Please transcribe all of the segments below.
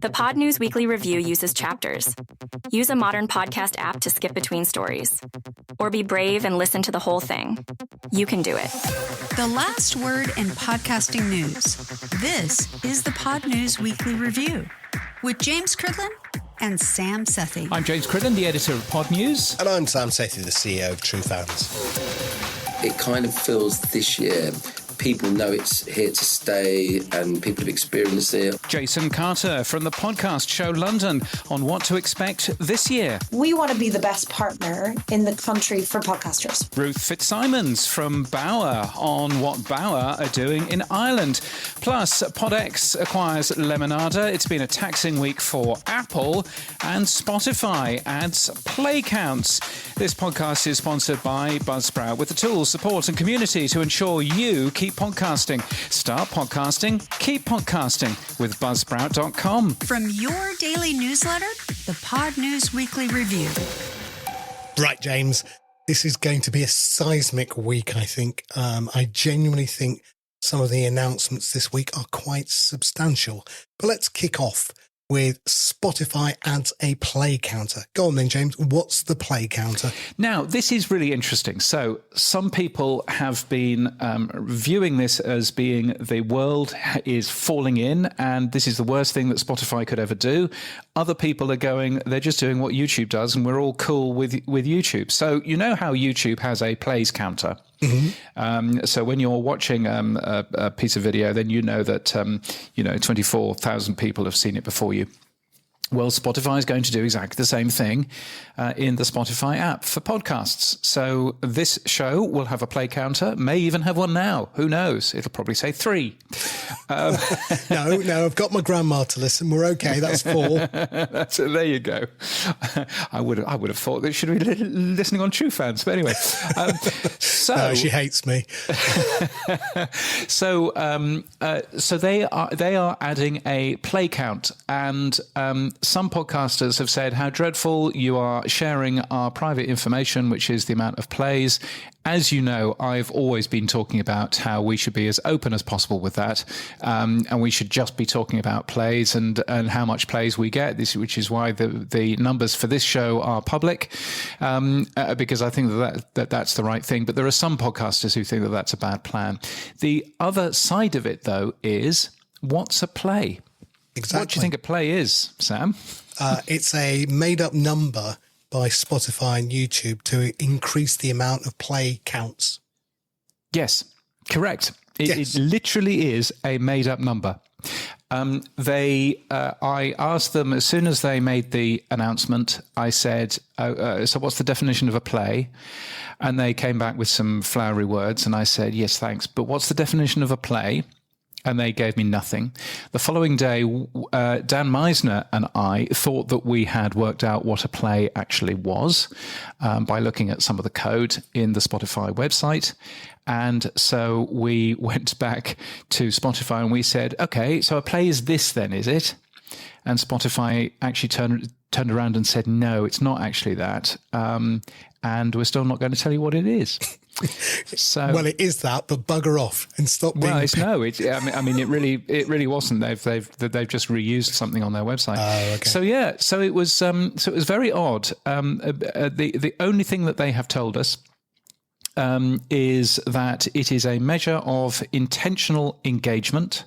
The Pod News Weekly Review uses chapters. Use a modern podcast app to skip between stories. Or be brave and listen to the whole thing. You can do it. The last word in podcasting news. This is the Pod News Weekly Review with James Cridland and Sam Sethi. I'm James Cridland, the editor of Pod News. And I'm Sam Sethi, the CEO of True Fans. It kind of feels this year people know it's here to stay and people have experienced it. Jason Carter from the podcast show London on what to expect this year. We want to be the best partner in the country for podcasters. Ruth Fitzsimons from Bauer on what Bauer are doing in Ireland. Plus, PodX acquires Lemonada. It's been a taxing week for Apple, and Spotify adds play counts. This podcast is sponsored by Buzzsprout with the tools, support and community to ensure you keep podcasting. Start podcasting, keep podcasting with Buzzsprout.com. From your daily newsletter, the Pod News Weekly Review. Right, James, this is going to be a seismic week, I think. I genuinely think some of the announcements this week are quite substantial. But let's kick off with Spotify adds a play counter. Go on then, James. What's the play counter? Now, this is really interesting. So some people have been viewing this as being the world is falling in and this is the worst thing that Spotify could ever do. Other people are going, they're just doing what YouTube does and we're all cool with YouTube. So you know how YouTube has a plays counter. Mm-hmm. So when you're watching a piece of video, then you know that 24,000 people have seen it before you. Well, Spotify is going to do exactly the same thing in the Spotify app for podcasts. So this show will have a play counter, may even have one now. Who knows? It'll probably say 3. No, I've got my grandma to listen. We're okay. That's 4. There you go. I would have thought that should be listening on True Fans. But anyway, no, she hates me. So they are adding a play count, and some podcasters have said how dreadful you are sharing our private information, which is the amount of plays. As you know, I've always been talking about how we should be as open as possible with that, and we should just be talking about plays and how much plays we get, which is why the numbers for this show are public, because I think that's the right thing. But there are some podcasters who think that that's a bad plan. The other side of it, though, is what's a play? Exactly. What do you think a play is, Sam? It's a made-up number by Spotify and YouTube to increase the amount of play counts. Yes, correct. It literally is a made-up number. I asked them as soon as they made the announcement, I said, so what's the definition of a play? And they came back with some flowery words, and I said, yes, thanks. But what's the definition of a play? And they gave me nothing. The following day, Dan Meisner and I thought that we had worked out what a play actually was by looking at some of the code in the Spotify website. And so we went back to Spotify and we said, okay, so a play is this then, is it? And Spotify actually turned around and said, no, it's not actually that. And we're still not going to tell you what it is. So, well, it is that, but bugger off and stop being. Well, it really wasn't. They've just reused something on their website. Oh, okay. So it was very odd. The only thing that they have told us is that it is a measure of intentional engagement.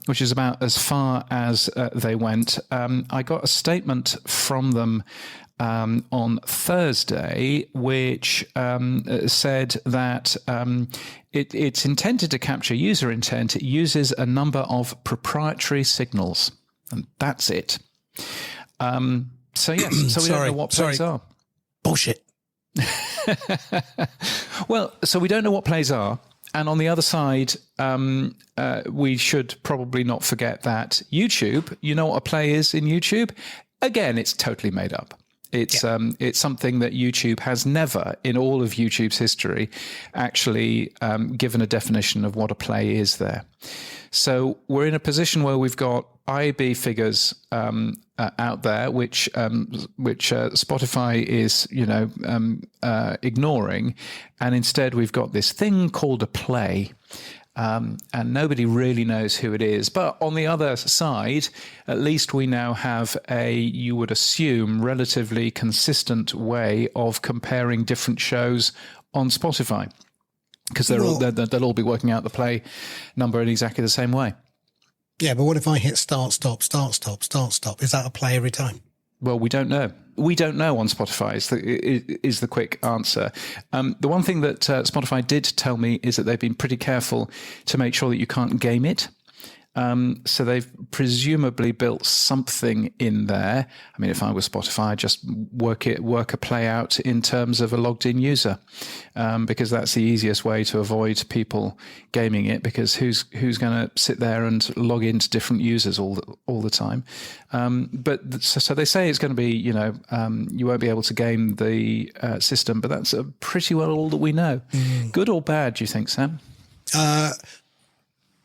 Which is about as far as they went. I got a statement from them on Thursday, which said that it's intended to capture user intent. It uses a number of proprietary signals, and that's it. So we don't know what plays are. Bullshit. Well, so we don't know what plays are. And on the other side, we should probably not forget that YouTube, you know what a play is in YouTube? Again, it's totally made up. It's something that YouTube has never, in all of YouTube's history, actually given a definition of what a play is there. So we're in a position where we've got IAB figures out there, which Spotify is, ignoring, and instead we've got this thing called a play. And nobody really knows who it is. But on the other side, at least we now have you would assume, relatively consistent way of comparing different shows on Spotify, because they'll all be working out the play number in exactly the same way. Yeah, but what if I hit start, stop, start, stop, start, stop? Is that a play every time? Well, we don't know. We don't know on Spotify is the quick answer. The one thing that Spotify did tell me is that they've been pretty careful to make sure that you can't game it. So they've presumably built something in there. I mean, if I was Spotify, I'd just work a play out in terms of a logged in user, because that's the easiest way to avoid people gaming it, because who's going to sit there and log into different users all the time? But so they say it's going to be, you won't be able to game the system, but that's pretty well all that we know. Good or bad, do you think, Sam?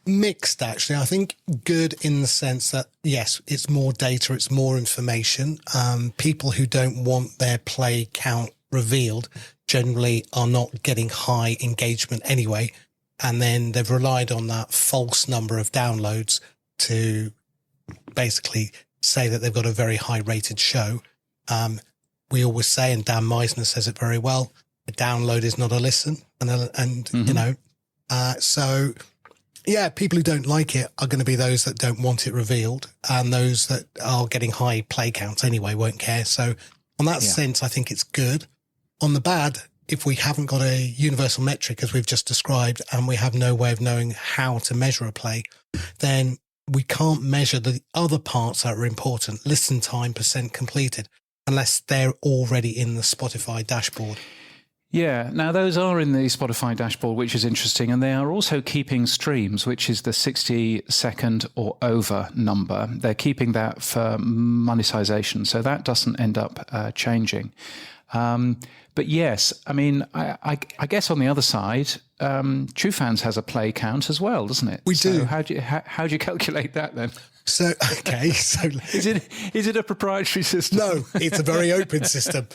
Mixed, actually. I think good in the sense that, yes, it's more data, it's more information. People who don't want their play count revealed generally are not getting high engagement anyway. And then they've relied on that false number of downloads to basically say that they've got a very high rated show. We always say, and Dan Meisner says it very well, a download is not a listen. So... yeah, people who don't like it are going to be those that don't want it revealed, and those that are getting high play counts anyway won't care. So on that sense, I think it's good. On the bad, if we haven't got a universal metric, as we've just described, and we have no way of knowing how to measure a play, then we can't measure the other parts that are important, listen time, percent completed, unless they're already in the Spotify dashboard. Yeah, now those are in the Spotify dashboard, which is interesting. And they are also keeping streams, which is the 60-second or over number. They're keeping that for monetization. So that doesn't end up changing. But yes, I mean, I guess on the other side, True Fans has a play count as well, doesn't it? We do. How do you calculate that then? So, okay. So is it a proprietary system? No, it's a very open system.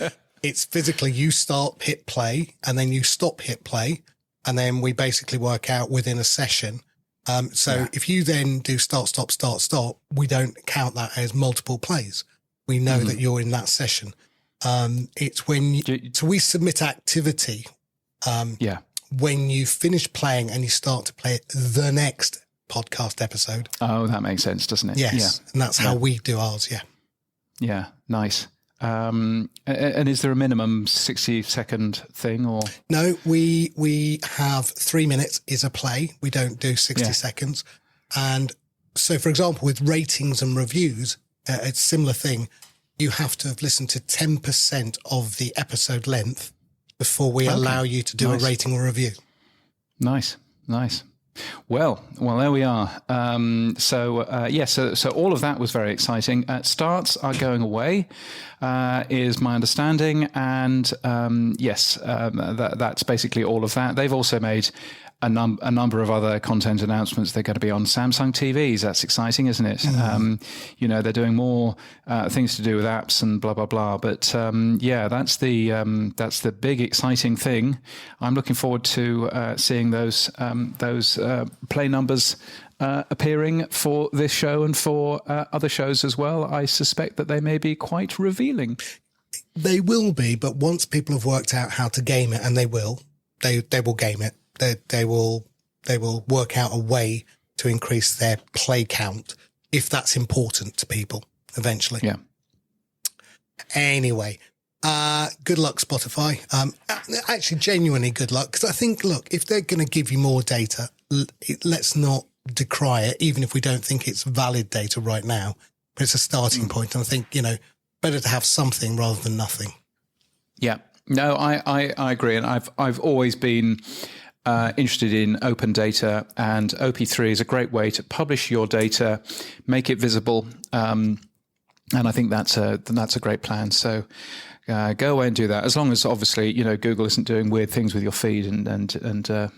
It's physically you start, hit play, and then you stop, hit play. And then we basically work out within a session. If you then do start, stop, start, stop, we don't count that as multiple plays. We know that you're in that session. It's when so we submit activity. When you finish playing and you start to play the next podcast episode. Oh, that makes sense, doesn't it? Yes. Yeah. And that's how we do ours. Yeah. Yeah. Nice. And is there a minimum 60-second thing or? No, we have 3 minutes is a play. We don't do 60 seconds. And so, for example, with ratings and reviews, it's a similar thing. You have to have listened to 10% of the episode length before we allow you to do a rating or review. Nice. Well, there we are. So all of that was very exciting. Starts are going away, is my understanding. And that's basically all of that. They've also made a number of other content announcements. They're going to be on Samsung TVs. That's exciting, isn't it? They're doing more things to do with apps and blah, blah, blah. But that's the big exciting thing. I'm looking forward to seeing those play numbers appearing for this show and for other shows as well. I suspect that they may be quite revealing. They will be, but once people have worked out how to game it, and they will game it. They will work out a way to increase their play count if that's important to people eventually. Yeah. Anyway, good luck, Spotify. Actually, genuinely good luck, because I think, look, if they're going to give you more data, let's not decry it, even if we don't think it's valid data right now. But it's a starting point, and I think better to have something rather than nothing. Yeah. No, I agree, and I've always been interested in open data, and OP3 is a great way to publish your data, make it visible, and I think that's a great plan. So go away and do that, as long as obviously Google isn't doing weird things with your feed and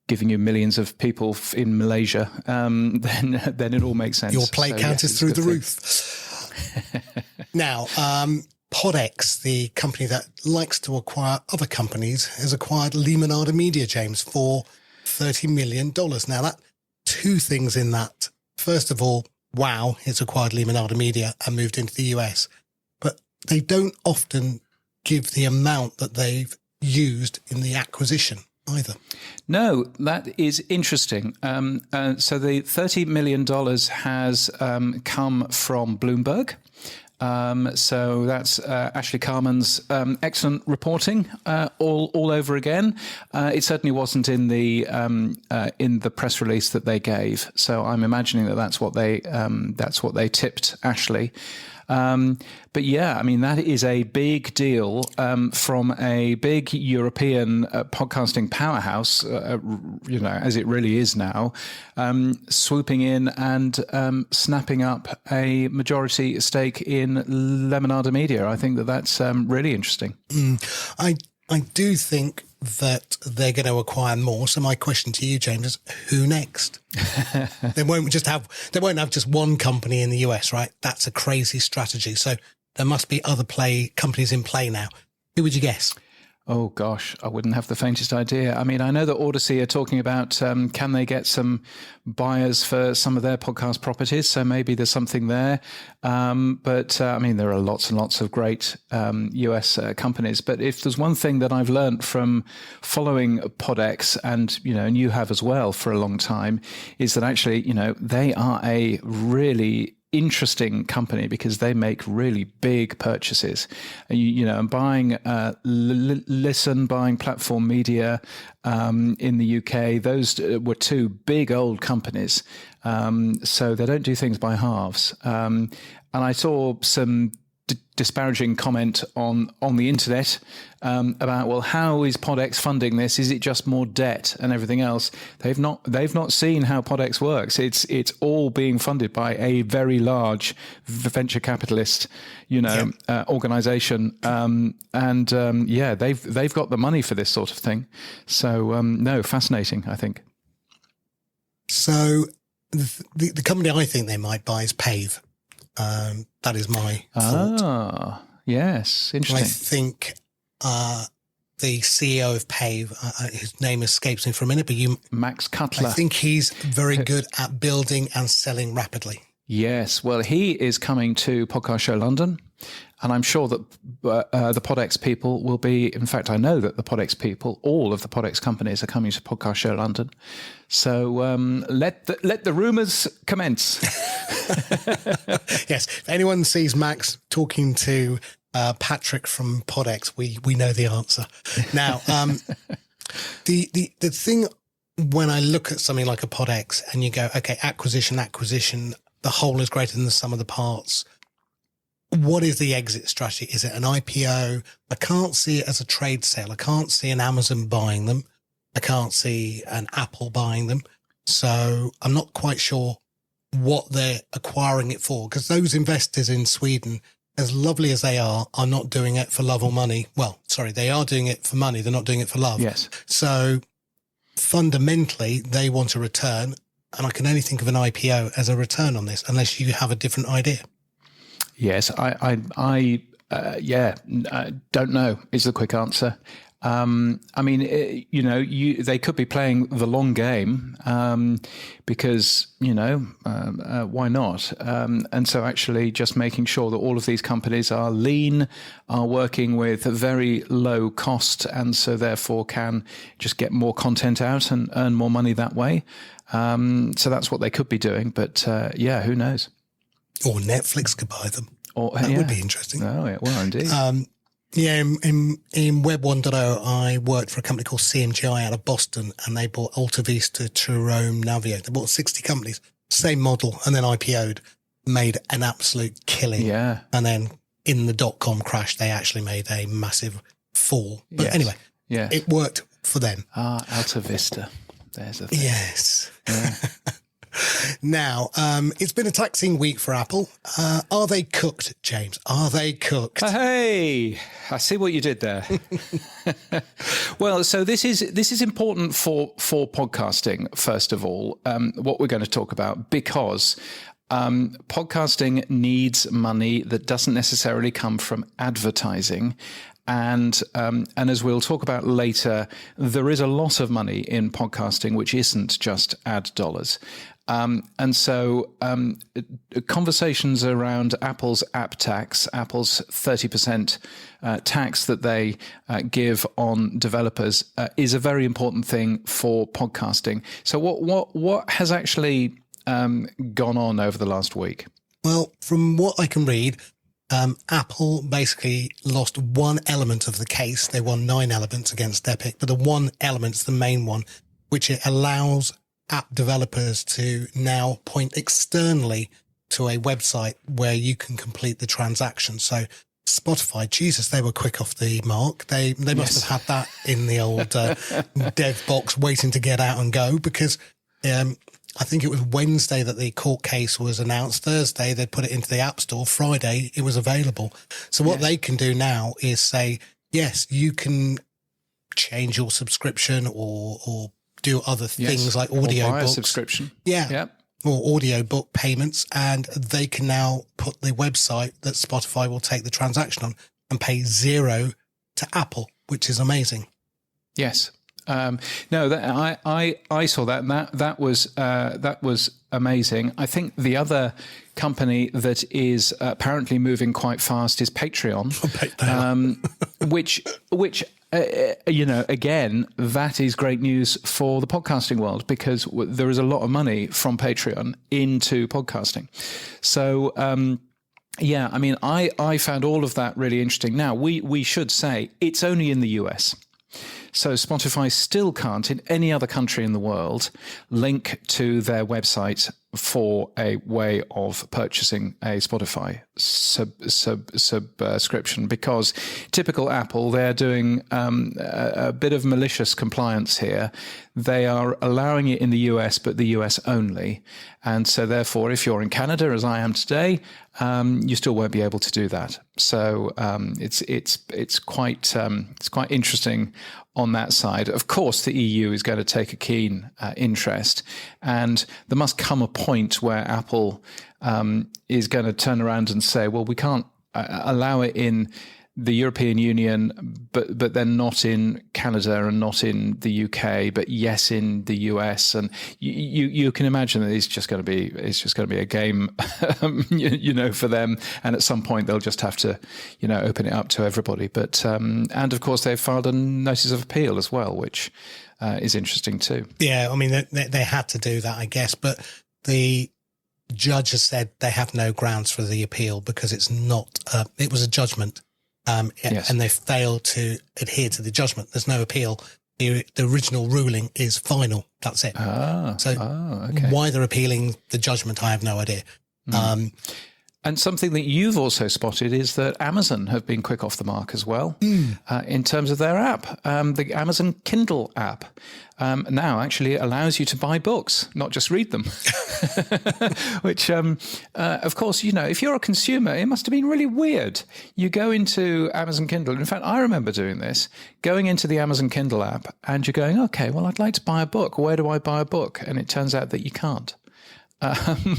giving you millions of people in Malaysia. Then it all makes sense. Your play count is through the roof. Now, Podex, the company that likes to acquire other companies, has acquired Limonada Media, James, for $30 million. Now, that two things in that. First of all, wow, it's acquired Lemonada Media and moved into the US. But they don't often give the amount that they've used in the acquisition either. No, that is interesting. So the $30 million has come from Bloomberg. So that's Ashley Carman's excellent reporting all over again. It certainly wasn't in the press release that they gave. So I'm imagining that's what they tipped Ashley. But yeah, I mean, that is a big deal from a big European podcasting powerhouse, as it really is now, swooping in and snapping up a majority stake in Lemonada Media. I think that's really interesting. I do think that they're going to acquire more. So my question to you, James, is who next? They won't have just one company in the US, right? That's a crazy strategy. So there must be other companies in play now. Who would you guess? Oh, gosh, I wouldn't have the faintest idea. I mean, I know that Odyssey are talking about can they get some buyers for some of their podcast properties? So maybe there's something there. But I mean, there are lots and lots of great US companies. But if there's one thing that I've learned from following PodX, and you have as well for a long time, is that actually, they are a really interesting company because they make really big purchases. And buying Listen, buying Platform Media in the UK, those were two big old companies. So they don't do things by halves. And I saw some disparaging comment on the internet about, well, how is PodX funding this? Is it just more debt and everything else? They've not seen how PodX works. It's all being funded by a very large venture capitalist, organization, they've got the money for this sort of thing. So no, fascinating, I think. So the company I think they might buy is Pave. That is my thought. Ah, yes, interesting. I think the CEO of Pave, his name escapes me for a minute, but Max Cutler. I think he's very good at building and selling rapidly. Yes, well, he is coming to Podcast Show London, and I'm sure that the PodX people will be. In fact, I know that the PodX people, all of the PodX companies, are coming to Podcast Show London. So let the rumours commence. Yes, if anyone sees Max talking to Patrick from PodX, we know the answer. Now, the thing when I look at something like a PodX and you go, okay, acquisition, the whole is greater than the sum of the parts. What is the exit strategy? Is it an IPO? I can't see it as a trade sale. I can't see an Amazon buying them. I can't see an Apple buying them. So I'm not quite sure what they're acquiring it for, because those investors in Sweden, as lovely as they are not doing it for love or money. Well, sorry, they are doing it for money. They're not doing it for love. Yes. So fundamentally, they want a return. And I can only think of an IPO as a return on this, unless you have a different idea. Yes, I don't know is the quick answer. I mean, they could be playing the long game because, why not? And so actually just making sure that all of these companies are lean, are working with a very low cost, and so therefore can just get more content out and earn more money that way. So that's what they could be doing. But who knows? Or Netflix could buy them. That would be interesting. Oh, yeah, well, indeed. In Web 1.0, I worked for a company called CMGI out of Boston, and they bought Alta Vista, Trurome, Navio. They bought 60 companies, same model, and then IPO'd, made an absolute killing. Yeah. And then in the dot-com crash, they actually made a massive fall. But anyway, it worked for them. Alta Vista. There's a thing. Yes. Yeah. Now, it's been a taxing week for Apple. Are they cooked, James? Are they cooked? Hey, I see what you did there. Well, so this is important for podcasting, first of all, what we're going to talk about, because Podcasting needs money that doesn't necessarily come from advertising. And as we'll talk about later, there is a lot of money in podcasting which isn't just ad dollars. And so conversations around Apple's app tax, Apple's 30% tax that they give on developers is a very important thing for podcasting. So what has actually gone on over the last week? Well, from what I can read, Apple basically lost one element of the case. They won 9 elements against Epic, but the one element's the main one, which it allows app developers to now point externally to a website where you can complete the transaction. So Spotify, Jesus, they were quick off the mark. They must have had that in the old dev box waiting to get out and go, because I think it was Wednesday that the court case was announced. Thursday, they put it into the App Store. Friday, it was available. So what they can do now is say, yes, you can change your subscription or do other things like audio buy books. A subscription. Yeah. Yep. Or audio book payments. And they can now put the website that Spotify will take the transaction on and pay 0 to Apple, which is amazing. Yes. No, I saw that. That was amazing. I think the other company that is apparently moving quite fast is Patreon, which again, that is great news for the podcasting world, because there is a lot of money from Patreon into podcasting. So. Yeah, I mean, I found all of that really interesting. Now, we should say it's only in the US. So Spotify still can't, in any other country in the world, link to their website for a way of purchasing a Spotify subscription, because typical Apple, they're doing a bit of malicious compliance here. They are allowing it in the US, but the US only. And so therefore, if you're in Canada, as I am today, you still won't be able to do that. So it's quite interesting on that side. Of course, the EU is going to take a keen interest, and there must come a point where Apple is going to turn around and say, well, we can't allow it in the European Union, but then not in Canada and not in the UK, but yes in the US. And you can imagine that it's just going to be a game, for them. And at some point they'll just have to, open it up to everybody. But and of course they've filed a notice of appeal as well, which is interesting too. Yeah, I mean they had to do that, I guess, but the judge has said they have no grounds for the appeal because it's not. It was a judgment. Yes. And they failed to adhere to the judgment. There's no appeal. The original ruling is final. That's it. Okay. Why they're appealing the judgment, I have no idea. And something that you've also spotted is that Amazon have been quick off the mark as well in terms of their app. The Amazon Kindle app now actually allows you to buy books, not just read them. Which, of course, if you're a consumer, it must have been really weird. You go into Amazon Kindle. In fact, I remember doing this, going into the Amazon Kindle app and you're going, okay, well, I'd like to buy a book. Where do I buy a book? And it turns out that you can't. No,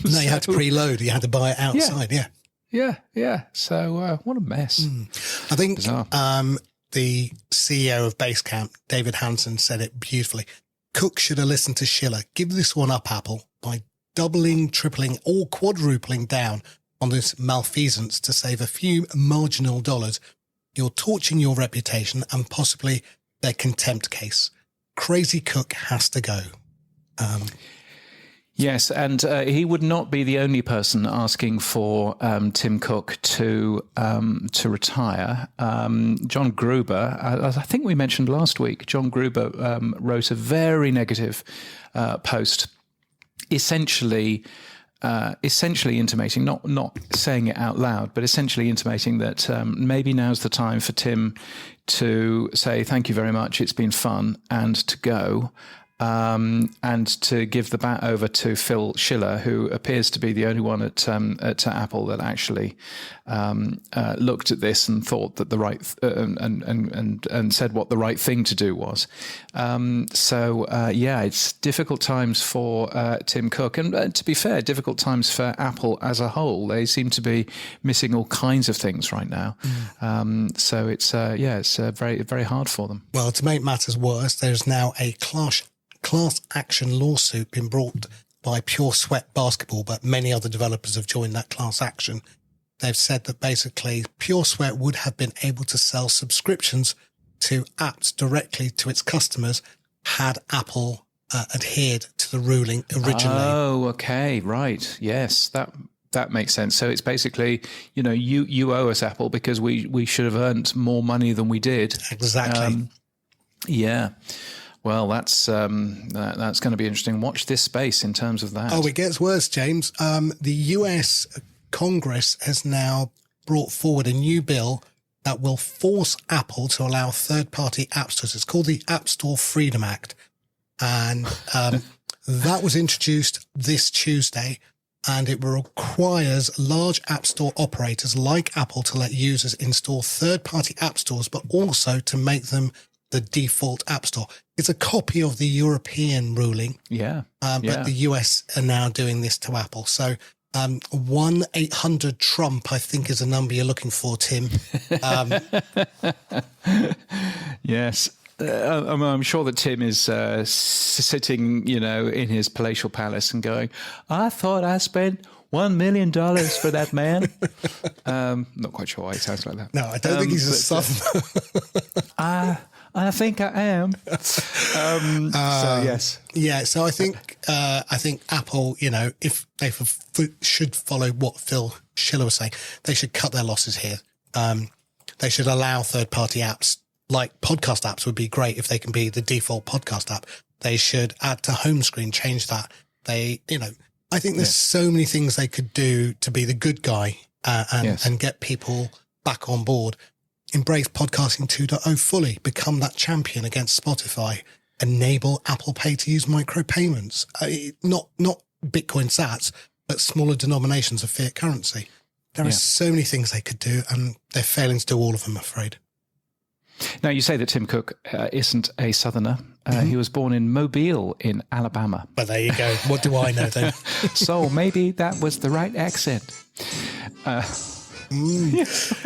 you had to preload. You had to buy it outside. Yeah. So what a mess. I think the CEO of Basecamp, David Hansen, said it beautifully. Cook should have listened to Schiller. Give this one up, Apple, by doubling, tripling, or quadrupling down on this malfeasance to save a few marginal dollars. You're torching your reputation and possibly their contempt case. Crazy Cook has to go. Yes, and he would not be the only person asking for Tim Cook to retire. John Gruber, I think we mentioned last week, John Gruber wrote a very negative post, essentially intimating, not saying it out loud, but essentially intimating that maybe now's the time for Tim to say thank you very much, it's been fun, and to go. and to give the bat over to Phil Schiller, who appears to be the only one at Apple that actually looked at this and thought that the right and said what the right thing to do was. It's difficult times for Tim Cook, and to be fair, difficult times for Apple as a whole. They seem to be missing all kinds of things right now. It's very, very hard for them. Well, to make matters worse, there's now a class action lawsuit been brought by Pure Sweat Basketball, but many other developers have joined that class action. They've said that basically Pure Sweat would have been able to sell subscriptions to apps directly to its customers had Apple adhered to the ruling originally. Oh, okay, right. Yes, that makes sense. So it's basically, you owe us, Apple, because we should have earned more money than we did. Exactly. Yeah. Well, that's going to be interesting. Watch this space in terms of that. Oh, it gets worse, James. The US Congress has now brought forward a new bill that will force Apple to allow third-party app stores. It's called the App Store Freedom Act. And that was introduced this Tuesday, and it requires large app store operators like Apple to let users install third-party app stores, but also to make them the default app store. It's a copy of the European ruling. But the US are now doing this to Apple. So 1-800-TRUMP, I think, is the number you're looking for, Tim. Yes. I'm sure that Tim is sitting, in his palatial palace and going, I thought I spent $1 million for that man. Not quite sure why he sounds like that. No, I don't think he's a Southerner. I think I am. So yes, yeah. So I think Apple, if they should follow what Phil Schiller was saying, they should cut their losses here. They should allow third-party apps, like podcast apps would be great if they can be the default podcast app. They should add to home screen, change that. I think there's so many things they could do to be the good guy and get people back on board. Embrace podcasting 2.0 fully, become that champion against Spotify, enable Apple Pay to use micropayments, not Bitcoin sats, but smaller denominations of fiat currency. There are so many things they could do, and they're failing to do all of them, I'm afraid. Now, you say that Tim Cook isn't a Southerner. He was born in Mobile in Alabama. But there you go. What do I know then? So maybe that was the right accent. Yes,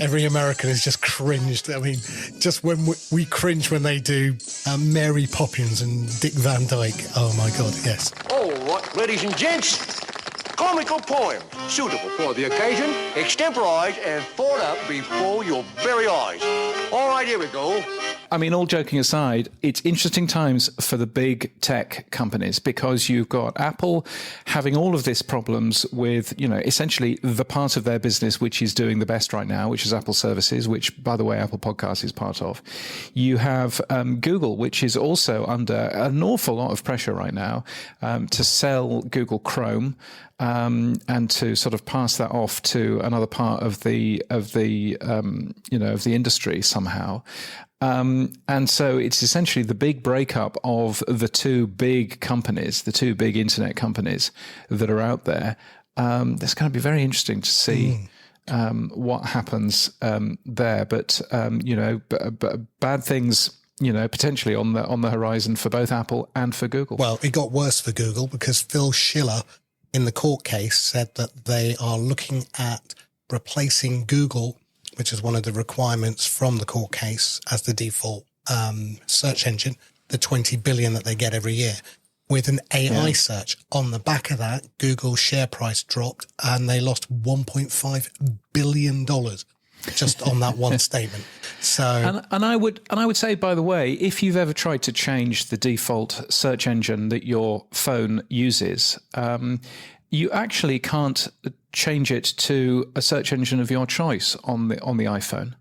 every American has just cringed. I mean, just when we cringe when they do Mary Poppins and Dick Van Dyke. Oh my God, yes. All right, ladies and gents, comical poem suitable for the occasion, extemporized and thought up before your very eyes. All right, here we go. I mean, all joking aside, it's interesting times for the big tech companies because you've got Apple having all of these problems with, essentially the part of their business which is doing the best right now, which is Apple Services, which, by the way, Apple Podcasts is part of. You have Google, which is also under an awful lot of pressure right now to sell Google Chrome. And to sort of pass that off to another part of the industry somehow. And so it's essentially the big breakup of the two big companies, the two big internet companies that are out there. That's going to be very interesting to see what happens there. But bad things, potentially on the horizon for both Apple and for Google. Well, it got worse for Google because Phil Schiller in the court case said that they are looking at replacing Google, which is one of the requirements from the court case as the default search engine, the 20 billion that they get every year, with an AI search. On the back of that, Google's share price dropped and they lost $1.5 billion just on that one statement. So, and I would say, by the way, if you've ever tried to change the default search engine that your phone uses, you actually can't change it to a search engine of your choice on the iPhone.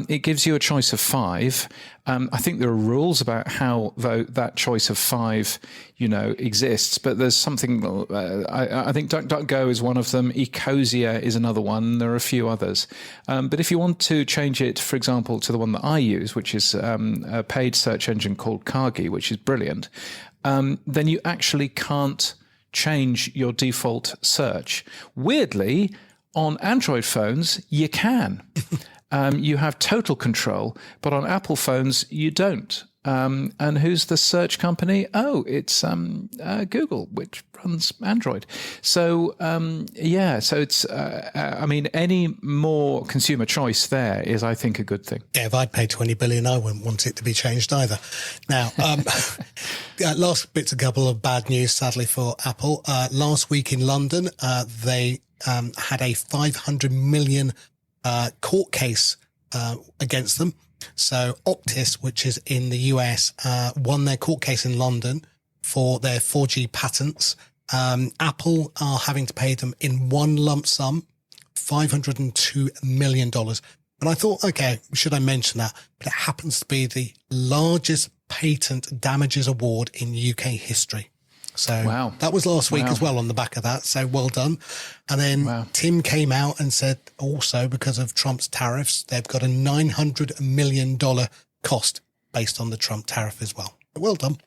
It gives you a choice of 5. I think there are rules about how that choice of 5, exists. But there's something. I think DuckDuckGo is one of them. Ecosia is another one. There are a few others. But if you want to change it, for example, to the one that I use, which is a paid search engine called Kagi, which is brilliant, then you actually can't change your default search. Weirdly, on Android phones, you can. You have total control, but on Apple phones, you don't. And who's the search company? Oh, it's Google, which runs Android. So, so it's, any more consumer choice there is, I think, a good thing. Yeah, if I'd paid 20 billion, I wouldn't want it to be changed either. Now, last bit's a couple of bad news, sadly, for Apple. Last week in London, they had a 500 million court case against them. So Optus, which is in the US, won their court case in London for their 4G patents. Apple are having to pay them in one lump sum, $502 million. And I thought, okay, should I mention that? But it happens to be the largest patent damages award in UK history. So wow. That was last week as well on the back of that. So well done. And then Tim came out and said also because of Trump's tariffs, they've got a $900 million cost based on the Trump tariff as well. Well done.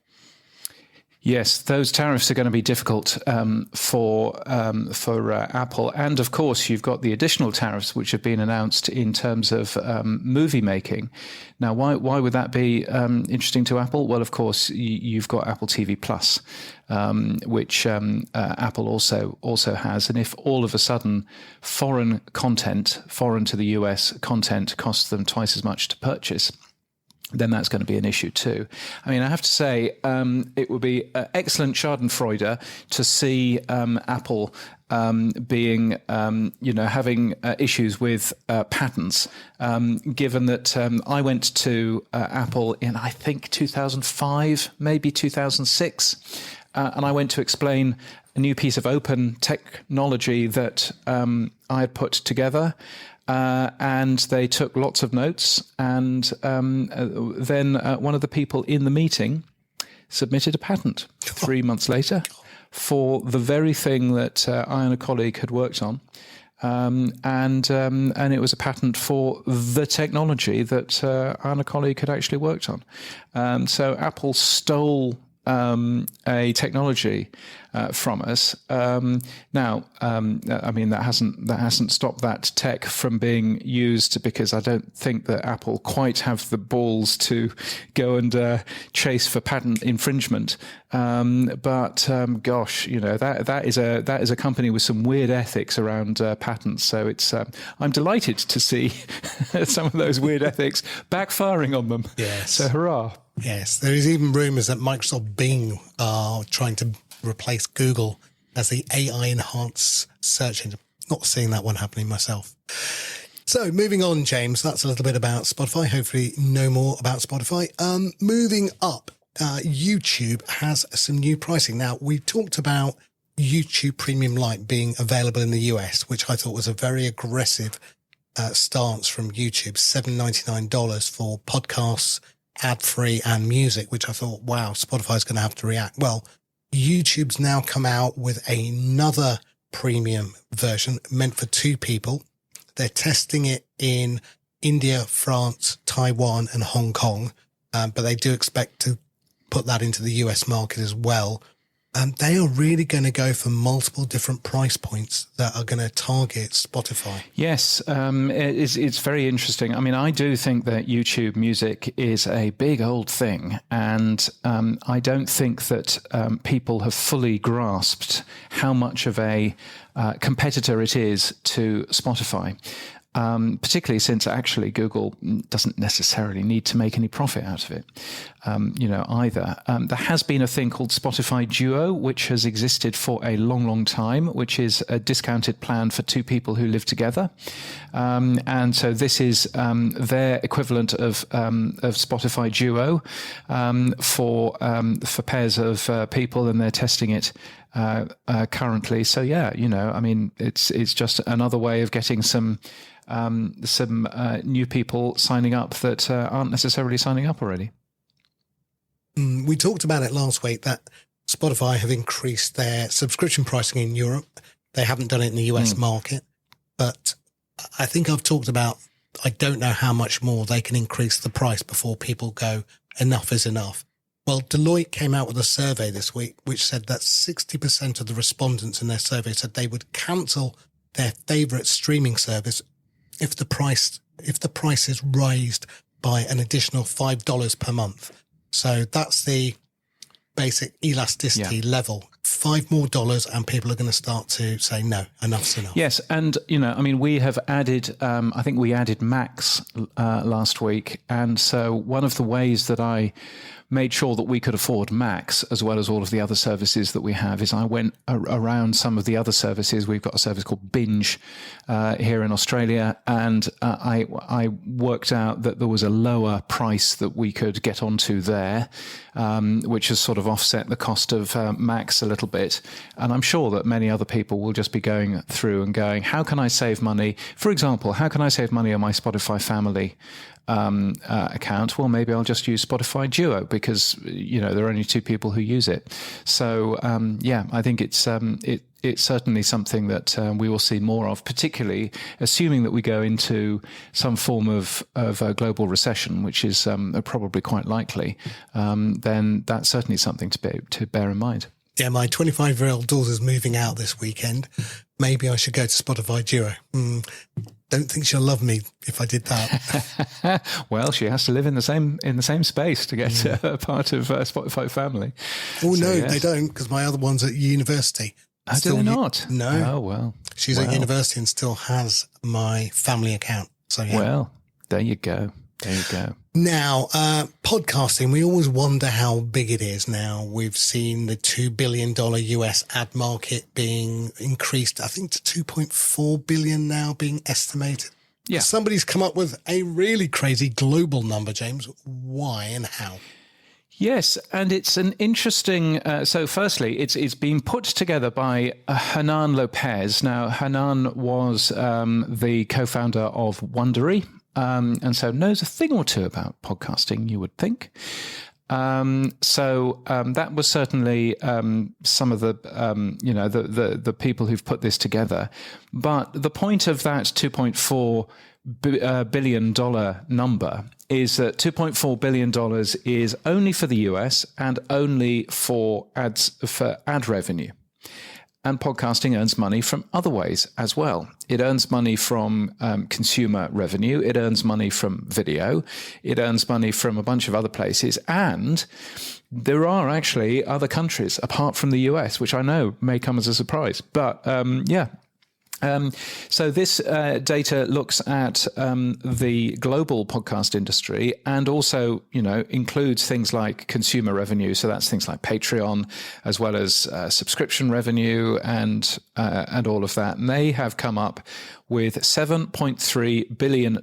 Yes, those tariffs are going to be difficult for Apple. And of course, you've got the additional tariffs which have been announced in terms of movie making. Now, why would that be interesting to Apple? Well, of course, you've got Apple TV Plus, which Apple also has. And if all of a sudden foreign to the US content costs them twice as much to purchase, then that's going to be an issue too. I mean, I have to say, it would be excellent Schadenfreude to see Apple being, having issues with patents, given that I went to Apple in, I think, 2005, maybe 2006, and I went to explain a new piece of open technology that I had put together. And they took lots of notes, and then one of the people in the meeting submitted a patent 3 months later for the very thing that I and a colleague had worked on, and it was a patent for the technology that I and a colleague had actually worked on. So Apple stole a technology from us. Now, I mean, that hasn't stopped that tech from being used, because I don't think that Apple quite have the balls to go and chase for patent infringement. But gosh, that is a company with some weird ethics around patents. So it's I'm delighted to see some of those weird ethics backfiring on them. Yes. So hurrah. Yes, there is even rumours that Microsoft Bing are trying to replace Google as the AI-enhanced search engine. Not seeing that one happening myself. So moving on, James, that's a little bit about Spotify. Hopefully know more about Spotify. Moving up, YouTube has some new pricing. Now, we talked about YouTube Premium Lite being available in the US, which I thought was a very aggressive stance from YouTube, $7.99 for podcasts, ad-free and music, which I thought, wow, Spotify's going to have to react. Well, YouTube's now come out with another premium version meant for 2 people. They're testing it in India, France, Taiwan and Hong Kong, but they do expect to put that into the US market as well. They are really going to go for multiple different price points that are going to target Spotify. Yes, it's very interesting. I mean, I do think that YouTube Music is a big old thing, and I don't think that people have fully grasped how much of a competitor it is to Spotify. Particularly since actually Google doesn't necessarily need to make any profit out of it, either. There has been a thing called Spotify Duo, which has existed for a long, long time, which is a discounted plan for 2 people who live together. And so this is their equivalent of Spotify Duo for pairs of people, and they're testing it currently. So yeah, I mean, it's just another way of getting some new people signing up that aren't necessarily signing up already. We talked about it last week that Spotify have increased their subscription pricing in Europe. They haven't done it in the US market, but I think I've talked about, I don't know how much more they can increase the price before people go, enough is enough. Well, Deloitte came out with a survey this week, which said that 60% of the respondents in their survey said they would cancel their favorite streaming service if the price is raised by an additional $5 per month. So that's the basic elasticity level. $5 more and people are going to start to say, no, enough's enough. Yes. And, I mean, we have added, I think we added Max last week. And so one of the ways that I made sure that we could afford Max, as well as all of the other services that we have, is I went around some of the other services. We've got a service called Binge here in Australia, and I worked out that there was a lower price that we could get onto there, which has sort of offset the cost of Max a little bit. And I'm sure that many other people will just be going through and going, how can I save money? For example, how can I save money on my Spotify family account? Well, maybe I'll just use Spotify Duo because, there are only two people who use it. So, I think it's certainly something that we will see more of, particularly assuming that we go into some form of a global recession, which is probably quite likely. Then that's certainly something to bear in mind. Yeah, my 25-year-old daughter's moving out this weekend. Maybe I should go to Spotify Duo. Don't think she'll love me if I did that. Well, she has to live in the same space to get a part of Spotify family. Oh, so, no, yes. They don't, because my other one's at university. Do they not? No. Oh, well. She's at university and still has my family account. So, yeah. Well, there you go. There you go. Now, podcasting, we always wonder how big it is now. We've seen the $2 billion US ad market being increased, I think, to $2.4 billion now being estimated. Yeah. Somebody's come up with a really crazy global number, James. Why and how? Yes, and it's an interesting. So, firstly, it's been put together by Hernan Lopez. Now, Hernan was the co-founder of Wondery, and so knows a thing or two about podcasting, you would think. So that was certainly some of the the people who've put this together. But the point of that $2.4 billion number is that $2.4 billion is only for the US and only for ad revenue. And podcasting earns money from other ways as well. It earns money from consumer revenue. It earns money from video. It earns money from a bunch of other places. And there are actually other countries apart from the US, which I know may come as a surprise. But so this data looks at the global podcast industry and also, includes things like consumer revenue. So that's things like Patreon, as well as subscription revenue and all of that. And they have come up with $7.3 billion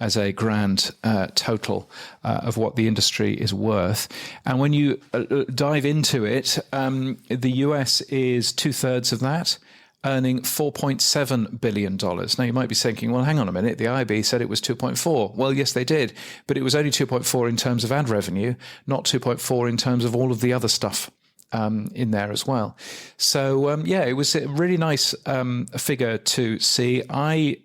as a grand total of what the industry is worth. And when you dive into it, the US is 2/3 of that, earning $4.7 billion. Now, you might be thinking, well, hang on a minute, the IB said it was 2.4. Well, yes, they did, but it was only 2.4 in terms of ad revenue, not 2.4 in terms of all of the other stuff in there as well. So, it was a really nice figure to see. I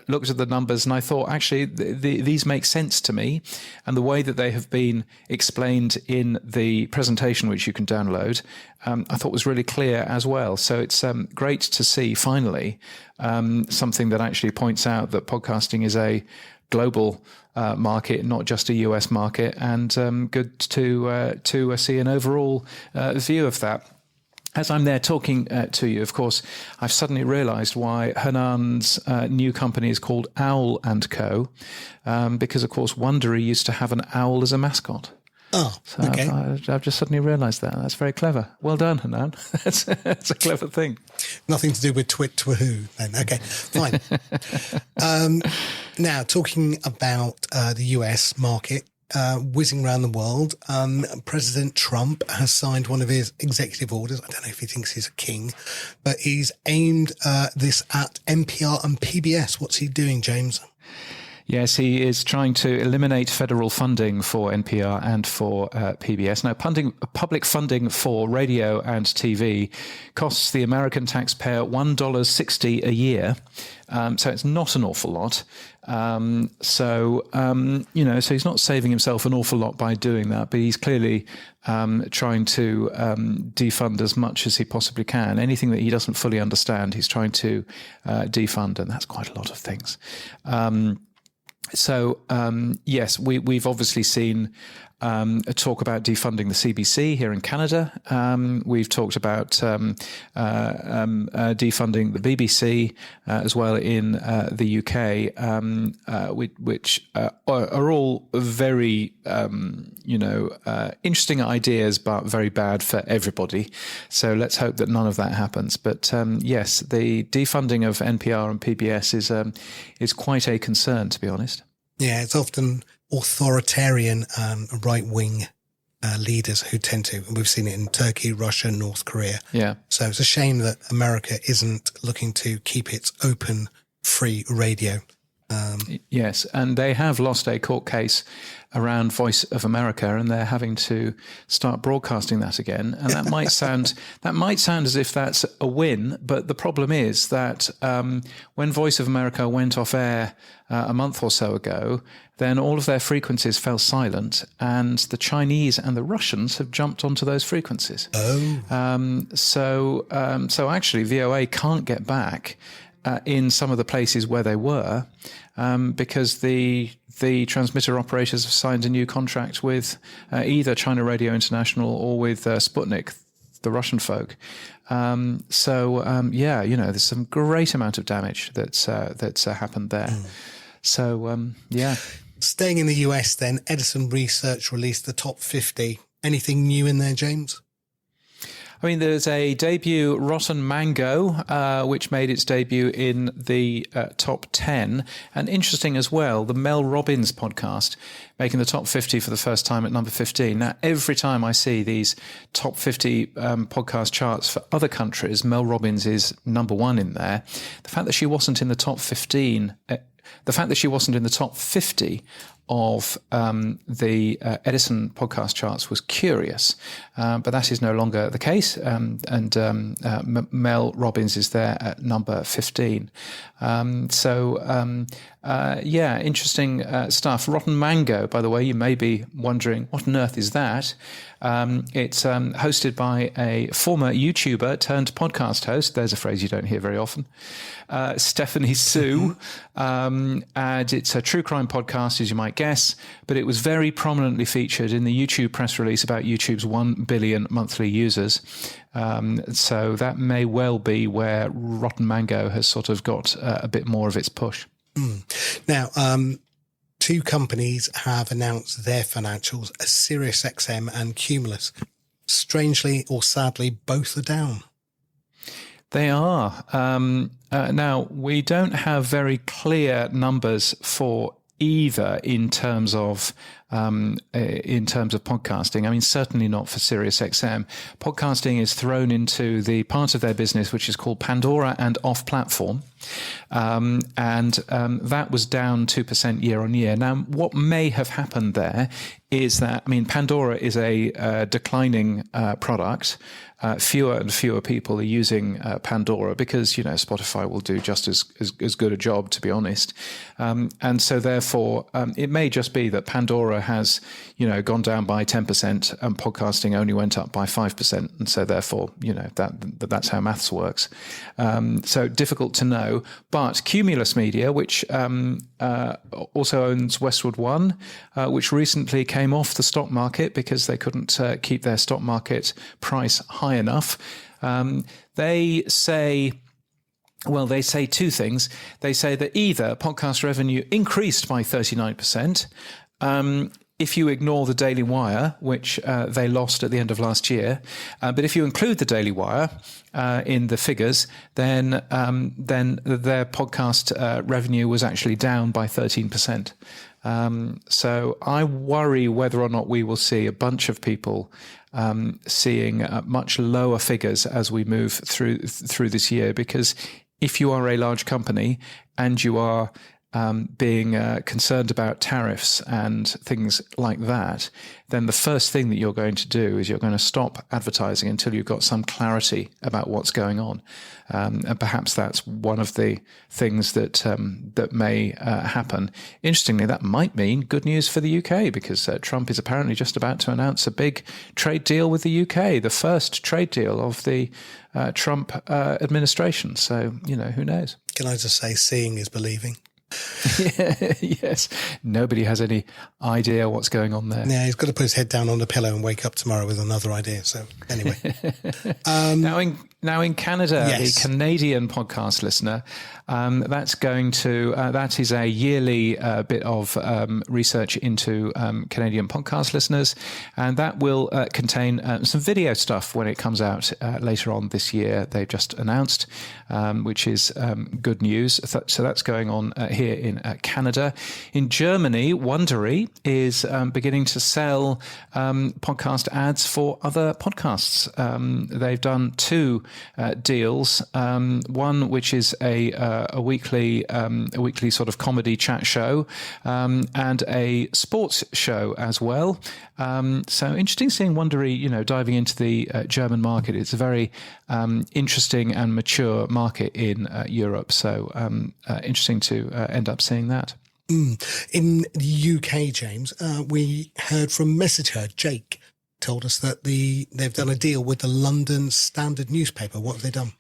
looked at the numbers and I thought, actually, these make sense to me. And the way that they have been explained in the presentation, which you can download, I thought was really clear as well. So it's great to see, finally, something that actually points out that podcasting is a global market, not just a US market, and good to see an overall view of that. As I'm there talking to you, of course, I've suddenly realized why Hernan's new company is called Owl & Co. Because, of course, Wondery used to have an owl as a mascot. Oh, so okay. I've just suddenly realised that. That's very clever. Well done, Hernan. That's a clever thing. Nothing to do with Twahoo then. Okay, fine. Now, talking about the US market, whizzing around the world. President Trump has signed one of his executive orders. I don't know if he thinks he's a king, but he's aimed this at NPR and PBS. What's he doing, James? Yes, he is trying to eliminate federal funding for NPR and for PBS. Now, public funding for radio and TV costs the American taxpayer $1.60 a year. So it's not an awful lot. So he's not saving himself an awful lot by doing that, but he's clearly trying to defund as much as he possibly can. Anything that he doesn't fully understand, he's trying to defund, and that's quite a lot of things. Yes, we've obviously seen a talk about defunding the CBC here in Canada. We've talked about defunding the BBC as well in the UK, which are all very, interesting ideas, but very bad for everybody. So let's hope that none of that happens. But yes, the defunding of NPR and PBS is quite a concern, to be honest. Yeah, it's often authoritarian right-wing leaders who tend to, and we've seen it in Turkey, Russia, North Korea. Yeah. So it's a shame that America isn't looking to keep its open, free radio. Yes, and they have lost a court case around Voice of America, and they're having to start broadcasting that again. And that might sound as if that's a win, but the problem is that when Voice of America went off air a month or so ago, then all of their frequencies fell silent, and the Chinese and the Russians have jumped onto those frequencies. Oh. So actually, VOA can't get back in some of the places where they were, because the transmitter operators have signed a new contract with either China Radio International or with Sputnik, the Russian folk. There's some great amount of damage that's happened there. So, yeah. Staying in the US then, Edison Research released the top 50. Anything new in there, James? I mean, there's a debut Rotten Mango, which made its debut in the top 10. And interesting as well, the Mel Robbins podcast, making the top 50 for the first time at number 15. Now, every time I see these top 50 podcast charts for other countries, Mel Robbins is number one in there. The fact that she wasn't in the top 15... The fact that she wasn't in the top 50 of the Edison podcast charts was curious, but that is no longer the case. Mel Robbins is there at number 15. Interesting stuff. Rotten Mango, by the way, you may be wondering, what on earth is that? It's hosted by a former YouTuber turned podcast host. There's a phrase you don't hear very often. Stephanie Sue. And it's a true crime podcast, as you might guess, but it was very prominently featured in the YouTube press release about YouTube's 1 billion monthly users. So that may well be where Rotten Mango has sort of got a bit more of its push. Now, two companies have announced their financials, SiriusXM and Cumulus. Strangely or sadly, both are down. They are. Now, we don't have very clear numbers for either in terms of podcasting. I mean, certainly not for SiriusXM. Podcasting is thrown into the part of their business which is called Pandora and off-platform. That was down 2% year on year. Now, what may have happened there is that, I mean, Pandora is a declining product. Fewer and fewer people are using Pandora because, Spotify will do just as good a job, to be honest. And so therefore, it may just be that Pandora has, gone down by 10% and podcasting only went up by 5%. And so therefore, that's how maths works. So difficult to know. But Cumulus Media, which also owns Westwood One, which recently came off the stock market because they couldn't keep their stock market price high enough. They say two things. They say that either podcast revenue increased by 39%, if you ignore the Daily Wire, which they lost at the end of last year. But if you include the Daily Wire in the figures, then their podcast revenue was actually down by 13%. So I worry whether or not we will see a bunch of people seeing much lower figures as we move through this year, because if you are a large company and you are being concerned about tariffs and things like that, then the first thing that you're going to do is you're going to stop advertising until you've got some clarity about what's going on. And perhaps that's one of the things that may happen. Interestingly, that might mean good news for the UK, because Trump is apparently just about to announce a big trade deal with the UK, the first trade deal of the Trump administration. So, who knows? Can I just say, seeing is believing? Yes. Nobody has any idea what's going on there. Yeah, he's got to put his head down on the pillow and wake up tomorrow with another idea. So anyway. Now in Canada, yes. The Canadian podcast listener, that is a yearly bit of research into Canadian podcast listeners, and that will contain some video stuff when it comes out later on this year. They've just announced, which is good news. So that's going on here in Canada. In Germany, Wondery is beginning to sell podcast ads for other podcasts. They've done two deals. One which is a weekly sort of comedy chat show, and a sports show as well. So interesting seeing Wondery, diving into the German market. It's a very interesting and mature market in Europe. So interesting to end up seeing that. In the UK, James, we heard from MessageHerd. Jake told us that they've done a deal with the London Standard newspaper. What have they done?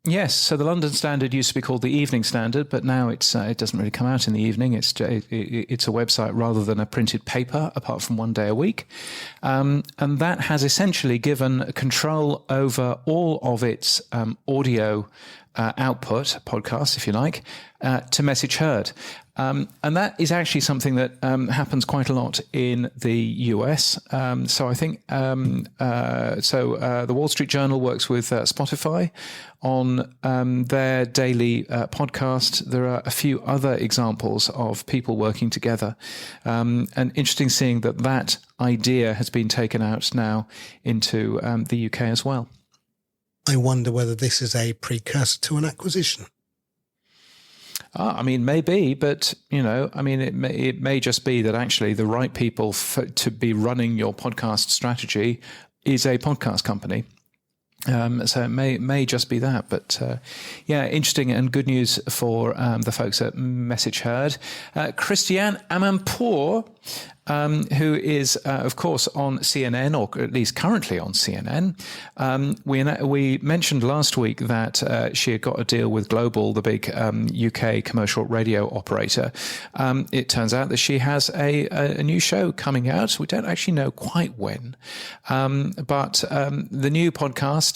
Yes, so the London Standard used to be called the Evening Standard, but now it doesn't really come out in the evening. It's a website rather than a printed paper, apart from one day a week. And that has essentially given control over all of its audio output, podcasts, if you like, to MessageHerd. And that is actually something that happens quite a lot in the US. So I think the Wall Street Journal works with Spotify on their daily podcast. There are a few other examples of people working together. And interesting seeing that idea has been taken out now into the UK as well. I wonder whether this is a precursor to an acquisition. I mean, maybe, but, it may just be that actually the right people to be running your podcast strategy is a podcast company. So it may just be that, but interesting and good news for the folks at MessageHerd. Christiane Amanpour, who is, of course, on CNN, or at least currently on CNN. We mentioned last week that she had got a deal with Global, the big UK commercial radio operator. It turns out that she has a new show coming out. We don't actually know quite when, but the new podcast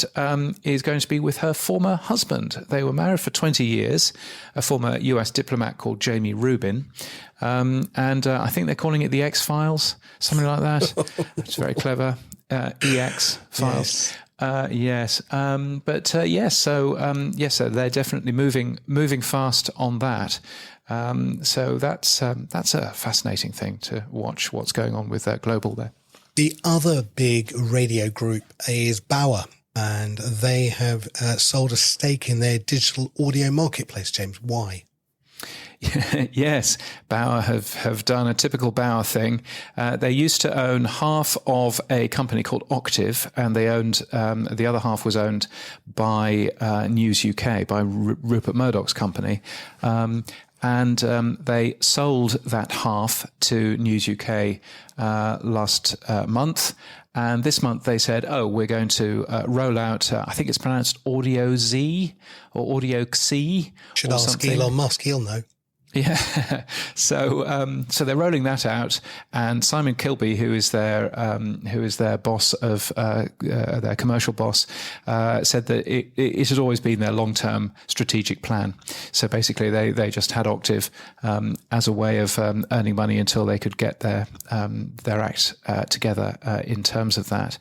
is going to be with her former husband. They were married for 20 years, a former US diplomat called Jamie Rubin. And I think they're calling it the X-Files, something like that. It's very clever. EX Files. Yes. So they're definitely moving fast on that. So that's a fascinating thing to watch what's going on with Global there. The other big radio group is Bauer, and they have sold a stake in their digital audio marketplace. James, why? Yes, Bauer have done a typical Bauer thing. They used to own half of a company called Octave, and they owned the other half was owned by News UK, by Rupert Murdoch's company. And they sold that half to News UK last month. And this month they said, we're going to roll out, I think it's pronounced Audio Z or Audio Xi. Should ask Elon Musk, he'll know. Yeah, so they're rolling that out, and Simon Kilby, who is their boss of their commercial boss, said that it had always been their long-term strategic plan. So basically, they just had Octave as a way of earning money until they could get their act together in terms of that.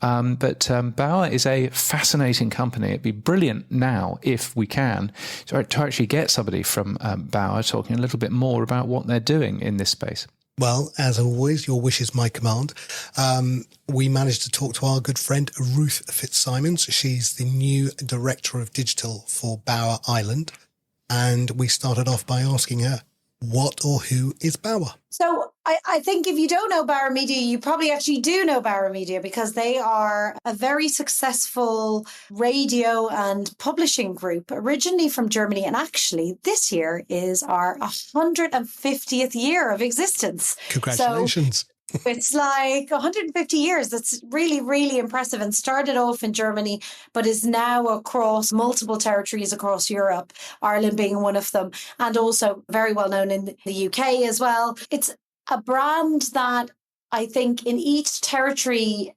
But Bauer is a fascinating company. It'd be brilliant now, if we can, to actually get somebody from Bauer talking a little bit more about what they're doing in this space. Well, as always, your wish is my command. We managed to talk to our good friend Ruth Fitzsimons. She's the new Director of Digital for Bauer Ireland. And we started off by asking her, what or who is Bauer? So I think if you don't know Bauer Media, you probably actually do know Bauer Media, because they are a very successful radio and publishing group, originally from Germany. And actually, this year is our 150th year of existence. Congratulations. So it's like 150 years. That's really, really impressive, and started off in Germany, but is now across multiple territories across Europe, Ireland being one of them, and also very well known in the UK as well. It's a brand that I think in each territory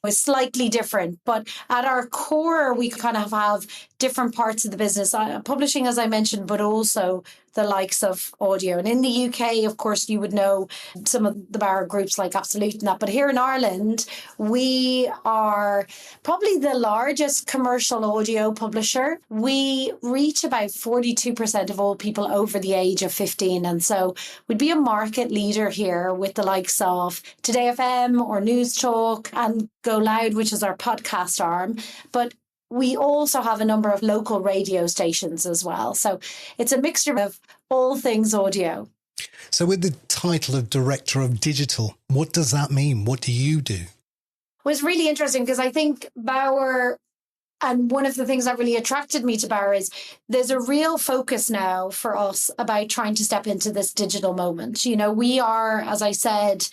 is slightly different, but at our core, we kind of have different parts of the business, publishing, as I mentioned, but also the likes of audio. And in the UK, of course, you would know some of the Bauer groups like Absolute and that. But here in Ireland, we are probably the largest commercial audio publisher. We reach about 42% of all people over the age of 15. And so we'd be a market leader here with the likes of Today FM or News Talk and Go Loud, which is our podcast arm. But we also have a number of local radio stations as well. So it's a mixture of all things audio. So with the title of Director of Digital, what does that mean? What do you do? Well, it's really interesting because I think Bauer, and one of the things that really attracted me to Bauer is there's a real focus now for us about trying to step into this digital moment. You know, we are, as I said,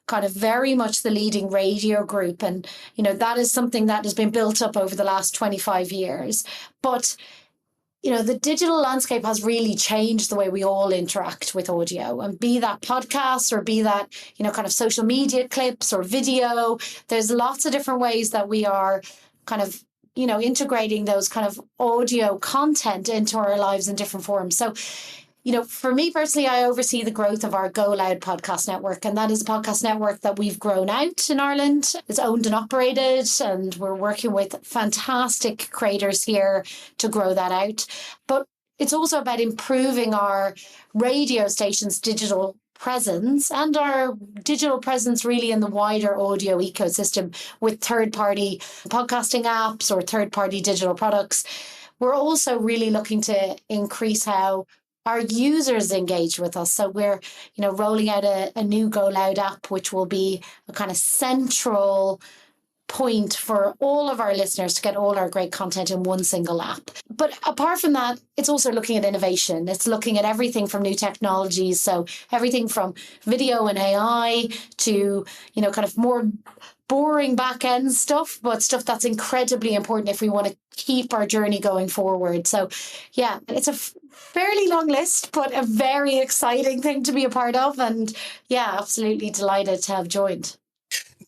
kind of very much the leading radio group. And, you know, that is something that has been built up over the last 25 years. But, you know, the digital landscape has really changed the way we all interact with audio, and be that podcasts or be that, you know, kind of social media clips or video. There's lots of different ways that we are kind of, you know, integrating those kind of audio content into our lives in different forms. So, you know, for me personally, I oversee the growth of our Go Loud podcast network. And that is a podcast network that we've grown out in Ireland. It's owned and operated, and we're working with fantastic creators here to grow that out. But it's also about improving our radio station's digital presence and our digital presence really in the wider audio ecosystem with third-party podcasting apps or third-party digital products. We're also really looking to increase how our users engage with us. So we're, you know, rolling out a new Go Loud app, which will be a kind of central point for all of our listeners to get all our great content in one single app. But apart from that, it's also looking at innovation. It's looking at everything from new technologies. So everything from video and AI to, you know, kind of more boring back end stuff, but stuff that's incredibly important if we want to keep our journey going forward. So yeah, it's a fairly long list, but a very exciting thing to be a part of. And yeah, absolutely delighted to have joined.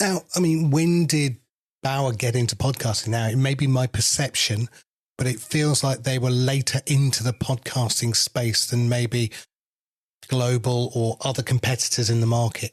Now, I mean, when did Bauer get into podcasting? Now, it may be my perception, but it feels like they were later into the podcasting space than maybe Global or other competitors in the market.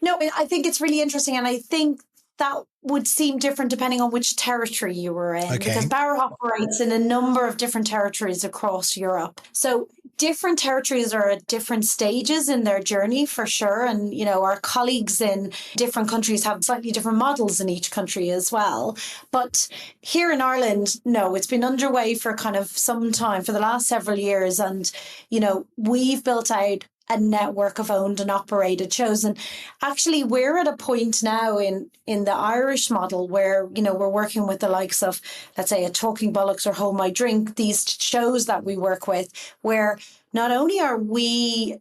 No, I think it's really interesting. And I think that would seem different depending on which territory you were in, because Bauer operates in a number of different territories across Europe. So different territories are at different stages in their journey for sure. And, you know, our colleagues in different countries have slightly different models in each country as well. But here in Ireland, no, it's been underway for kind of some time, for the last several years. And, you know, we've built out a network of owned and operated shows. And actually, we're at a point now in the Irish model where, you know, we're working with the likes of, let's say, a Talking Bollocks or Hold My Drink, these shows that we work with, where not only are we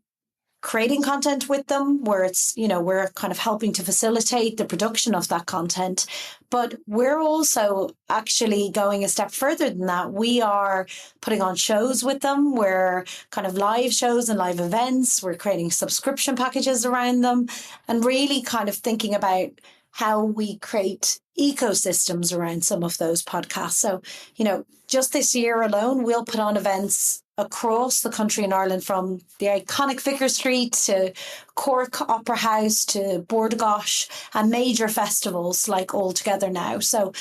creating content with them, where it's, you know, we're kind of helping to facilitate the production of that content, but we're also actually going a step further than that. We are putting on shows with them. We're kind of live shows and live events. We're creating subscription packages around them and really kind of thinking about how we create ecosystems around some of those podcasts. So, you know, just this year alone, we'll put on events across the country in Ireland, from the iconic Vicar Street to Cork Opera House to Bordegosh, and major festivals like all together now. So,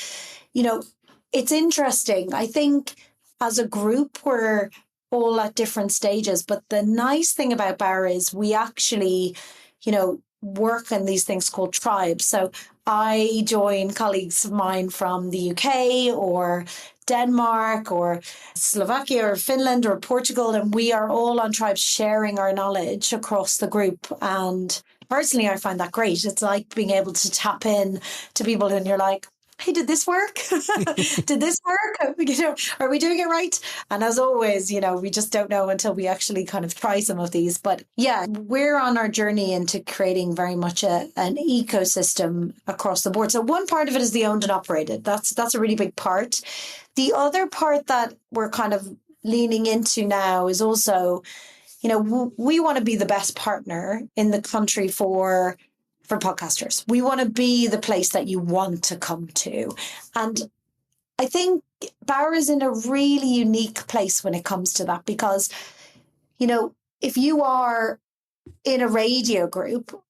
it's interesting. I think as a group, we're all at different stages. But the nice thing about Bauer is we actually, work in these things called tribes. So I join colleagues of mine from the UK or Denmark or Slovakia or Finland or Portugal, and we are all on tribes sharing our knowledge across the group. And personally, I find that great. It's like being able to tap in to people and you're like, hey, did this work? Did this work? Are we doing it right? And as always, we just don't know until we actually kind of try some of these. But yeah, we're on our journey into creating very much an ecosystem across the board. So one part of it is the owned and operated. That's a really big part. The other part that we're kind of leaning into now is also, we want to be the best partner in the country for podcasters. We want to be the place that you want to come to. And I think Bauer is in a really unique place when it comes to that, because, if you are in a radio group,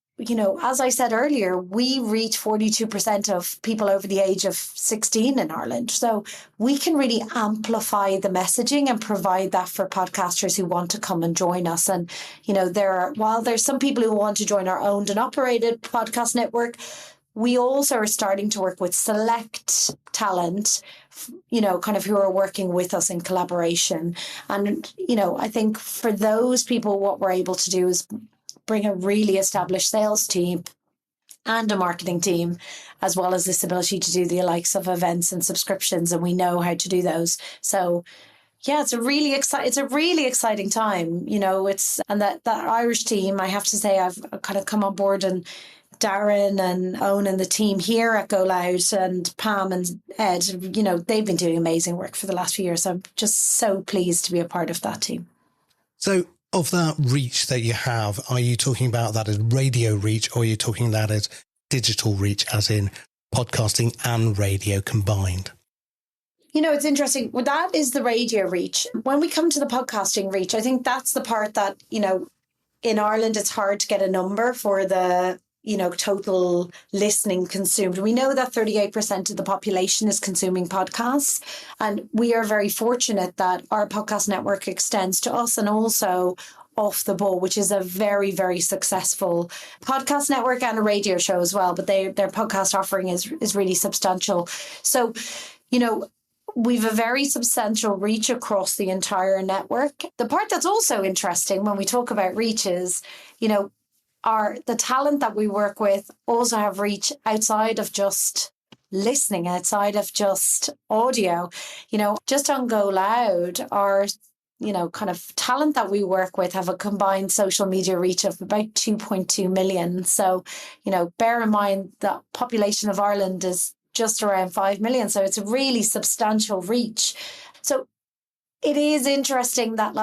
as I said earlier, we reach 42% of people over the age of 16 in Ireland. So we can really amplify the messaging and provide that for podcasters who want to come and join us. And, while there's some people who want to join our owned and operated podcast network, we also are starting to work with select talent, kind of who are working with us in collaboration. And, I think for those people, what we're able to do is bring a really established sales team and a marketing team, as well as this ability to do the likes of events and subscriptions, and we know how to do those. So yeah, it's a really exciting time. And that Irish team, I have to say, I've kind of come on board, and Darren and Owen and the team here at Go Loud and Pam and Ed, they've been doing amazing work for the last few years. So I'm just so pleased to be a part of that team. So of that reach that you have, are you talking about that as radio reach, or are you talking that as digital reach, as in podcasting and radio combined? It's interesting. Well, that is the radio reach. When we come to the podcasting reach, I think that's the part that, in Ireland, it's hard to get a number for the, total listening consumed. We know that 38% of the population is consuming podcasts, and we are very fortunate that our podcast network extends to us and also Off the Ball, which is a very, very successful podcast network and a radio show as well. But their podcast offering is really substantial. So, we've a very substantial reach across the entire network. The part that's also interesting when we talk about reach is, the talent that we work with also have reach outside of just listening, outside of just audio. Just on Go Loud, our kind of talent that we work with have a combined social media reach of about 2.2 million. So, bear in mind the population of Ireland is just around 5 million. So it's a really substantial reach. So it is interesting that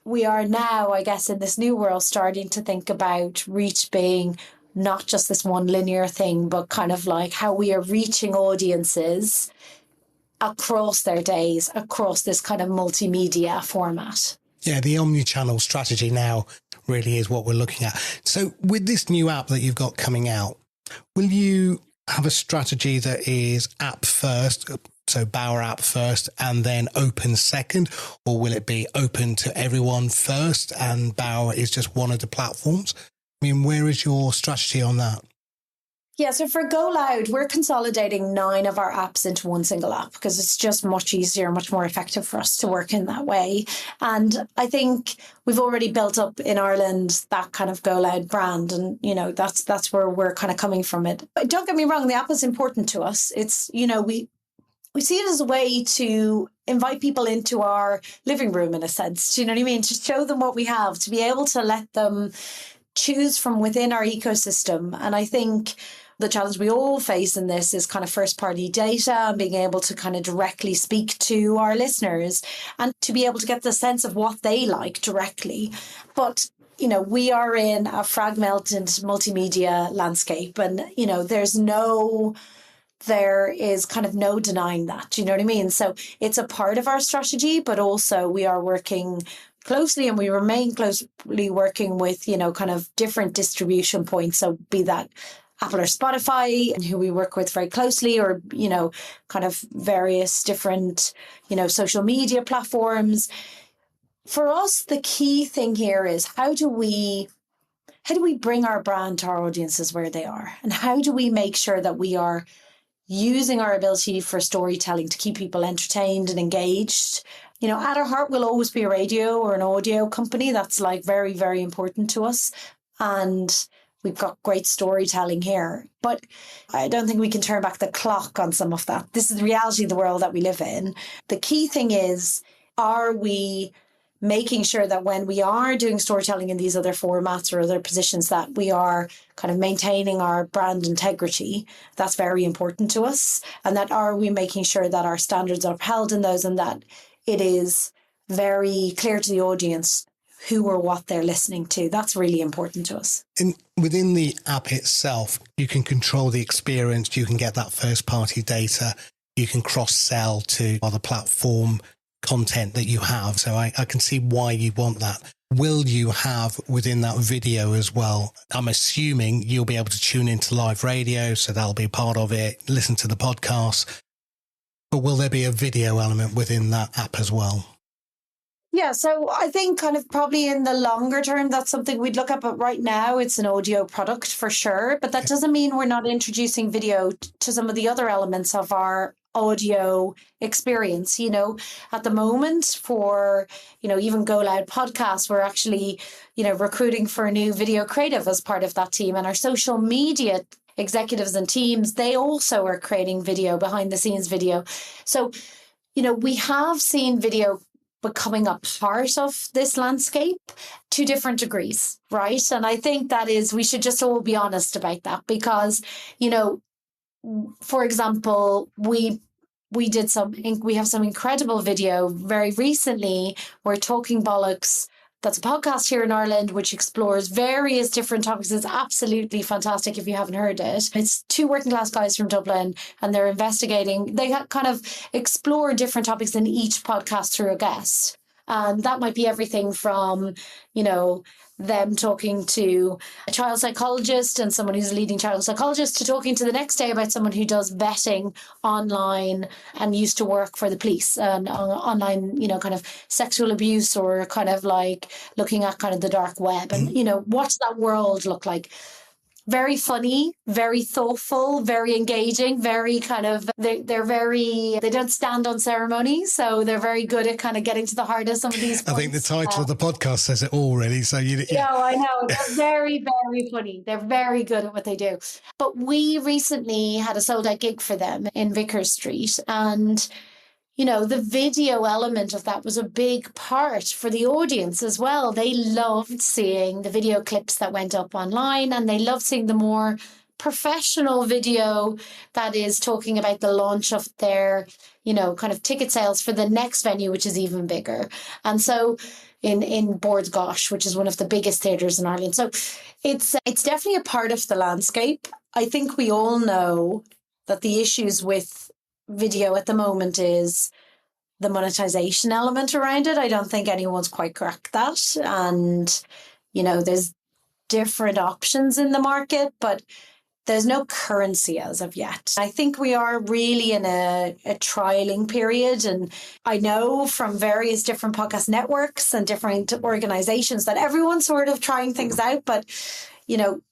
we are now, I guess, in this new world starting to think about reach being not just this one linear thing, but kind of like how we are reaching audiences across their days, across this kind of multimedia format. Yeah, the omni-channel strategy now really is what we're looking at. So with this new app that you've got coming out, will you have a strategy that is app first, so Bauer app first, and then open second? Or will it be open to everyone first and Bauer is just one of the platforms? I mean, where is your strategy on that? Yeah, so for Go Loud, we're consolidating 9 of our apps into one single app because it's just much easier, much more effective for us to work in that way. And I think we've already built up in Ireland that kind of Go Loud brand. And, that's where we're kind of coming from it. But don't get me wrong, the app is important to us. It's, we see it as a way to invite people into our living room, in a sense. Do you know what I mean? To show them what we have, to be able to let them choose from within our ecosystem. And I think the challenge we all face in this is kind of first party data and being able to kind of directly speak to our listeners and to be able to get the sense of what they like directly. But, we are in a fragmented multimedia landscape and, there's no there is kind of no denying that. Do you know what I mean? So it's a part of our strategy, but also we are working closely and we remain closely working with, kind of different distribution points. So be that Apple or Spotify, who we work with very closely, or, kind of various different, social media platforms. For us, the key thing here is how do we bring our brand to our audiences where they are? And how do we make sure that we are using our ability for storytelling to keep people entertained and engaged? At our heart, we'll always be a radio or an audio company. That's like very, very important to us. And we've got great storytelling here. But I don't think we can turn back the clock on some of that. This is the reality of the world that we live in. The key thing is, are we making sure that when we are doing storytelling in these other formats or other positions, that we are kind of maintaining our brand integrity? That's very important to us. And that are we making sure that our standards are upheld in those, and that it is very clear to the audience who or what they're listening to. That's really important to us. Within the app itself, you can control the experience. You can get that first party data. You can cross-sell to other platform content that you have. So I can see why you want that. Will you have within that video as well? I'm assuming you'll be able to tune into live radio, so that'll be part of it, listen to the podcast. But will there be a video element within that app as well? Yeah, so I think kind of probably in the longer term, that's something we'd look at. But right now, it's an audio product for sure. But that doesn't mean we're not introducing video to some of the other elements of our audio experience. At the moment for, even Go Loud podcast, we're actually, recruiting for a new video creative as part of that team. And our social media executives and teams, they also are creating video, behind the scenes video. So, we have seen video becoming a part of this landscape to different degrees, right? And I think that is, we should just all be honest about that, because, for example, we have some incredible video very recently. We're Talking Bollocks. That's a podcast here in Ireland which explores various different topics. It's absolutely fantastic if you haven't heard it. It's two working class guys from Dublin, and they're investigating. They kind of explore different topics in each podcast through a guest. And that might be everything from, them talking to a child psychologist and someone who's a leading child psychologist, to talking to the next day about someone who does vetting online and used to work for the police and online, kind of sexual abuse, or kind of like looking at kind of the dark web. And, what's that world look like? Very funny, very thoughtful, very engaging, very kind of, they don't stand on ceremony. So they're very good at kind of getting to the heart of some of these points. I think the title of the podcast says it all, really. So Yeah, I know. They're very, very funny. They're very good at what they do. But we recently had a sold out gig for them in Vickers Street. And the video element of that was a big part for the audience as well. They loved seeing the video clips that went up online, and they loved seeing the more professional video that is talking about the launch of their, kind of ticket sales for the next venue, which is even bigger. And so in Boards Gosh, which is one of the biggest theatres in Ireland. So it's definitely a part of the landscape. I think we all know that the issues with video at the moment is the monetization element around it. I don't think anyone's quite cracked that. And, there's different options in the market, but there's no currency as of yet. I think we are really in a trialing period. And I know from various different podcast networks and different organizations that everyone's sort of trying things out. But,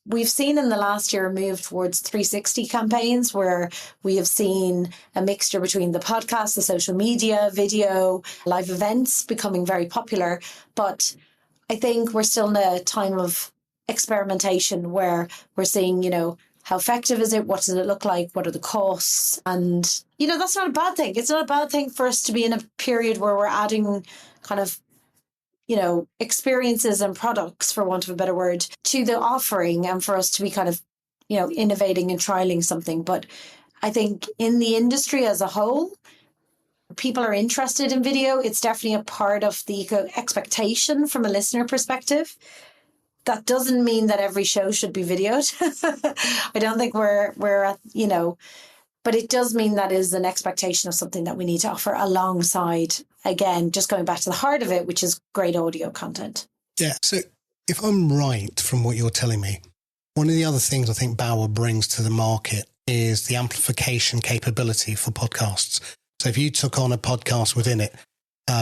we've seen in the last year a move towards 360 campaigns, where we have seen a mixture between the podcast, the social media, video, live events becoming very popular. But I think we're still in a time of experimentation where we're seeing, how effective is it? What does it look like? What are the costs? And, that's not a bad thing. It's not a bad thing for us to be in a period where we're adding kind of, experiences and products, for want of a better word, to the offering, and for us to be kind of, innovating and trialing something. But I think in the industry as a whole, people are interested in video. It's definitely a part of the expectation from a listener perspective. That doesn't mean that every show should be videoed. I don't think we're at, But it does mean that is an expectation of something that we need to offer alongside, again, just going back to the heart of it, which is great audio content. Yeah. So if I'm right from what you're telling me, one of the other things I think Bauer brings to the market is the amplification capability for podcasts. So if you took on a podcast within it,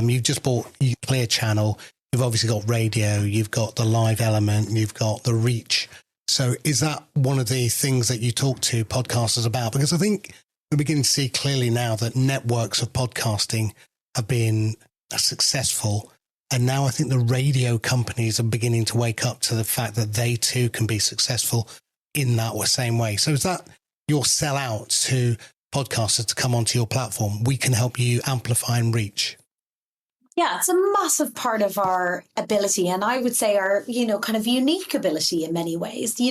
you've just bought Clear Channel, you've obviously got radio, you've got the live element, you've got the reach. So is that one of the things that you talk to podcasters about? Because I think we're beginning to see clearly now that networks of podcasting have been successful. And now I think the radio companies are beginning to wake up to the fact that they too can be successful in that same way. So is that your sell out to podcasters to come onto your platform? We can help you amplify and reach. Yeah, it's a massive part of our ability. And I would say our, kind of unique ability in many ways.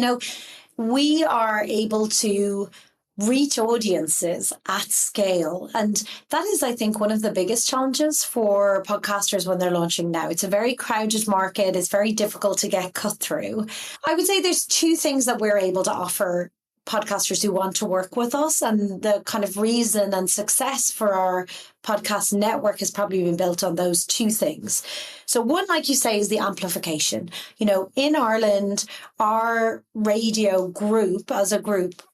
We are able to reach audiences at scale. And that is, I think, one of the biggest challenges for podcasters when they're launching now. It's a very crowded market. It's very difficult to get cut through. I would say there's two things that we're able to offer podcasters who want to work with us, and the kind of reason and success for our podcast network has probably been built on those two things. So one, like you say, is the amplification. In Ireland, our radio group as a group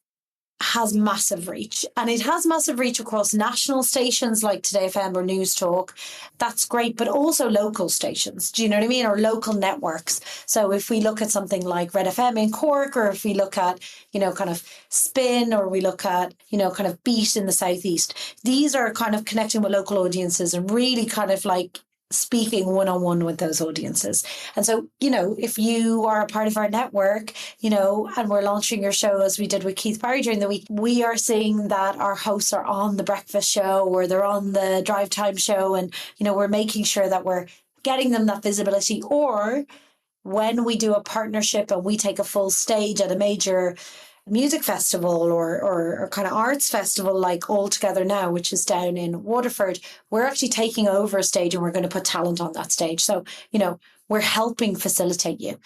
has massive reach, and it has massive reach across national stations like Today FM or News Talk. That's great, but also local stations. Do you know what I mean? Or local networks. So if we look at something like Red FM in Cork, or if we look at, kind of Spin, or we look at, kind of Beat in the Southeast, these are kind of connecting with local audiences and really kind of like speaking one-on-one with those audiences. And so, if you are a part of our network, and we're launching your show as we did with Keith Barry during the week, we are seeing that our hosts are on the breakfast show or they're on the drive time show. And, we're making sure that we're getting them that visibility. Or when we do a partnership and we take a full stage at a major music festival or kind of arts festival like All Together Now, which is down in Waterford, we're actually taking over a stage and we're going to put talent on that stage. So, we're helping facilitate you.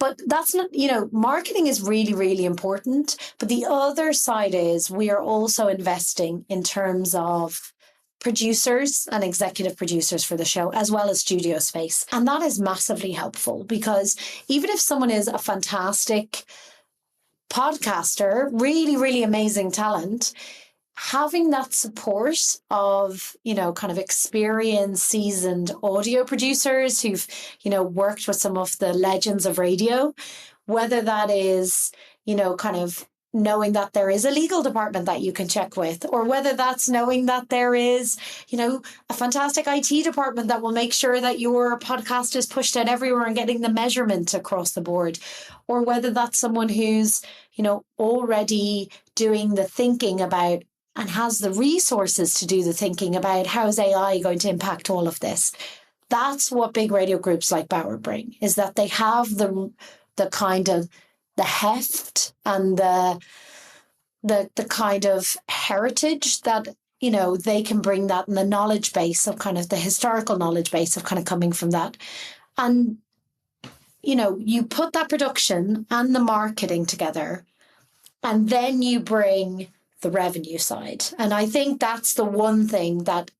But that's not, marketing is really, really important. But the other side is we are also investing in terms of producers and executive producers for the show, as well as studio space. And that is massively helpful, because even if someone is a fantastic podcaster, really, really amazing talent, having that support of, kind of experienced, seasoned audio producers who've, worked with some of the legends of radio, whether that is, kind of knowing that there is a legal department that you can check with, or whether that's knowing that there is, a fantastic IT department that will make sure that your podcast is pushed out everywhere and getting the measurement across the board, or whether that's someone who's, already doing the thinking about and has the resources to do the thinking about how is AI going to impact all of this. That's what big radio groups like Bauer bring, is that they have the kind of the heft and the kind of heritage that, they can bring that, and the knowledge base of kind of the historical knowledge base of kind of coming from that. And, you put that production and the marketing together, and then you bring the revenue side. And I think that's the one thing that,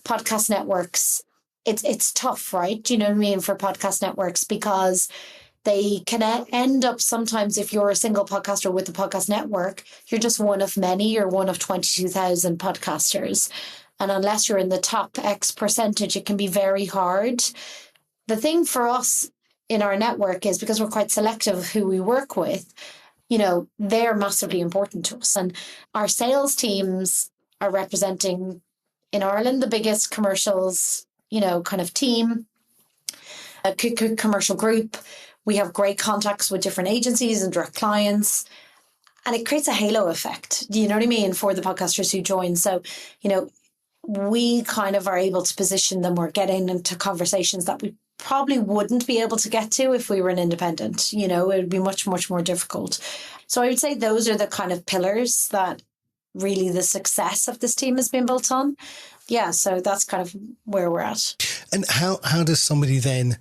podcast networks, it's tough, right? Do you know what I mean? For podcast networks, because they can end up sometimes, if you're a single podcaster with the podcast network, you're just one of many. You're one of 22,000 podcasters. And unless you're in the top X percentage, it can be very hard. The thing for us in our network is, because we're quite selective of who we work with, they're massively important to us. And our sales teams are representing in Ireland the biggest commercials, kind of team, a commercial group. We have great contacts with different agencies and direct clients, and it creates a halo effect. Do you know what I mean? For the podcasters who join. So, we kind of are able to position them or get into conversations that we probably wouldn't be able to get to if we were an independent. It would be much, much more difficult. So I would say those are the kind of pillars that really the success of this team has been built on. Yeah, so that's kind of where we're at. And how does somebody then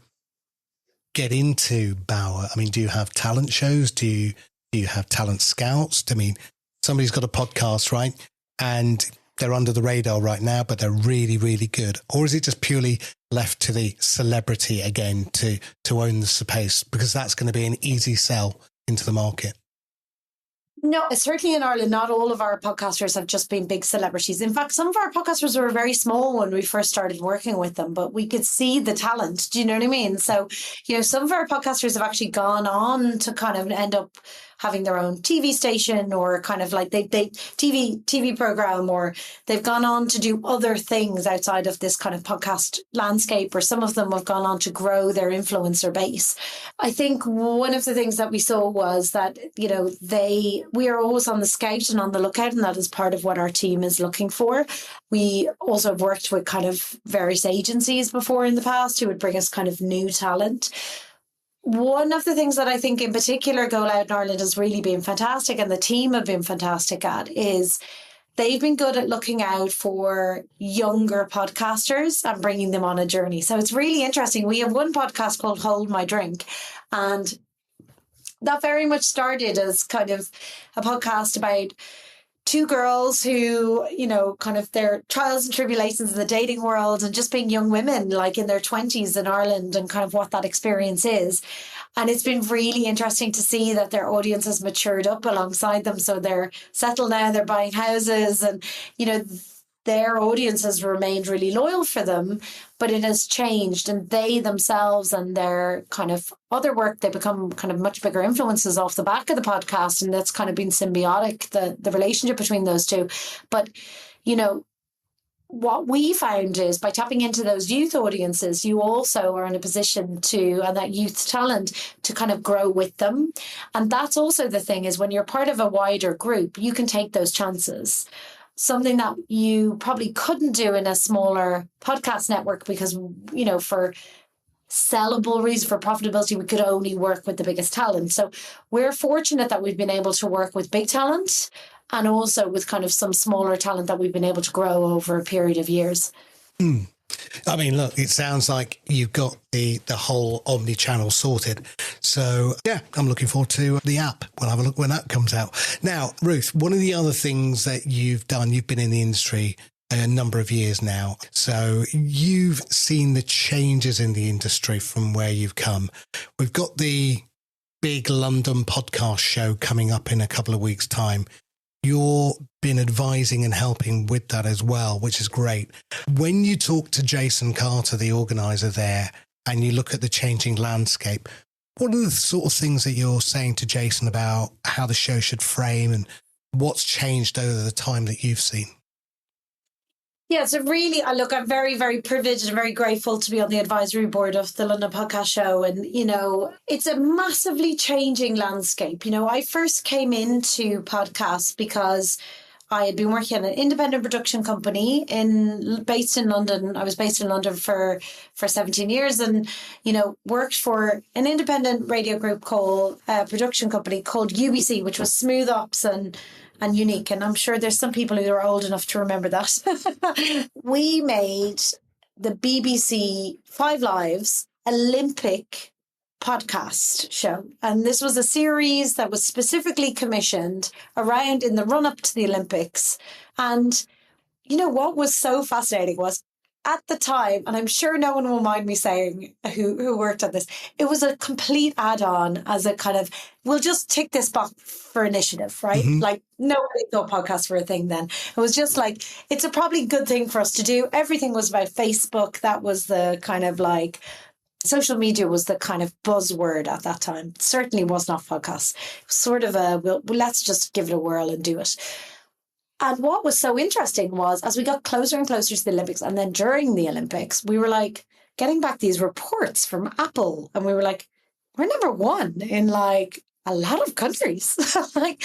get into Bauer? I mean, do you have talent shows? Do you have talent scouts? I mean, somebody's got a podcast, right? And they're under the radar right now, but they're really, really good? Or is it just purely left to the celebrity again to own the space? Because that's going to be an easy sell into the market. No, certainly in Ireland, not all of our podcasters have just been big celebrities. In fact, some of our podcasters were very small when we first started working with them, but we could see the talent. Do you know what I mean? So, some of our podcasters have actually gone on to kind of end up having their own TV station, or kind of like they TV program, or they've gone on to do other things outside of this kind of podcast landscape, or some of them have gone on to grow their influencer base. I think one of the things that we saw was that, we are always on the scout and on the lookout, and that is part of what our team is looking for. We also have worked with kind of various agencies before in the past who would bring us kind of new talent. One of the things that I think in particular Go Loud in Ireland has really been fantastic, and the team have been fantastic at, is they've been good at looking out for younger podcasters and bringing them on a journey. So it's really interesting. We have one podcast called Hold My Drink, and that very much started as kind of a podcast about two girls who, kind of their trials and tribulations in the dating world, and just being young women, like in their 20s in Ireland, and kind of what that experience is. And it's been really interesting to see that their audience has matured up alongside them. So they're settled now, they're buying houses, and, their audience has remained really loyal for them, but it has changed, and they themselves and their kind of other work, they become kind of much bigger influences off the back of the podcast, and that's kind of been symbiotic, the relationship between those two. But, what we found is by tapping into those youth audiences, you also are in a position to, and that youth talent, to kind of grow with them. And that's also the thing, is when you're part of a wider group, you can take those chances. Something that you probably couldn't do in a smaller podcast network, because, for sellable reasons, for profitability, we could only work with the biggest talent. So we're fortunate that we've been able to work with big talent, and also with kind of some smaller talent that we've been able to grow over a period of years. I mean, look, it sounds like you've got the whole omni-channel sorted. So, yeah, I'm looking forward to the app. We'll have a look when that comes out. Now, Ruth, one of the other things that you've done, you've been in the industry a number of years now. So you've seen the changes in the industry from where you've come. We've got the big London podcast show coming up in a couple of weeks' time. You've been advising and helping with that as well, which is great. When you talk to Jason Carter, the organizer there, and you look at the changing landscape, what are the sort of things that you're saying to Jason about how the show should frame, and what's changed over the time that you've seen? Yeah, so really, I'm very, very privileged and very grateful to be on the advisory board of the London Podcast Show. And, it's a massively changing landscape. I first came into podcasts because I had been working at an independent production company based in London. I was based in London for 17 years, and, worked for an independent radio group production company called UBC, which was Smooth Ops and Unique. And I'm sure there's some people who are old enough to remember that. We made the BBC Five Lives Olympic podcast show. And this was a series that was specifically commissioned around in the run up to the Olympics. And, what was so fascinating was, at the time, and I'm sure no one will mind me saying who worked on this, it was a complete add-on as a kind of, we'll just tick this box for initiative, right? Mm-hmm. Like, nobody thought podcasts were a thing then. It was just like, it's a probably good thing for us to do. Everything was about Facebook. That was the kind of like, social media was the kind of buzzword at that time. It certainly was not podcasts. It was sort of let's just give it a whirl and do it. And what was so interesting was, as we got closer and closer to the Olympics, and then during the Olympics, we were like getting back these reports from Apple, and we were like, we're number one in like a lot of countries. Like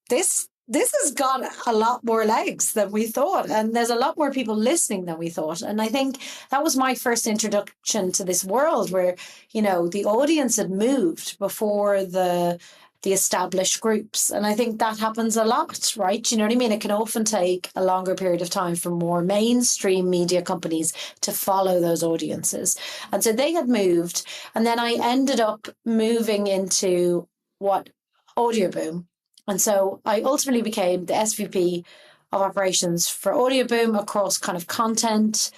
this has got a lot more legs than we thought, and there's a lot more people listening than we thought. And I think that was my first introduction to this world where, the audience had moved before the established groups. And I think that happens a lot, right? Do you know what I mean? It can often take a longer period of time for more mainstream media companies to follow those audiences. And so they had moved. And then I ended up moving into what Audio Boom. And so I ultimately became the SVP of operations for Audio Boom across kind of content.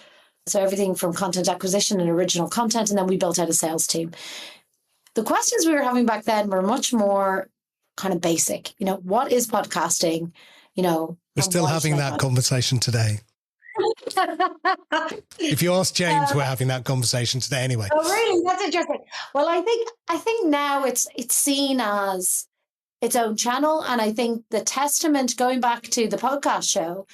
So everything from content acquisition and original content. And then we built out a sales team. The questions we were having back then were much more kind of basic. You know, what is podcasting? You know, we're still having that conversation today. If you ask James, we're having that conversation today anyway. Oh, really? That's interesting. Well, I think now it's seen as its own channel. And I think the testament, going back to the podcast show,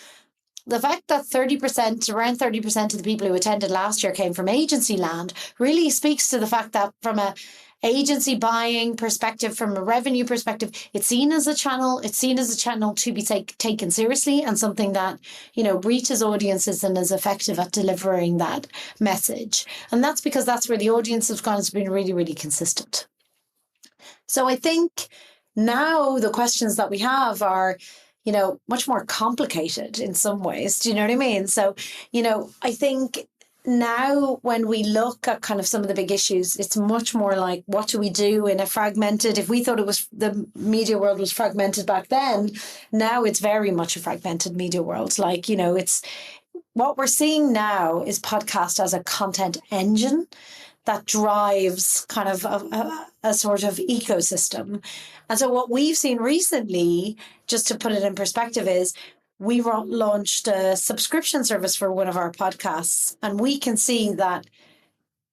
the fact that around 30% of the people who attended last year came from agency land really speaks to the fact that from a agency buying perspective, from a revenue perspective, it's seen as a channel. It's seen as a channel to be taken seriously, and something that, you know, reaches audiences and is effective at delivering that message. And that's because that's where the audience has gone. It's been really, really consistent. So I think now the questions that we have are, you know, much more complicated in some ways. Do you know what I mean? So, you know, I think now when we look at kind of some of the big issues, it's much more like, what do we do in a fragmented, if we thought it was the media world was fragmented back then, now it's very much a fragmented media world. Like, you know, it's what we're seeing now is podcast as a content engine that drives kind of a sort of ecosystem. And so what we've seen recently, just to put it in perspective, is we launched a subscription service for one of our podcasts, and we can see that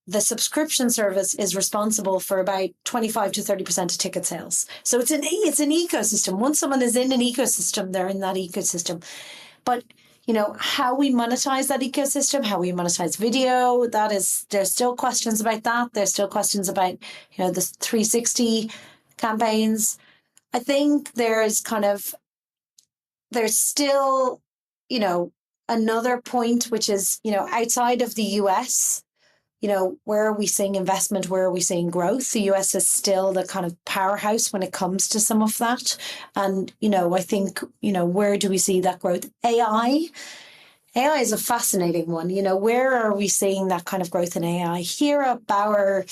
the subscription service is responsible for about 25 to 30% of ticket sales. So it's an ecosystem. Once someone is in an ecosystem, they're in that ecosystem. But, you know, how we monetize that ecosystem, how we monetize video, there's still questions about that. There's still questions about, you know, the 360 campaigns. I think there's still, you know, another point, which is, you know, outside of the US, you know, where are we seeing investment? Where are we seeing growth? The US is still the kind of powerhouse when it comes to some of that. And, you know, I think, you know, where do we see that growth? AI is a fascinating one. You know, where are we seeing that kind of growth in AI? Here at Bauer,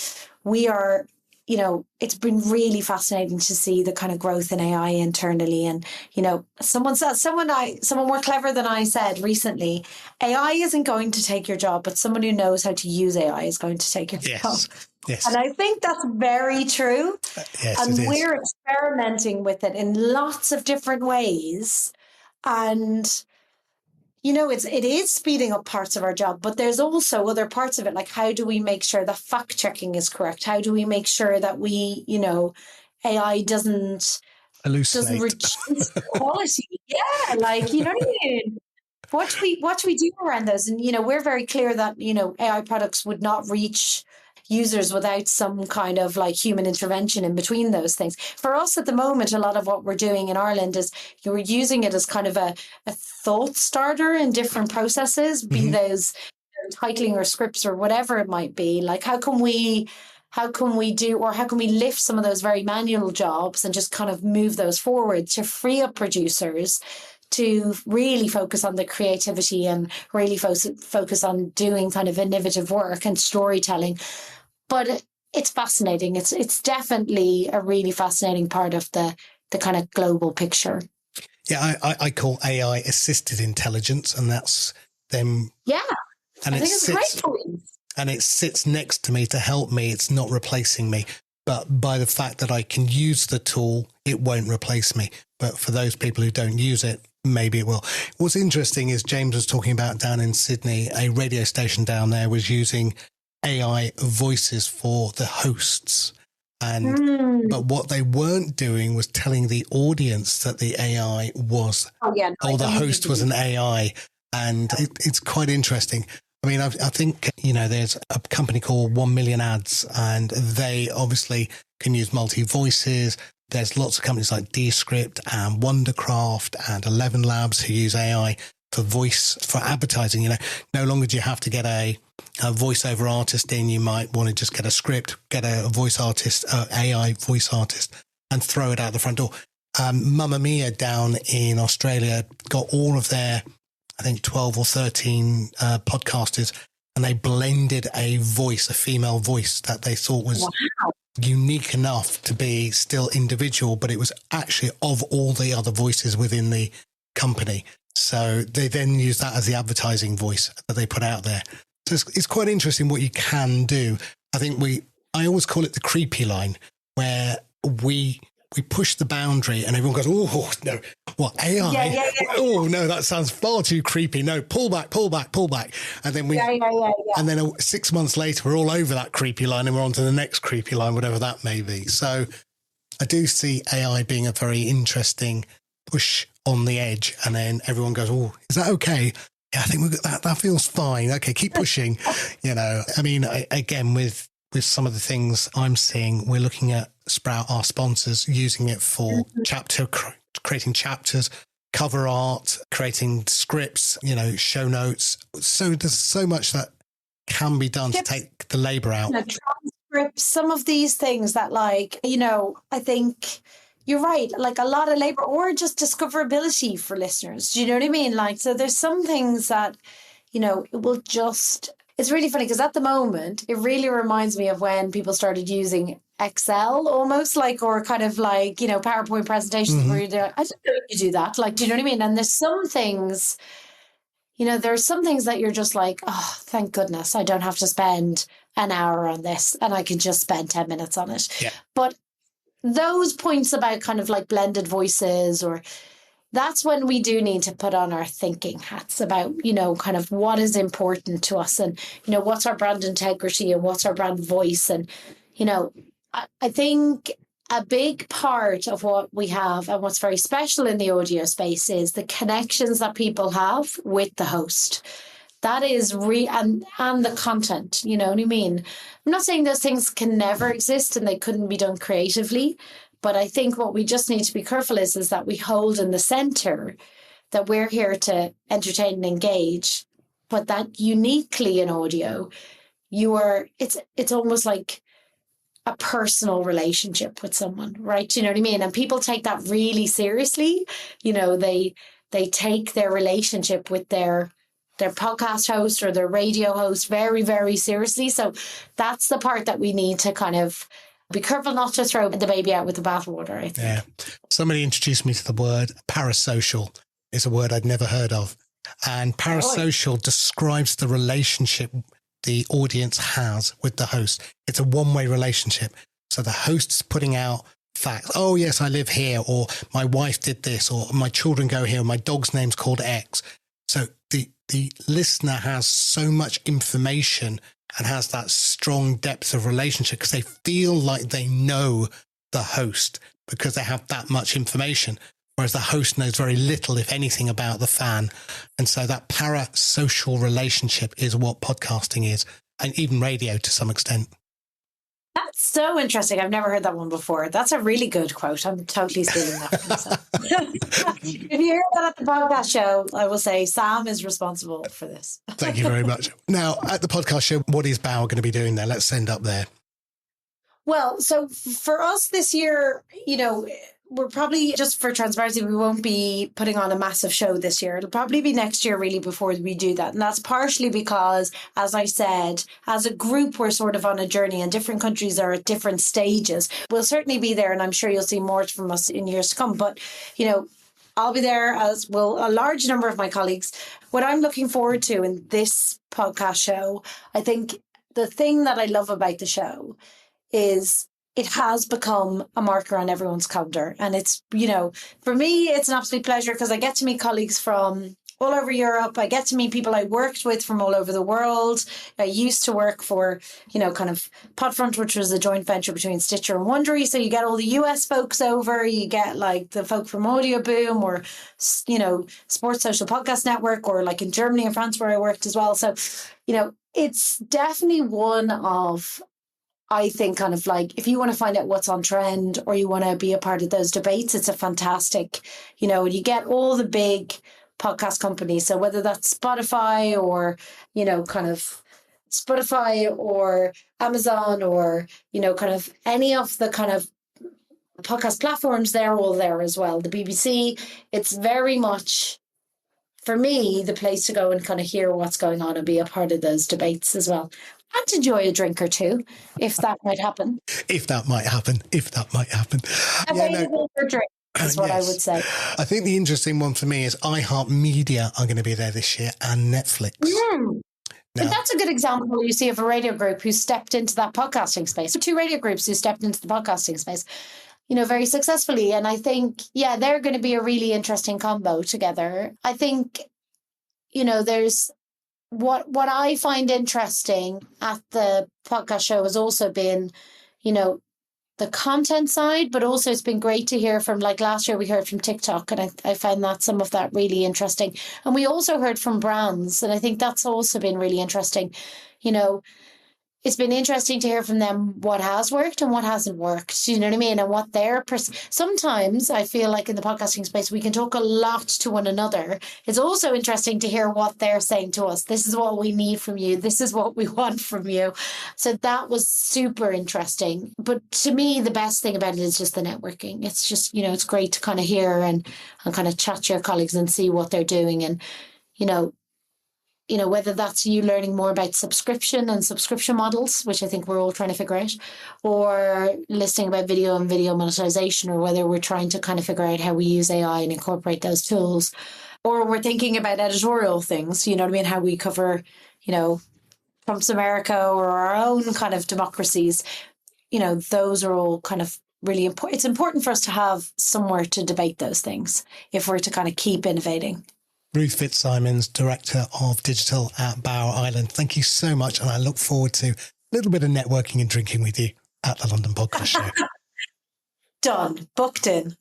we are, you know, it's been really fascinating to see the kind of growth in AI internally. And, you know, someone more clever than I said recently, AI isn't going to take your job, but someone who knows how to use AI is going to take your job. Yes. And I think that's very true. Yes, and we're experimenting with it in lots of different ways. And, you know, it is speeding up parts of our job, but there's also other parts of it. Like, how do we make sure that fact checking is correct? How do we make sure that we, you know, AI doesn't reduce quality? Yeah, like, you know what I mean? What do we do around those? And, you know, we're very clear that, you know, AI products would not reach users without some kind of like human intervention in between those things. For us at the moment, a lot of what we're doing in Ireland is you're using it as kind of a thought starter in different processes, be those titling or scripts or whatever it might be. Like, how can we lift some of those very manual jobs and just kind of move those forward to free up producers to really focus on the creativity and really focus on doing kind of innovative work and storytelling. But it's fascinating. It's definitely a really fascinating part of the kind of global picture. Yeah, I call AI assisted intelligence, and that's them. Yeah, and I think it's great point. And it sits next to me to help me. It's not replacing me. But by the fact that I can use the tool, it won't replace me. But for those people who don't use it, maybe it will. What's interesting is James was talking about down in Sydney, a radio station down there was using AI voices for the hosts. But what they weren't doing was telling the audience that the AI was, the host was an AI. And it's quite interesting. I mean, I think, you know, there's a company called 1 Million Ads, and they obviously can use multi-voices. There's lots of companies like Descript and Wondercraft and 11 Labs who use AI for voice, for advertising. You know, no longer do you have to get a voiceover artist in. You might want to just get a script, get a voice artist, AI voice artist, and throw it out the front door. Mamma Mia down in Australia got all of their, I think 12 or 13 podcasters, and they blended a voice, a female voice that they thought was unique enough to be still individual, but it was actually of all the other voices within the company. So they then use that as the advertising voice that they put out there. So it's quite interesting what you can do. I think I always call it the creepy line, where we push the boundary and everyone goes, oh, no, what, AI? Yeah. Oh, no, that sounds far too creepy. No, pull back. And then and then 6 months later, we're all over that creepy line and we're on to the next creepy line, whatever that may be. So I do see AI being a very interesting push on the edge. And then everyone goes, oh, is that okay? Yeah, I think that feels fine. Okay, keep pushing. I mean, again, with some of the things I'm seeing, we're looking at Sprout, our sponsors, using it for creating chapters, cover art, creating scripts, show notes. So there's so much that can be done to take the labor out. Transcripts, some of these things that I think you're right, like a lot of labor or just discoverability for listeners. Do you know what I mean? So there's some things that, it will just... It's really funny because at the moment, it really reminds me of when people started using Excel almost or kind of PowerPoint presentations where you do, I don't know if you do that. Do you know what I mean? And there's some things, there's some things that you're just like, oh, thank goodness I don't have to spend an hour on this and I can just spend 10 minutes on it. Yeah. But those points about kind of blended voices that's when we do need to put on our thinking hats about, kind of what is important to us and, what's our brand integrity and what's our brand voice. And, I think a big part of what we have and what's very special in the audio space is the connections that people have with the host. That is and the content, you know what I mean? I'm not saying those things can never exist and they couldn't be done creatively. But I think what we just need to be careful is that we hold in the center that we're here to entertain and engage, but that uniquely in audio, it's almost like a personal relationship with someone, right? Do you know what I mean? And people take that really seriously. They take their relationship with their podcast host or their radio host very, very seriously. So that's the part that we need to kind of be careful not to throw the baby out with the bathwater, I think. Yeah. Somebody introduced me to the word parasocial. It's a word I'd never heard of. And parasocial describes the relationship the audience has with the host. It's a one-way relationship. So the host's putting out facts. Oh, yes, I live here, or my wife did this, or my children go here, or my dog's name's called X. So the listener has so much information and has that strong depth of relationship because they feel like they know the host because they have that much information, whereas the host knows very little, if anything, about the fan. And so that parasocial relationship is what podcasting is, and even radio to some extent. That's so interesting. I've never heard that one before. That's a really good quote. I'm totally stealing that for myself. If you hear that at the podcast show, I will say Sam is responsible for this. Thank you very much. Now, at the podcast show, what is Bauer going to be doing there? Let's end up there. Well, so for us this year, we're probably, just for transparency, we won't be putting on a massive show this year. It'll probably be next year really before we do that. And that's partially because, as I said, as a group, we're sort of on a journey and different countries are at different stages. We'll certainly be there and I'm sure you'll see more from us in years to come. But, I'll be there, as will a large number of my colleagues. What I'm looking forward to in this podcast show, I think the thing that I love about the show is it has become a marker on everyone's calendar. And it's, for me, it's an absolute pleasure because I get to meet colleagues from all over Europe. I get to meet people I worked with from all over the world. I used to work for, kind of Podfront, which was a joint venture between Stitcher and Wondery. So you get all the US folks over, you get the folk from Audio Boom or, Sports Social Podcast Network, or in Germany and France where I worked as well. So, it's definitely one of, I think, kind of if you want to find out what's on trend or you want to be a part of those debates, it's a fantastic, you get all the big podcast companies. So whether that's Spotify or, kind of Spotify or Amazon or, kind of any of the kind of podcast platforms, they're all there as well. The BBC, it's very much, for me, the place to go and kind of hear what's going on and be a part of those debates as well. and enjoy a drink or two, if that might happen. If that might happen. Available for drink is what I would say. I think the interesting one for me is iHeartMedia are going to be there this year, and Netflix. Now, that's a good example, you see, of a radio group who stepped into that podcasting space. 2 radio groups who stepped into the podcasting space, very successfully. And I think, they're going to be a really interesting combo together. I think, there's what I find interesting at the podcast show has also been, the content side, but also it's been great to hear from, like last year we heard from TikTok, and I found that some of that really interesting. And we also heard from brands, and I think that's also been really interesting. It's been interesting to hear from them what has worked and what hasn't worked. You know what I mean? And what their sometimes I feel like in the podcasting space, we can talk a lot to one another. It's also interesting to hear what they're saying to us. This is what we need from you. This is what we want from you. So that was super interesting. But to me, the best thing about it is just the networking. It's just, it's great to kind of hear and kind of chat to your colleagues and see what they're doing. And, whether that's you learning more about subscription and subscription models, which I think we're all trying to figure out, or listening about video and video monetization, or whether we're trying to kind of figure out how we use AI and incorporate those tools, or we're thinking about editorial things, how we cover, Trump's America or our own kind of democracies. Those are all kind of really important. It's important for us to have somewhere to debate those things if we're to kind of keep innovating. Ruth Fitzsimons, Director of Digital at Bower Island. Thank you so much. And I look forward to a little bit of networking and drinking with you at the London Podcast Show. Done. Booked in.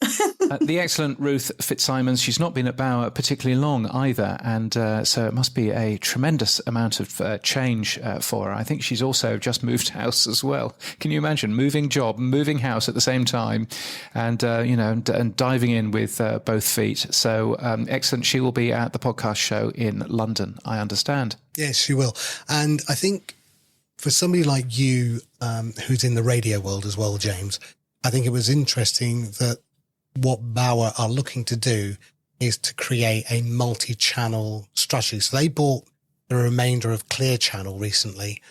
The excellent Ruth Fitzsimons. She's not been at Bower particularly long either. And so it must be a tremendous amount of change for her. I think she's also just moved house as well. Can you imagine? Moving job, moving house at the same time and, and diving in with both feet. So excellent. She will be at the podcast show in London, I understand. Yes, she will. And I think for somebody like you who's in the radio world as well, James, I think it was interesting that what Bower are looking to do is to create a multi-channel strategy. So they bought the remainder of Clear Channel recently.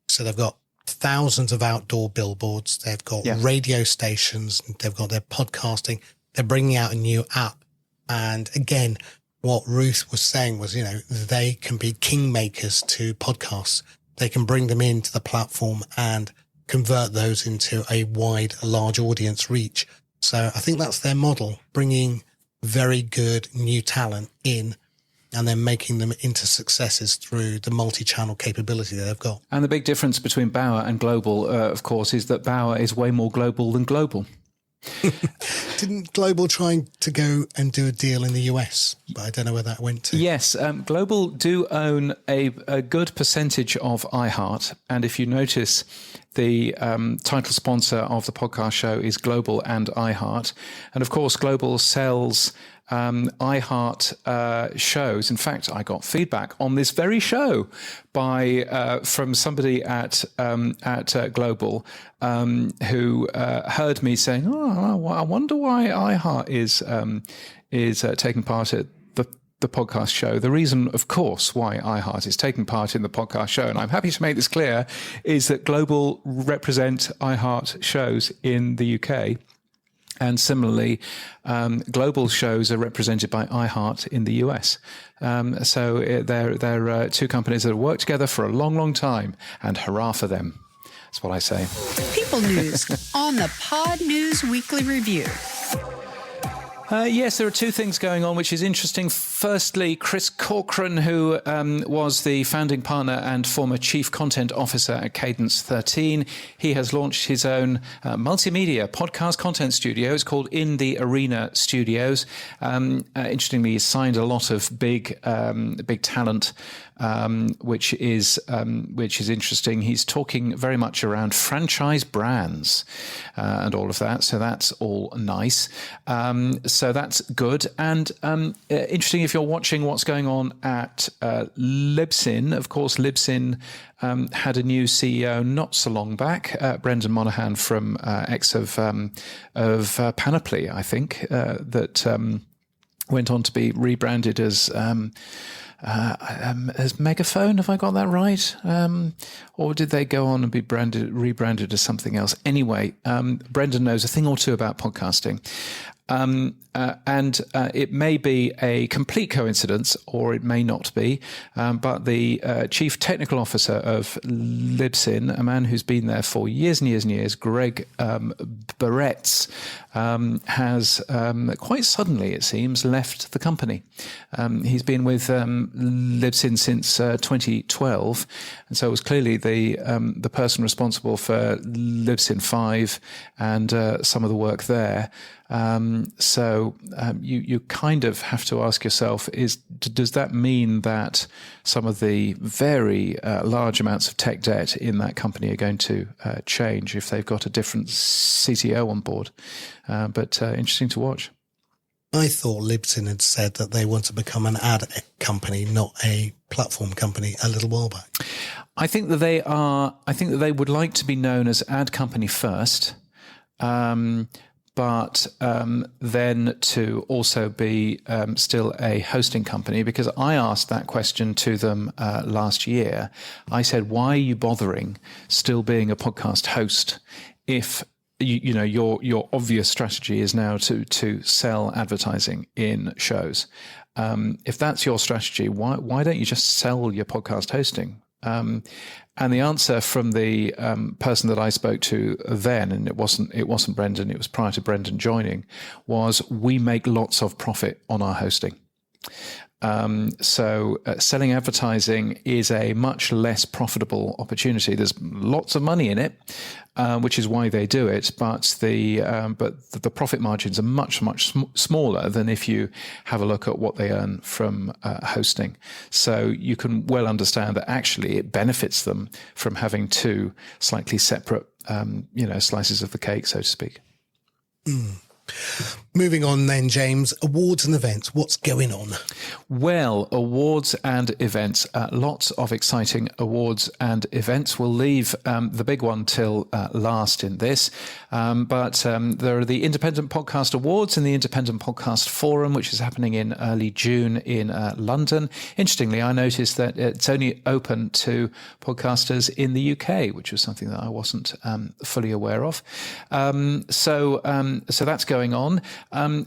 So they've got thousands of outdoor billboards. They've got radio stations. They've got their podcasting. They're bringing out a new app. And again, what Ruth was saying was, they can be kingmakers to podcasts. They can bring them into the platform and convert those into a large audience reach. So I think that's their model, bringing very good new talent in and then making them into successes through the multi-channel capability that they've got. And the big difference between Bower and Global, of course, is that Bower is way more global than Global. Didn't Global try to go and do a deal in the US? But I don't know where that went to. Yes, Global do own a good percentage of iHeart. And if you notice, the title sponsor of the podcast show is Global and iHeart. And of course, Global sells iHeart shows. In fact, I got feedback on this very show from somebody at Global who heard me saying, "Oh, I wonder why iHeart is taking part at the podcast show." The reason, of course, why iHeart is taking part in the podcast show, and I'm happy to make this clear, is that Global represent iHeart shows in the UK. And similarly, Global shows are represented by iHeart in the US. So they're two companies that have worked together for a long, long time, and hurrah for them. That's what I say. People News on the Pod News Weekly Review. Yes, there are two things going on, which is interesting. Firstly, Chris Corcoran, who was the founding partner and former chief content officer at Cadence 13, he has launched his own multimedia podcast content studio. It's called In the Arena Studios. Interestingly, he's signed a lot of big talent, which is interesting. He's talking very much around franchise brands and all of that. So that's all nice. So that's good. And interesting if you're watching what's going on at Libsyn. Of course, Libsyn had a new CEO not so long back, Brendan Monaghan from ex of Panoply, I think, that went on to be rebranded as Megaphone. Have I got that right? Or did they go on and be rebranded as something else? Anyway, Brendan knows a thing or two about podcasting. And it may be a complete coincidence, or it may not be. But the chief technical officer of Libsyn, a man who's been there for years and years and years, Greg Barretts, has quite suddenly, it seems, left the company. He's been with Libsyn since 2012, and so it was clearly the person responsible for Libsyn 5 and some of the work there. So you kind of have to ask yourself, does that mean that some of the very large amounts of tech debt in that company are going to change if they've got a different CTO on board? But interesting to watch. I thought Libsyn had said that they want to become an ad company, not a platform company, a little while back. I think that they are. I think that they would like to be known as ad company first. But then to also be still a hosting company, because I asked that question to them last year. I said, why are you bothering still being a podcast host if you know your obvious strategy is now to sell advertising in shows? If that's your strategy, why don't you just sell your podcast hosting? And the answer from the person that I spoke to then, and it wasn't Brendan, it was prior to Brendan joining, was we make lots of profit on our hosting. So selling advertising is a much less profitable opportunity. There's lots of money in it, which is why they do it. But the profit margins are much smaller than if you have a look at what they earn from hosting. So you can well understand that actually it benefits them from having two slightly separate, slices of the cake, so to speak. Mm. Moving on then, James, awards and events. What's going on? Well, awards and events. Lots of exciting awards and events. We'll leave the big one till last in this. But there are the Independent Podcast Awards and the Independent Podcast Forum, which is happening in early June in London. Interestingly, I noticed that it's only open to podcasters in the UK, which was something that I wasn't fully aware of. So that's going on.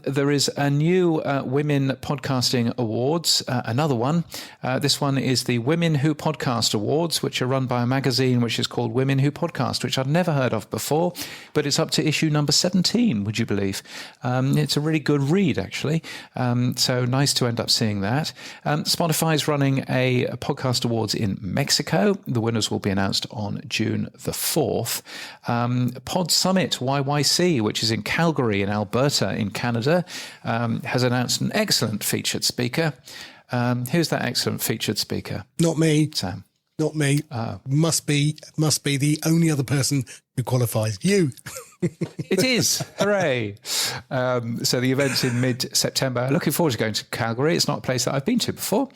There is a new Women Podcasting Awards, another one. This one is the Women Who Podcast Awards, which are run by a magazine which is called Women Who Podcast, which I'd never heard of before, but it's up to issue number 17, would you believe? It's a really good read, actually. So nice to end up seeing that. Spotify's running a podcast awards in Mexico. The winners will be announced on June the 4th. Pod Summit YYC, which is in Calgary in Alberta in Canada, has announced an excellent featured speaker. Who's that excellent featured speaker? Not me. Sam. Not me. Must be the only other person who qualifies. You. It is. Hooray. So the event's in mid-September. Looking forward to going to Calgary. It's not a place that I've been to before.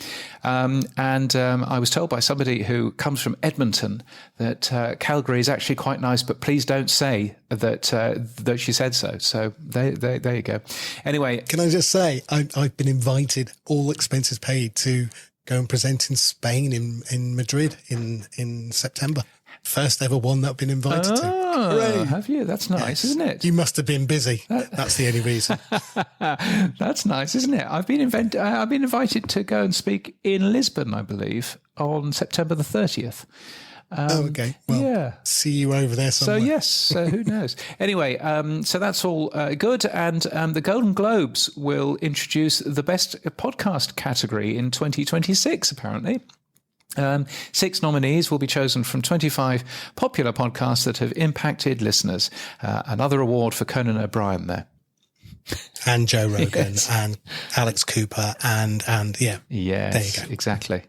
And I was told by somebody who comes from Edmonton that Calgary is actually quite nice, but please don't say that she said so. So there you go. Anyway. Can I just say, I've been invited, all expenses paid, to go and present in Spain, in Madrid in September. First ever one that I've been invited to. Hooray. Have you? That's nice, isn't it? You must have been busy. That's the only reason. That's nice, isn't it? I've been invited to go and speak in Lisbon, I believe, on September the 30th. Okay. Well, yeah. See you over there somewhere. So yes, who knows? Anyway, so that's all good. And the Golden Globes will introduce the best podcast category in 2026, apparently. 6 nominees will be chosen from 25 popular podcasts that have impacted listeners. Another award for Conan O'Brien there. And Joe Rogan. Yes. And Alex Cooper and yeah. Yes, there you go. Exactly.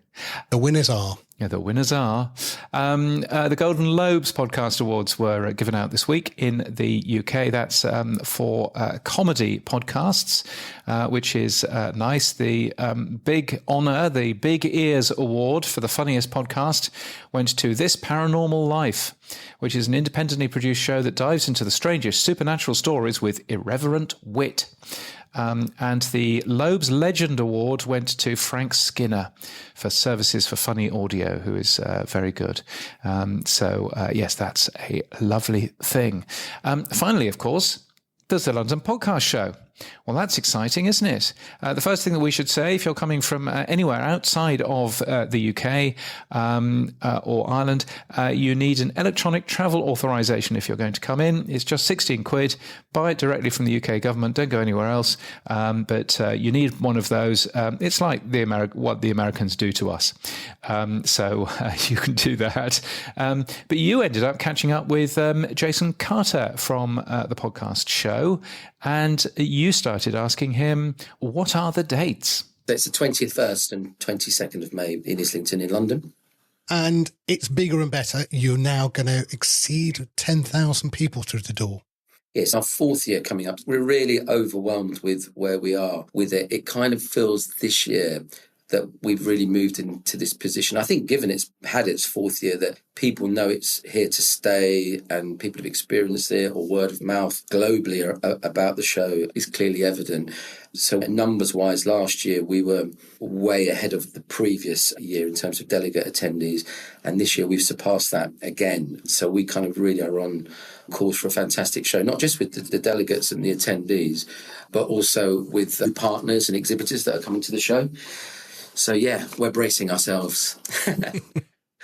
The winners are... Yeah, the winners are. The Golden Globes Podcast Awards were given out this week in the UK. That's for comedy podcasts, which is nice. The big honour, the Big Ears Award for the funniest podcast, went to This Paranormal Life, which is an independently produced show that dives into the strangest supernatural stories with irreverent wit. And the Lobes Legend Award went to Frank Skinner for services for funny audio, who is very good. Yes, that's a lovely thing. Finally, of course, there's the London Podcast Show. Well, that's exciting, isn't it? The first thing that we should say, if you're coming from anywhere outside of the UK or Ireland, you need an electronic travel authorization if you're going to come in. It's just 16 quid. Buy it directly from the UK government. Don't go anywhere else. But you need one of those. It's like what the Americans do to us. So you can do that. But you ended up catching up with Jason Carter from the podcast show, and you started asking him, what are the dates? It's the 21st and 22nd of May in Islington in London. And it's bigger and better. You're now going to exceed 10,000 people through the door. It's our fourth year coming up. We're really overwhelmed with where we are with it. It kind of feels this year that we've really moved into this position. I think given it's had its fourth year, that people know it's here to stay and people have experienced it, or word of mouth globally about the show is clearly evident. So numbers-wise, last year we were way ahead of the previous year in terms of delegate attendees. And this year we've surpassed that again. So we kind of really are on course for a fantastic show, not just with the delegates and the attendees, but also with the partners and exhibitors that are coming to the show. So, yeah, we're bracing ourselves.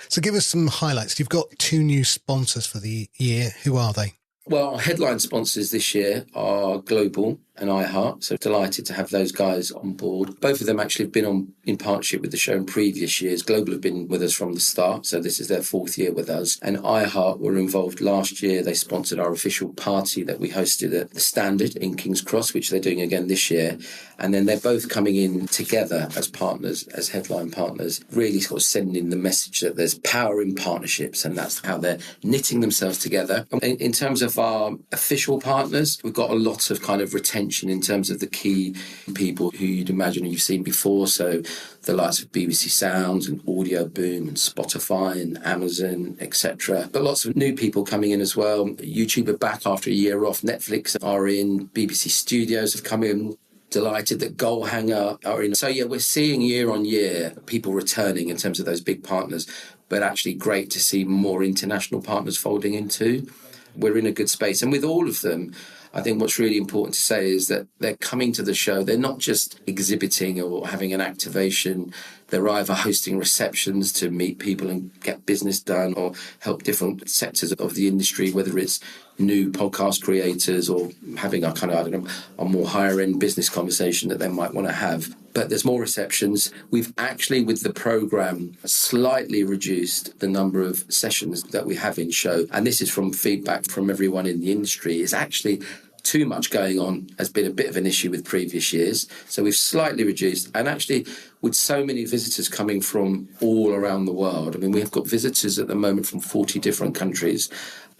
So give us some highlights. You've got 2 new sponsors for the year. Who are they? Well, our headline sponsors this year are Global and iHeart. So delighted to have those guys on board. Both of them actually have been in partnership with the show in previous years. Global have been with us from the start, so this is their 4th year with us. And iHeart were involved last year. They sponsored our official party that we hosted at the Standard in King's Cross, which they're doing again this year. And then they're both coming in together as partners, as headline partners, really sort of sending the message that there's power in partnerships, and that's how they're knitting themselves together. In terms of our official partners, we've got a lot of kind of retention in terms of the key people who you'd imagine you've seen before. So the likes of BBC Sounds and Audio Boom and Spotify and Amazon, etc. But lots of new people coming in as well. YouTube are back after a year off. Netflix are in. BBC Studios have come in. Delighted that Goalhanger are in. So, yeah, we're seeing year on year people returning in terms of those big partners, but actually great to see more international partners folding in too. We're in a good space. And with all of them, I think what's really important to say is that they're coming to the show. They're not just exhibiting or having an activation. They're either hosting receptions to meet people and get business done, or help different sectors of the industry, whether it's new podcast creators or having a kind of, I don't know, a more higher end business conversation that they might want to have. But there's more receptions. We've actually, with the programme, slightly reduced the number of sessions that we have in show. And this is from feedback from everyone in the industry. It's actually too much going on, has been a bit of an issue with previous years. So we've slightly reduced. And actually, with so many visitors coming from all around the world, I mean, we've got visitors at the moment from 40 different countries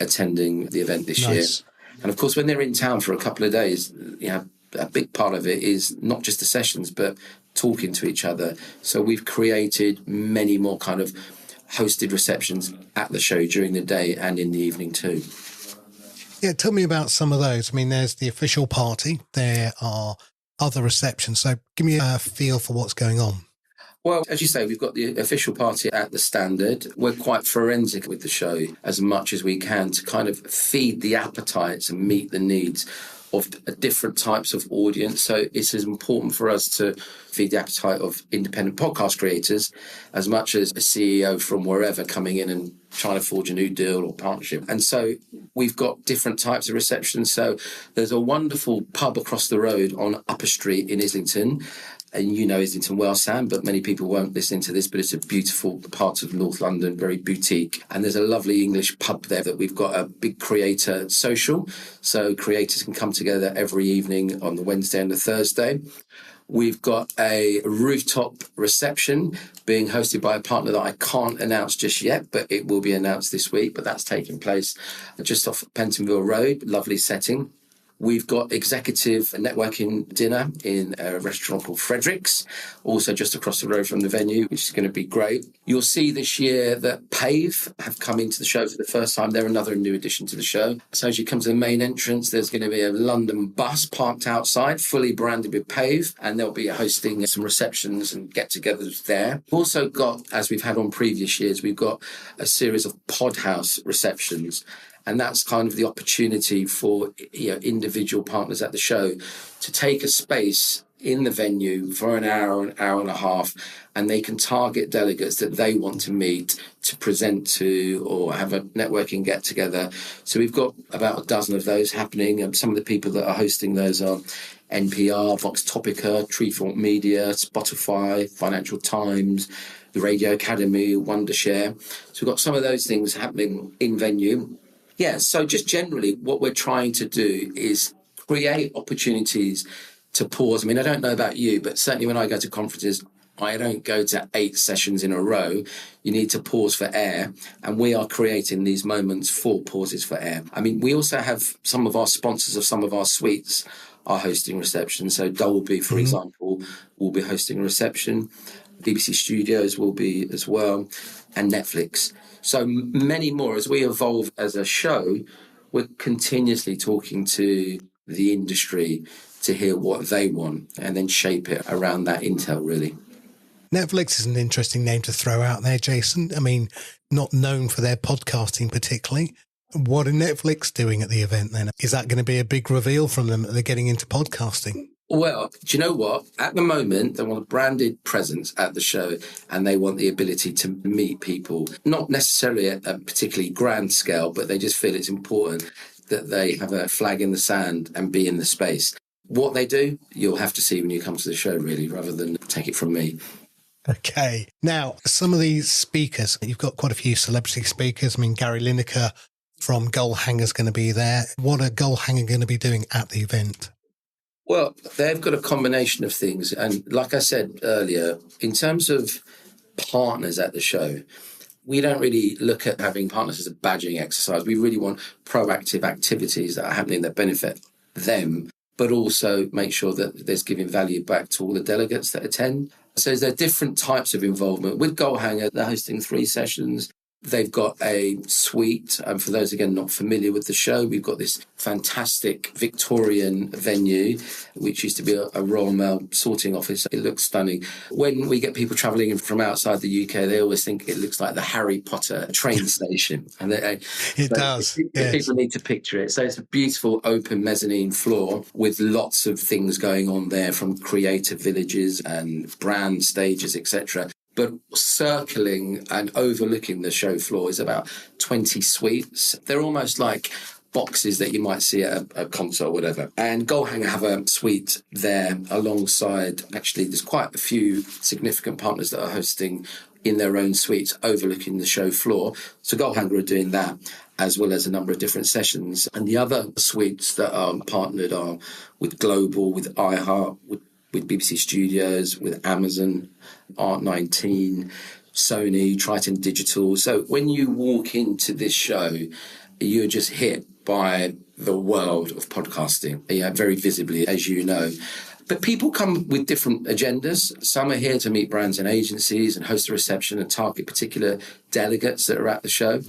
attending the event this year. And of course, when they're in town for a couple of days, you know, a big part of it is not just the sessions, but talking to each other. So we've created many more kind of hosted receptions at the show during the day and in the evening too. Yeah, tell me about some of those. I mean, there's the official party. There are other receptions. So give me a feel for what's going on. Well, as you say, we've got the official party at the Standard. We're quite forensic with the show as much as we can to kind of feed the appetites and meet the needs of different types of audience. So it's as important for us to feed the appetite of independent podcast creators as much as a CEO from wherever coming in and trying to forge a new deal or partnership. And so we've got different types of receptions. So there's a wonderful pub across the road on Upper Street in Islington. And you know Islington well, Sam, but many people won't listen to this, but it's a beautiful part of North London, very boutique. And there's a lovely English pub there that we've got a big creator social. So creators can come together every evening on the Wednesday and the Thursday. We've got a rooftop reception being hosted by a partner that I can't announce just yet, but it will be announced this week. But that's taking place just off Pentonville Road, lovely setting. We've got executive networking dinner in a restaurant called Frederick's, also just across the road from the venue, which is going to be great. You'll see this year that Pave have come into the show for the first time. They're another new addition to the show. So as you come to the main entrance, there's going to be a London bus parked outside, fully branded with Pave, and they'll be hosting some receptions and get-togethers there. We've also got, as we've had on previous years, we've got a series of Podhouse receptions. And that's kind of the opportunity for individual partners at the show to take a space in the venue for an hour and a half, and they can target delegates that they want to meet, to present to, or have a networking get-together. So we've got about a dozen of those happening, and some of the people that are hosting those are NPR, Vox Topica, Treefort Media, Spotify, Financial Times, the Radio Academy, Wondershare. So we've got some of those things happening in venue. Yeah, so just generally what we're trying to do is create opportunities to pause. I mean, I don't know about you, but certainly when I go to conferences, I don't go to 8 sessions in a row. You need to pause for air, and we are creating these moments for pauses for air. I mean, we also have some of our sponsors of some of our suites are hosting receptions. So Dolby, for example, will be hosting a reception. BBC Studios will be as well, and Netflix. So many more. As we evolve as a show, we're continuously talking to the industry to hear what they want and then shape it around that intel, really. Netflix is an interesting name to throw out there, Jason. I mean, not known for their podcasting particularly. What are Netflix doing at the event then? Is that going to be a big reveal from them that they're getting into podcasting? Well, do you know what? At the moment, they want a branded presence at the show, and they want the ability to meet people, not necessarily at a particularly grand scale, but they just feel it's important that they have a flag in the sand and be in the space. What they do, you'll have to see when you come to the show, really, rather than take it from me. Okay. Now, some of these speakers, you've got quite a few celebrity speakers. I mean, Gary Lineker from Goalhanger's going to be there. What are Goalhanger going to be doing at the event? Well, they've got a combination of things. And like I said earlier, in terms of partners at the show, we don't really look at having partners as a badging exercise. We really want proactive activities that are happening that benefit them, but also make sure that there's giving value back to all the delegates that attend. So there are different types of involvement. With Goalhanger, they're hosting 3 sessions. They've got a suite. And for those, again, not familiar with the show, we've got this fantastic Victorian venue, which used to be a Royal Mail sorting office. It looks stunning. When we get people travelling in from outside the UK, they always think it looks like the Harry Potter train station. And it does. Yes. People need to picture it. So it's a beautiful open mezzanine floor with lots of things going on there, from creative villages and brand stages, etc. But circling and overlooking the show floor is about 20 suites. They're almost like boxes that you might see at a concert or whatever. And Goalhanger have a suite there alongside, actually, there's quite a few significant partners that are hosting in their own suites overlooking the show floor. So Goalhanger are doing that, as well as a number of different sessions. And the other suites that are partnered are with Global, with iHeart, with BBC Studios, with Amazon, Art19, Sony, Triton Digital. So when you walk into this show, you're just hit by the world of podcasting, very visibly, as you know. But people come with different agendas. Some are here to meet brands and agencies and host a reception and target particular delegates that are at the show.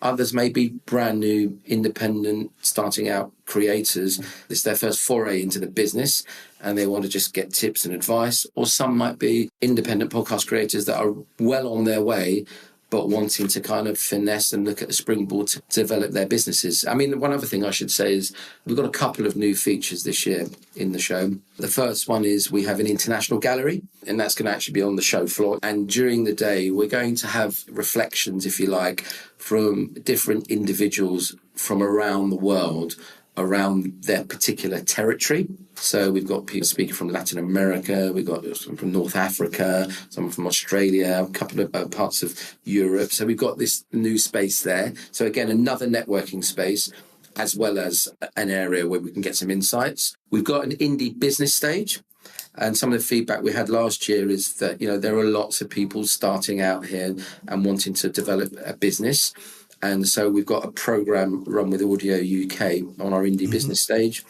Others may be brand new, independent, starting out creators. It's their first foray into the business and they want to just get tips and advice. Or some might be independent podcast creators that are well on their way, but wanting to kind of finesse and look at a springboard to develop their businesses. I mean, one other thing I should say is we've got a couple of new features this year in the show. The first one is we have an international gallery, and that's going to actually be on the show floor. And during the day, we're going to have reflections, if you like, from different individuals from around the world, around their particular territory. So we've got people speaking from Latin America, we've got some from North Africa, some from Australia, a couple of parts of Europe. So we've got this new space there. So again, another networking space, as well as an area where we can get some insights. We've got an indie business stage. And some of the feedback we had last year is that, there are lots of people starting out here and wanting to develop a business. And so we've got a program run with Audio UK on our indie business stage.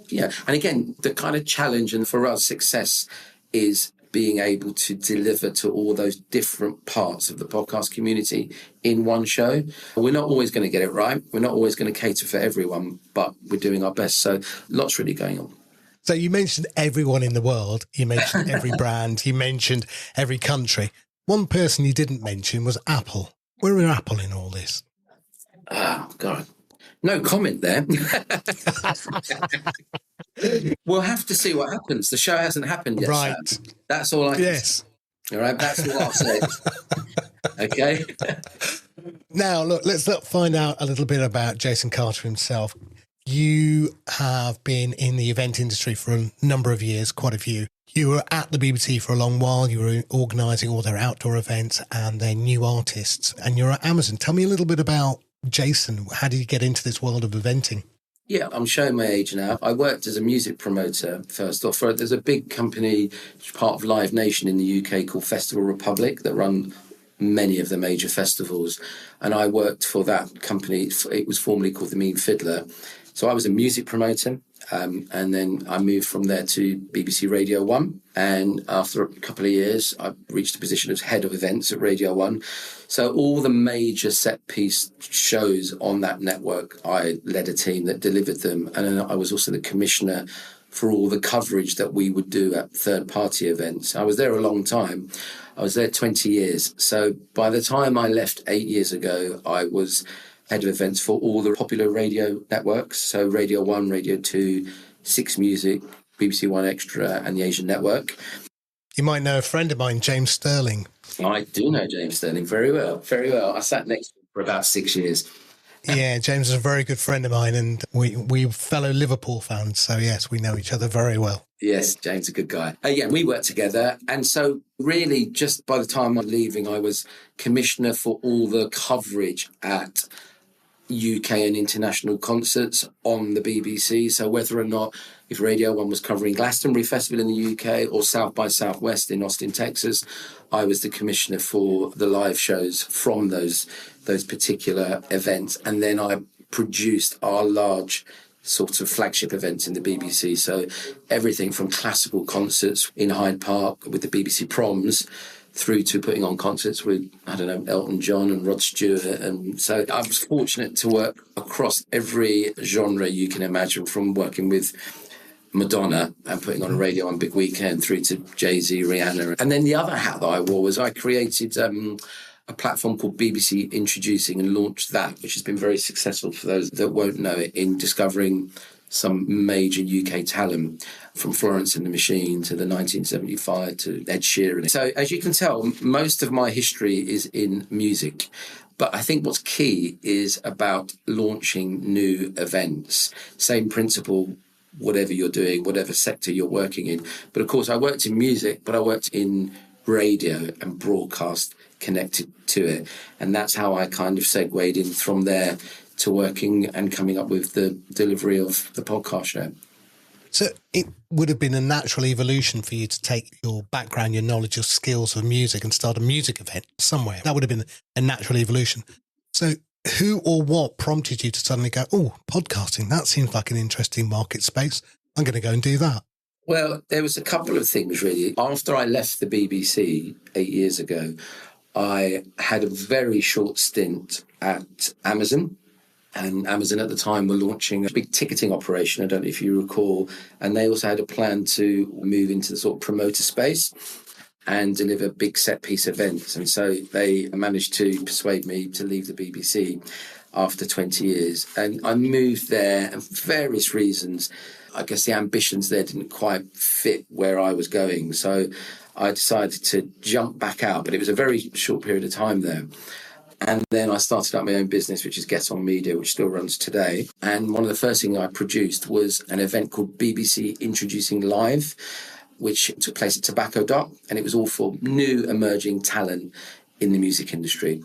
Yeah. And again, the kind of challenge and for us success is being able to deliver to all those different parts of the podcast community in one show. We're not always going to get it right. We're not always going to cater for everyone, but we're doing our best. So lots really going on. So you mentioned everyone in the world. You mentioned every brand. You mentioned every country. One person you didn't mention was Apple. Where are Apple in all this? Oh, God. No comment there. We'll have to see what happens. The show hasn't happened yet. Right. Sam. That's all I can say. All right. That's all I'll say. Okay. Now, look, let's find out a little bit about Jason Carter himself. You have been in the event industry for a number of years, quite a few. You were at the BBC for a long while. You were organising all their outdoor events and their new artists. And you're at Amazon. Tell me a little bit about Jason. How did you get into this world of eventing? Yeah, I'm showing my age now. I worked as a music promoter first off. There's a big company, part of Live Nation in the UK called Festival Republic that run many of the major festivals. And I worked for that company. It was formerly called The Mean Fiddler. So I was a music promoter. And then I moved from there to BBC Radio 1. And after a couple of years, I reached a position as head of events at Radio 1. So all the major set-piece shows on that network, I led a team that delivered them. And then I was also the commissioner for all the coverage that we would do at third-party events. I was there a long time. I was there 20 years. So by the time I left 8 years ago, I was head of events for all the popular radio networks. So Radio 1, Radio 2, Six Music, BBC One Extra, and the Asian Network. You might know a friend of mine, James Sterling. I do know James Sterling very well, very well. I sat next to him for about 6 years. Yeah, James is a very good friend of mine, and we fellow Liverpool fans. So, yes, we know each other very well. Yes, James is a good guy. Yeah, we worked together. And so really just by the time I'm leaving, I was commissioner for all the coverage at UK and international concerts on the BBC. So whether or not if Radio 1 was covering Glastonbury Festival in the UK or South by Southwest in Austin, Texas, I was the commissioner for the live shows from those particular events. And then I produced our large sort of flagship events in the BBC. So everything from classical concerts in Hyde Park with the BBC Proms through to putting on concerts with, I don't know, Elton John and Rod Stewart. And so I was fortunate to work across every genre you can imagine, from working with Madonna and putting on a Radio 1 Big Weekend through to Jay-Z, Rihanna. And then the other hat that I wore was I created a platform called BBC Introducing and launched that, which has been very successful for those that won't know it, in discovering some major UK talent, from Florence and the Machine to the 1975 to Ed Sheeran. So as you can tell, most of my history is in music. But I think what's key is about launching new events. Same principle, whatever you're doing, whatever sector you're working in. But of course, I worked in music, but I worked in radio and broadcast connected to it. And that's how I kind of segued in from there to working and coming up with the delivery of the podcast show. So it would have been a natural evolution for you to take your background, your knowledge, your skills of music and start a music event somewhere. That would have been a natural evolution. So who or what prompted you to suddenly go, oh, podcasting, that seems like an interesting market space. I'm going to go and do that. Well, there was a couple of things, really. After I left the BBC 8 years ago, I had a very short stint at Amazon. And Amazon at the time were launching a big ticketing operation, I don't know if you recall, and they also had a plan to move into the sort of promoter space and deliver big set-piece events. And so they managed to persuade me to leave the BBC after 20 years. And I moved there, and for various reasons, I guess the ambitions there didn't quite fit where I was going. So I decided to jump back out, but it was a very short period of time there. And then I started up my own business, which is Get On Media, which still runs today. And one of the first things I produced was an event called BBC Introducing Live, which took place at Tobacco Dock. And it was all for new emerging talent in the music industry.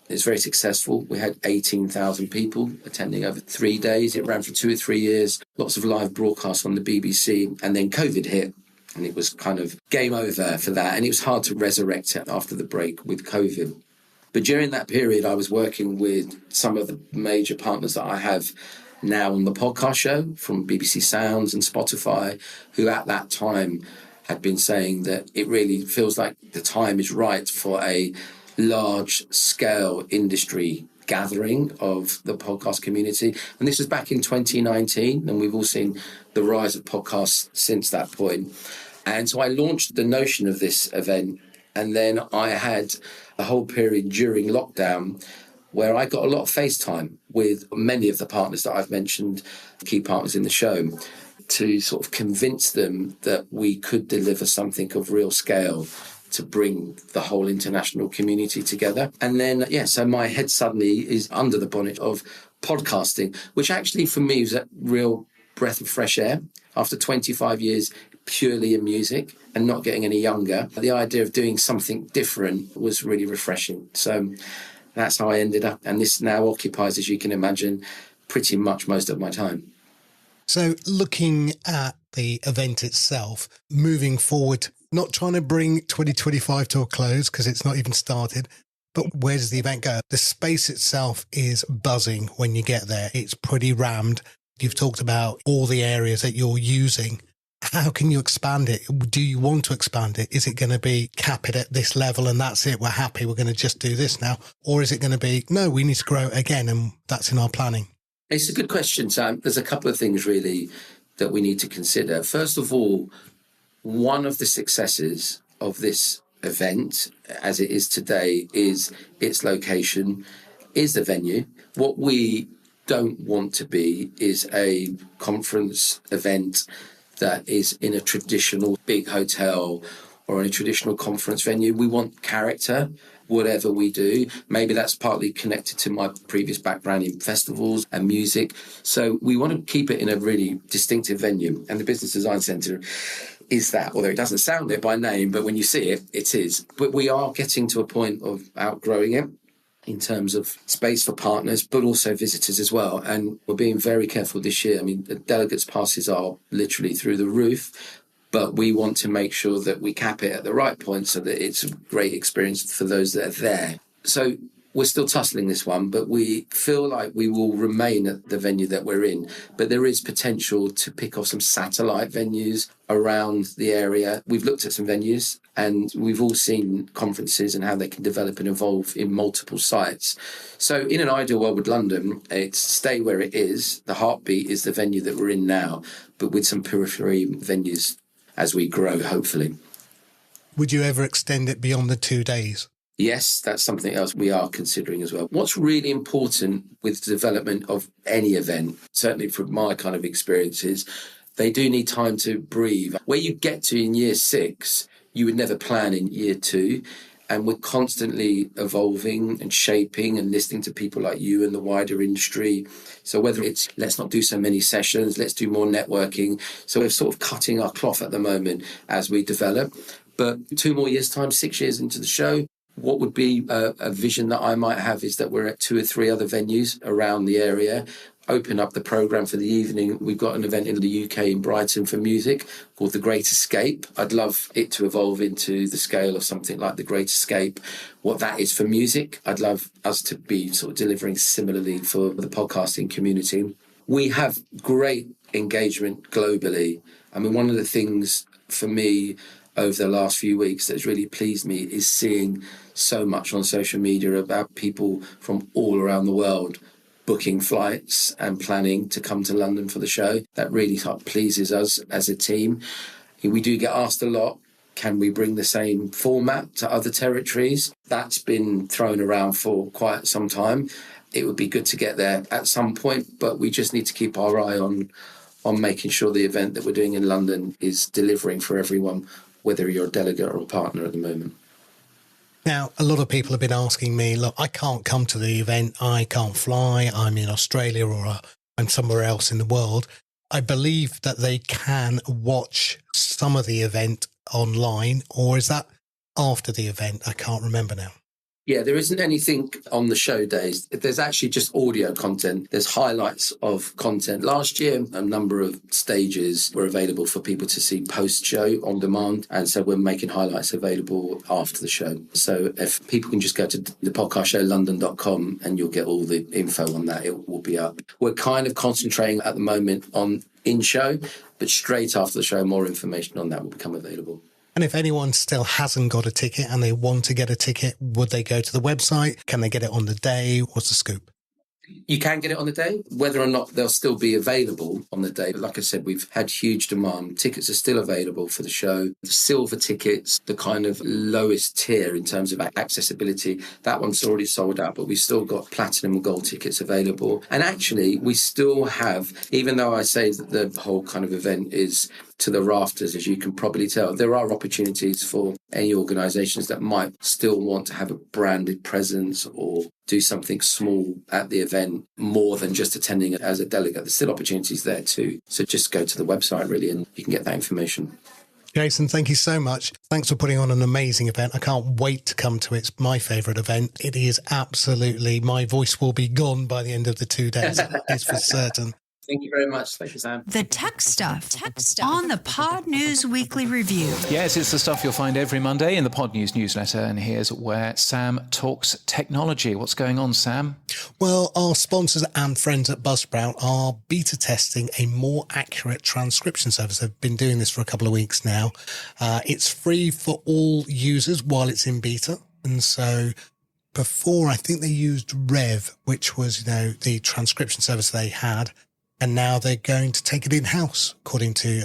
It was very successful. We had 18,000 people attending over 3 days. It ran for 2 or 3 years, lots of live broadcasts on the BBC. And then COVID hit, and it was kind of game over for that. And it was hard to resurrect it after the break with COVID. But during that period, I was working with some of the major partners that I have now on the podcast show, from BBC Sounds and Spotify, who at that time had been saying that it really feels like the time is right for a large-scale industry gathering of the podcast community. And this was back in 2019, and we've all seen the rise of podcasts since that point. And so I launched the notion of this event, and then I had a whole period during lockdown where I got a lot of FaceTime with many of the partners that I've mentioned, key partners in the show, to sort of convince them that we could deliver something of real scale to bring the whole international community together. And then, so my head suddenly is under the bonnet of podcasting, which actually for me was a real breath of fresh air. After 25 years purely in music and not getting any younger, the idea of doing something different was really refreshing. So that's how I ended up. And this now occupies, as you can imagine, pretty much most of my time. So looking at the event itself, moving forward, not trying to bring 2025 to a close because it's not even started, but where does the event go? The space itself is buzzing when you get there. It's pretty rammed. You've talked about all the areas that you're using. How can you expand it? Do you want to expand it? Is it going to be cap it at this level and that's it? We're happy. We're going to just do this now. Or is it going to be, no, we need to grow again and that's in our planning? It's a good question, Sam. There's a couple of things really that we need to consider. First of all, one of the successes of this event, as it is today, is its location, is the venue. What we don't want to be is a conference event that is in a traditional big hotel or in a traditional conference venue. We want character, whatever we do. Maybe that's partly connected to my previous background in festivals and music. So we want to keep it in a really distinctive venue. And the Business Design Centre is that, although it doesn't sound it by name, but when you see it, it is. But we are getting to a point of outgrowing it in terms of space for partners, but also visitors as well. And we're being very careful this year. I mean, the delegates' passes are literally through the roof, but we want to make sure that we cap it at the right point so that it's a great experience for those that are there. So we're still tussling this one, but we feel like we will remain at the venue that we're in. But there is potential to pick off some satellite venues around the area. We've looked at some venues and we've all seen conferences and how they can develop and evolve in multiple sites. So in an ideal world with London, it's stay where it is. The heartbeat is the venue that we're in now, but with some periphery venues as we grow, hopefully. Would you ever extend it beyond the 2 days? Yes, that's something else we are considering as well. What's really important with the development of any event, certainly from my kind of experiences, they do need time to breathe. Where you get to in year 6, you would never plan in year 2. And we're constantly evolving and shaping and listening to people like you and the wider industry. So whether it's let's not do so many sessions, let's do more networking. So we're sort of cutting our cloth at the moment as we develop. But 2 more years' time, 6 years into the show, what would be a vision that I might have is that we're at 2 or 3 other venues around the area, open up the programme for the evening. We've got an event in the UK in Brighton for music called The Great Escape. I'd love it to evolve into the scale of something like The Great Escape, what that is for music. I'd love us to be sort of delivering similarly for the podcasting community. We have great engagement globally. I mean, one of the things for me over the last few weeks that has really pleased me is seeing so much on social media about people from all around the world booking flights and planning to come to London for the show. That really pleases us as a team. We do get asked a lot, can we bring the same format to other territories? That's been thrown around for quite some time. It would be good to get there at some point, but we just need to keep our eye on making sure the event that we're doing in London is delivering for everyone, whether you're a delegate or a partner at the moment. Now, a lot of people have been asking me, look, I can't come to the event. I can't fly. I'm in Australia or I'm somewhere else in the world. I believe that they can watch some of the event online, or is that after the event? I can't remember now. Yeah, there isn't anything on the show days. There's actually just audio content. There's highlights of content. Last year, a number of stages were available for people to see post-show on demand. And so we're making highlights available after the show. So if people can just go to thepodcastshowlondon.com and you'll get all the info on that. It will be up. We're kind of concentrating at the moment on in-show, but straight after the show, more information on that will become available. And if anyone still hasn't got a ticket and they want to get a ticket, would they go to the website? Can they get it on the day? What's the scoop? You can get it on the day, whether or not they'll still be available on the day. But like I said, we've had huge demand. Tickets are still available for the show. The silver tickets, the kind of lowest tier in terms of accessibility, that one's already sold out, but we've still got platinum and gold tickets available. And actually, we still have, even though I say that the whole kind of event is to the rafters, as you can probably tell, there are opportunities for any organisations that might still want to have a branded presence or do something small at the event more than just attending as a delegate. There's still opportunities there too. So just go to the website really and you can get that information. Jason, thank you so much. Thanks for putting on an amazing event. I can't wait to come to it. It's my favourite event. It is absolutely, my voice will be gone by the end of the 2 days. It's for certain. Thank you very much. Thank you, Sam. The tech stuff on the Pod News Weekly Review. Yes, it's the stuff you'll find every Monday in the Pod News newsletter. And here's where Sam talks technology. What's going on, Sam? Well, our sponsors and friends at Buzzsprout are beta testing a more accurate transcription service. They've been doing this for a couple of weeks now. It's free for all users while it's in beta. And so before, I think they used Rev, which was, the transcription service they had. And now they're going to take it in-house, according to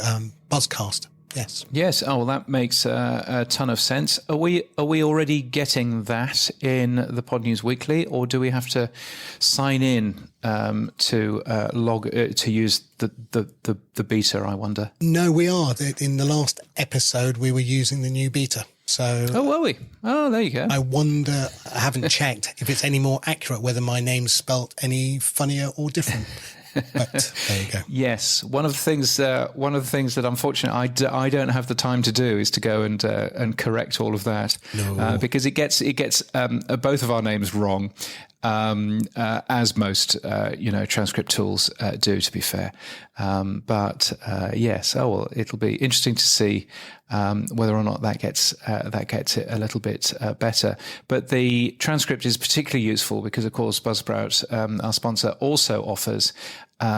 Buzzcast. Yes. Yes. Oh, well, that makes a ton of sense. Are we already getting that in the Pod News Weekly, or do we have to sign in to log to use the beta? I wonder. No, we are. In the last episode, we were using the new beta. So. Oh, were we? Oh, there you go. I wonder. I haven't checked if it's any more accurate, whether my name's spelt any funnier or different. But there you go. Yes, one of the things that unfortunately I don't have the time to do is to go and correct all of that. No. Because it gets both of our names wrong, as most transcript tools do. To be fair, but yes. Oh well, it'll be interesting to see whether or not that gets it a little bit better. But the transcript is particularly useful because, of course, Buzzsprout, our sponsor, also offers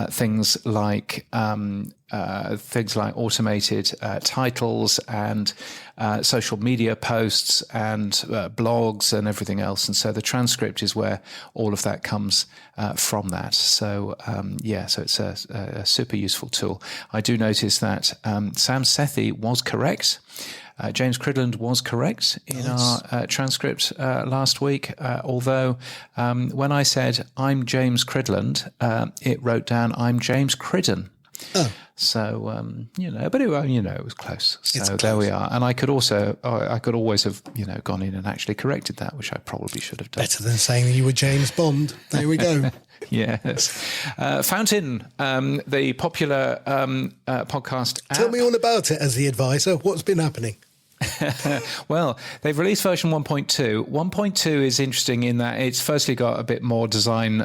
things like automated titles and social media posts and blogs and everything else. And so the transcript is where all of that comes from that. So, so it's a super useful tool. I do notice that Sam Sethi was correct. James Cridland was correct in our transcript last week, although when I said, I'm James Cridland, it wrote down, I'm James Cridden. Oh. So, but it was close. So there we are. And I could always have, gone in and actually corrected that, which I probably should have done. Better than saying you were James Bond. There we go. Yes. Fountain, the popular podcast app. Tell me all about it as the advisor. What's been happening? Well, they've released version 1.2. 1.2 is interesting in that it's firstly got a bit more design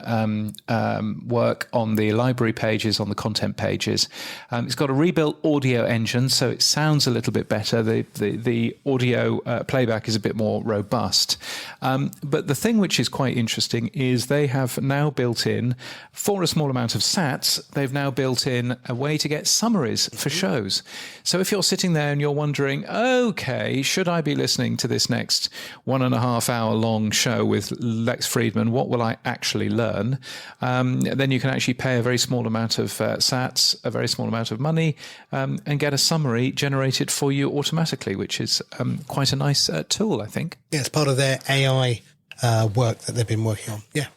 work on the library pages, on the content pages. It's got a rebuilt audio engine, so it sounds a little bit better. The audio playback is a bit more robust. But the thing which is quite interesting is they have now built in, for a small amount of sats, they've now built in a way to get summaries for shows. So if you're sitting there and you're wondering, okay, should I be listening to this next 1.5 hour long show with Lex Friedman? What will I actually learn? Then you can actually pay a very small amount of sats, a very small amount of money, and get a summary generated for you automatically, which is quite a nice tool, I think. Yeah, it's part of their AI work that they've been working on. Yeah.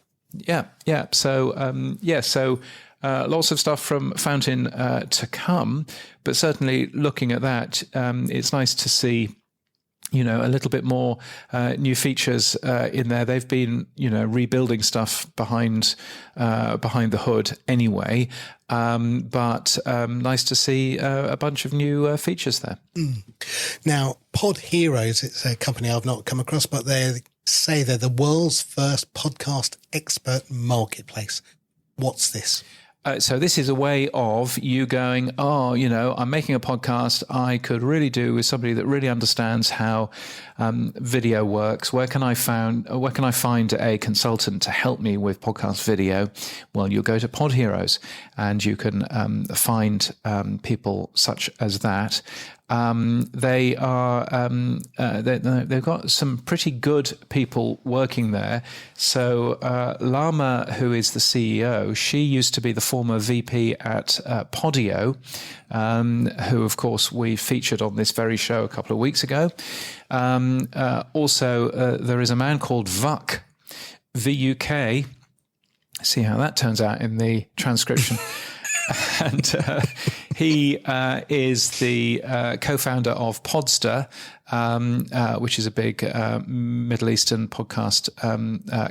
Yeah. So, lots of stuff from Fountain to come, but certainly looking at that, it's nice to see, a little bit more new features in there. They've been, rebuilding stuff behind the hood anyway, but nice to see a bunch of new features there. Now, Pod Heroes, it's a company I've not come across, but they're say they're the world's first podcast expert marketplace. What's this? So this is a way of you going, oh, you know, I'm making a podcast. I could really do with somebody that really understands how video works. Where can I find a consultant to help me with podcast video? Well, you'll go to Pod Heroes, and you can find people such as that. They've got some pretty good people working there. So Lama, who is the CEO, she used to be the former VP at Podio, who, of course, we featured on this very show a couple of weeks ago. Also, there is a man called Vuk, V-U-K. See how that turns out in the transcription. And he is the co-founder of Podster, which is a big Middle Eastern podcast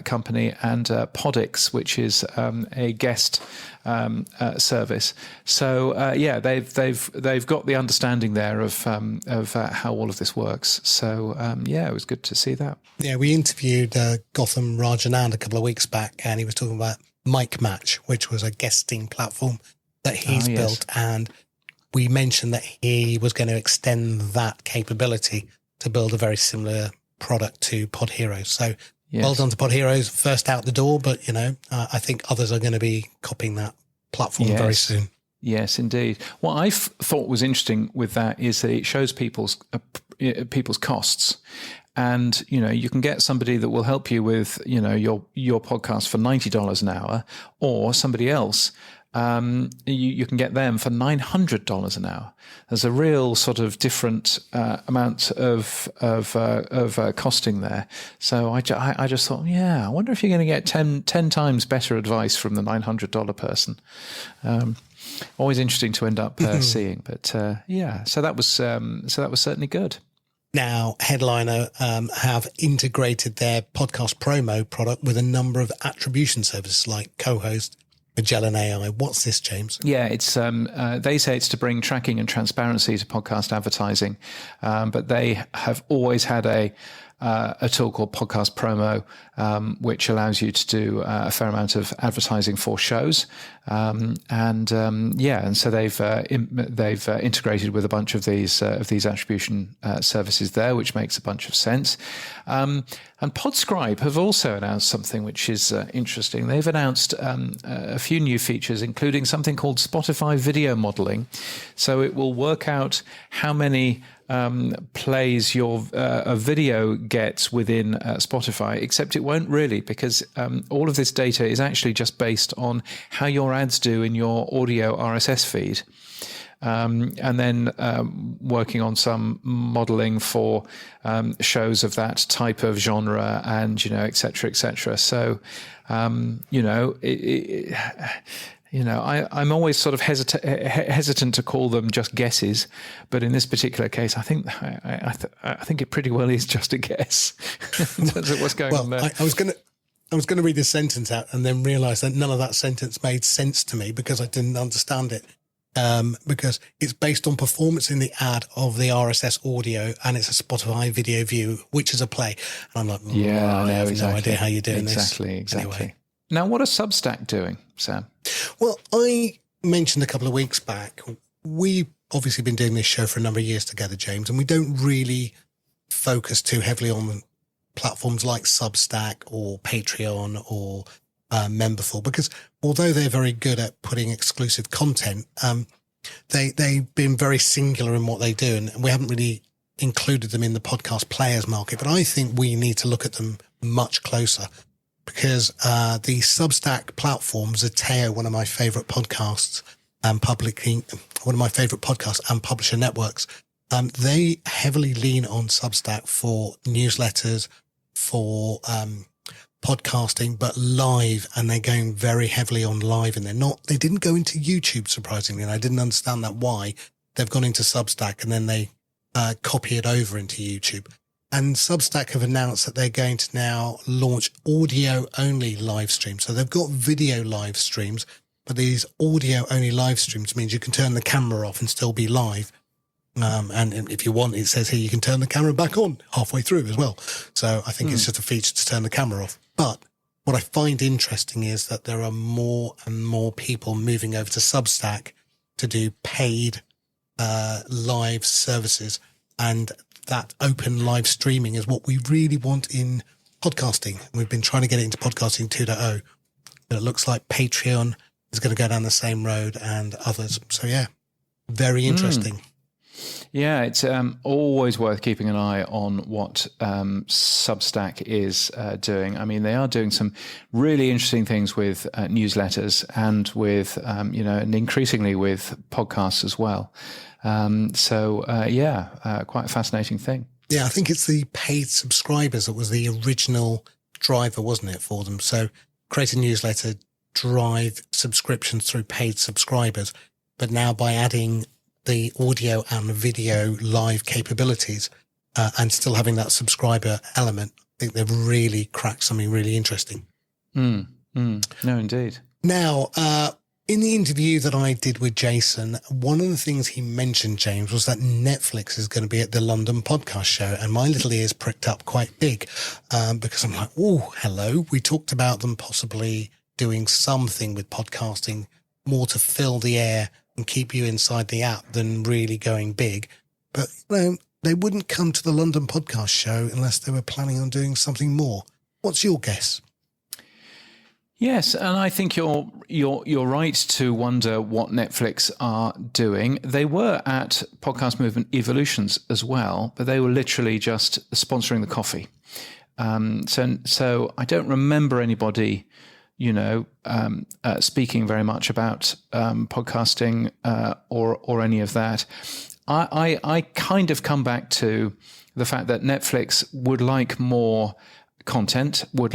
company, and Podix, which is a guest service. So they've got the understanding there of how all of this works. So it was good to see that. Yeah, we interviewed Gotham Rajanand a couple of weeks back, and he was talking about Mic Match, which was a guesting platform that he's built, and we mentioned that he was going to extend that capability to build a very similar product to Pod Heroes. So well done to Pod Heroes, first out the door, but I think others are going to be copying that platform very soon. Yes, indeed. What I thought was interesting with that is that it shows people's costs. And, you can get somebody that will help you with, your podcast for $90 an hour, or somebody else. You can get them for $900 an hour. There's a real sort of different amount of costing there. So I just thought, I wonder if you're going to get 10 times better advice from the $900 person. Always interesting to end up seeing, but so that was certainly good. Now, Headliner have integrated their podcast promo product with a number of attribution services like Co-Host, Magellan AI. What's this, James? Yeah, it's they say it's to bring tracking and transparency to podcast advertising, but they have always had a tool called Podcast Promo, which allows you to do a fair amount of advertising for shows, and so they've integrated with a bunch of these attribution services there, which makes a bunch of sense. And Podscribe have also announced something which is interesting. They've announced a few new features, including something called Spotify video modeling. So it will work out how many plays your a video gets within Spotify, except it won't really, because all of this data is actually just based on how your ads do in your audio RSS feed. And then working on some modeling for shows of that type of genre, and et cetera, et cetera. So I'm always sort of hesitant to call them just guesses, but in this particular case, I think it pretty well is just a guess in terms of what's going on there. I was going to read this sentence out and then realise that none of that sentence made sense to me because I didn't understand it. Because it's based on performance in the ad of the RSS audio, and it's a Spotify video view, which is a play. And I'm like, I have no idea how you're doing this. Exactly. Anyway. Now, what are Substack doing, Sam? Well, I mentioned a couple of weeks back, we've obviously been doing this show for a number of years together, James, and we don't really focus too heavily on platforms like Substack or Patreon or Memberful, because although they're very good at putting exclusive content, they've been very singular in what they do, and we haven't really included them in the podcast players market. But I think we need to look at them much closer, because the Substack platform, Zateo, one of my favorite podcasts, and publisher networks, they heavily lean on Substack for newsletters, for podcasting, but live, and they're going very heavily on live, and they didn't go into YouTube, surprisingly, and I didn't understand that why. They've gone into Substack and then they copy it over into YouTube. And Substack have announced that they're going to now launch audio only live streams. So they've got video live streams, but these audio only live streams means you can turn the camera off and still be live. And if you want, it says here you can turn the camera back on halfway through as well. So I think it's just a feature to turn the camera off. But what I find interesting is that there are more and more people moving over to Substack to do paid live services. And that open live streaming is what we really want in podcasting. We've been trying to get it into podcasting 2.0. But it looks like Patreon is going to go down the same road and others. So, yeah, very interesting. Yeah, it's always worth keeping an eye on what Substack is doing. I mean, they are doing some really interesting things with newsletters and with, and increasingly with podcasts as well. Quite a fascinating thing. Yeah, I think it's the paid subscribers that was the original driver, wasn't it, for them? So create a newsletter, drive subscriptions through paid subscribers. But now by adding the audio and video live capabilities and still having that subscriber element, I think they've really cracked something really interesting. No, indeed. Now, in the interview that I did with Jason, one of the things he mentioned, James, was that Netflix is going to be at the London Podcast Show. And my little ears pricked up quite big because I'm like, oh, hello. We talked about them possibly doing something with podcasting more to fill the air and keep you inside the app than really going big. But they wouldn't come to the London Podcast Show unless they were planning on doing something more. What's your guess? Yes, and I think you're right to wonder what Netflix are doing. They were at Podcast Movement Evolutions as well, but they were literally just sponsoring the coffee. So I don't remember anybody speaking very much about podcasting or any of that. I kind of come back to the fact that Netflix would like more content, would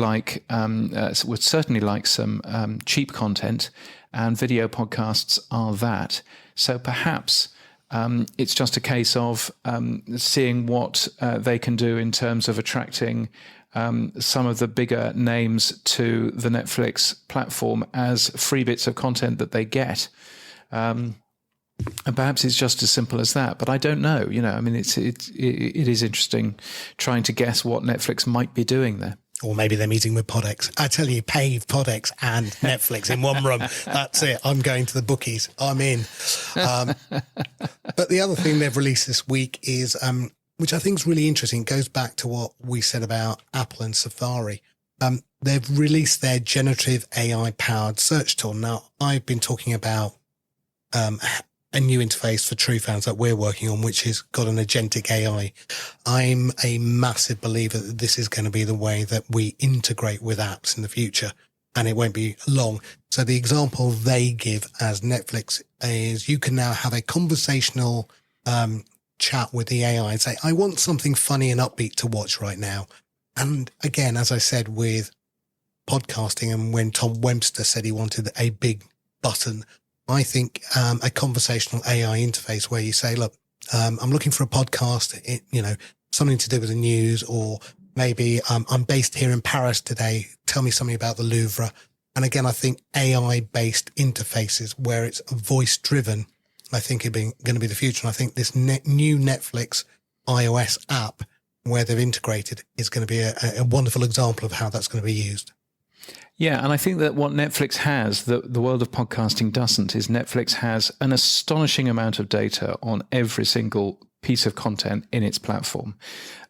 certainly like some cheap content, and video podcasts are that. So perhaps it's just a case of seeing what they can do in terms of attracting some of the bigger names to the Netflix platform as free bits of content that they get. And perhaps it's just as simple as that, but I don't know. I mean, it is interesting trying to guess what Netflix might be doing there. Or maybe they're meeting with Podex. I tell you, pay Podex and Netflix in one room. That's it. I'm going to the bookies. I'm in. But the other thing they've released this week is, which I think is really interesting, goes back to what we said about Apple and Safari. They've released their generative AI-powered search tool. Now, I've been talking about a new interface for true fans that we're working on, which has got an agentic AI. I'm a massive believer that this is going to be the way that we integrate with apps in the future, and it won't be long. So the example they give as Netflix is you can now have a conversational chat with the AI and say, I want something funny and upbeat to watch right now. And again, as I said with podcasting, and when Tom Webster said he wanted a big button, I think a conversational AI interface where you say, look, I'm looking for a podcast, something to do with the news, or maybe I'm based here in Paris today. Tell me something about the Louvre. And again, I think AI-based interfaces where it's voice-driven, I think it's going to be the future. And I think this new Netflix iOS app where they've integrated is going to be a wonderful example of how that's going to be used. Yeah, and I think that what Netflix has, that the world of podcasting doesn't, is Netflix has an astonishing amount of data on every single piece of content in its platform.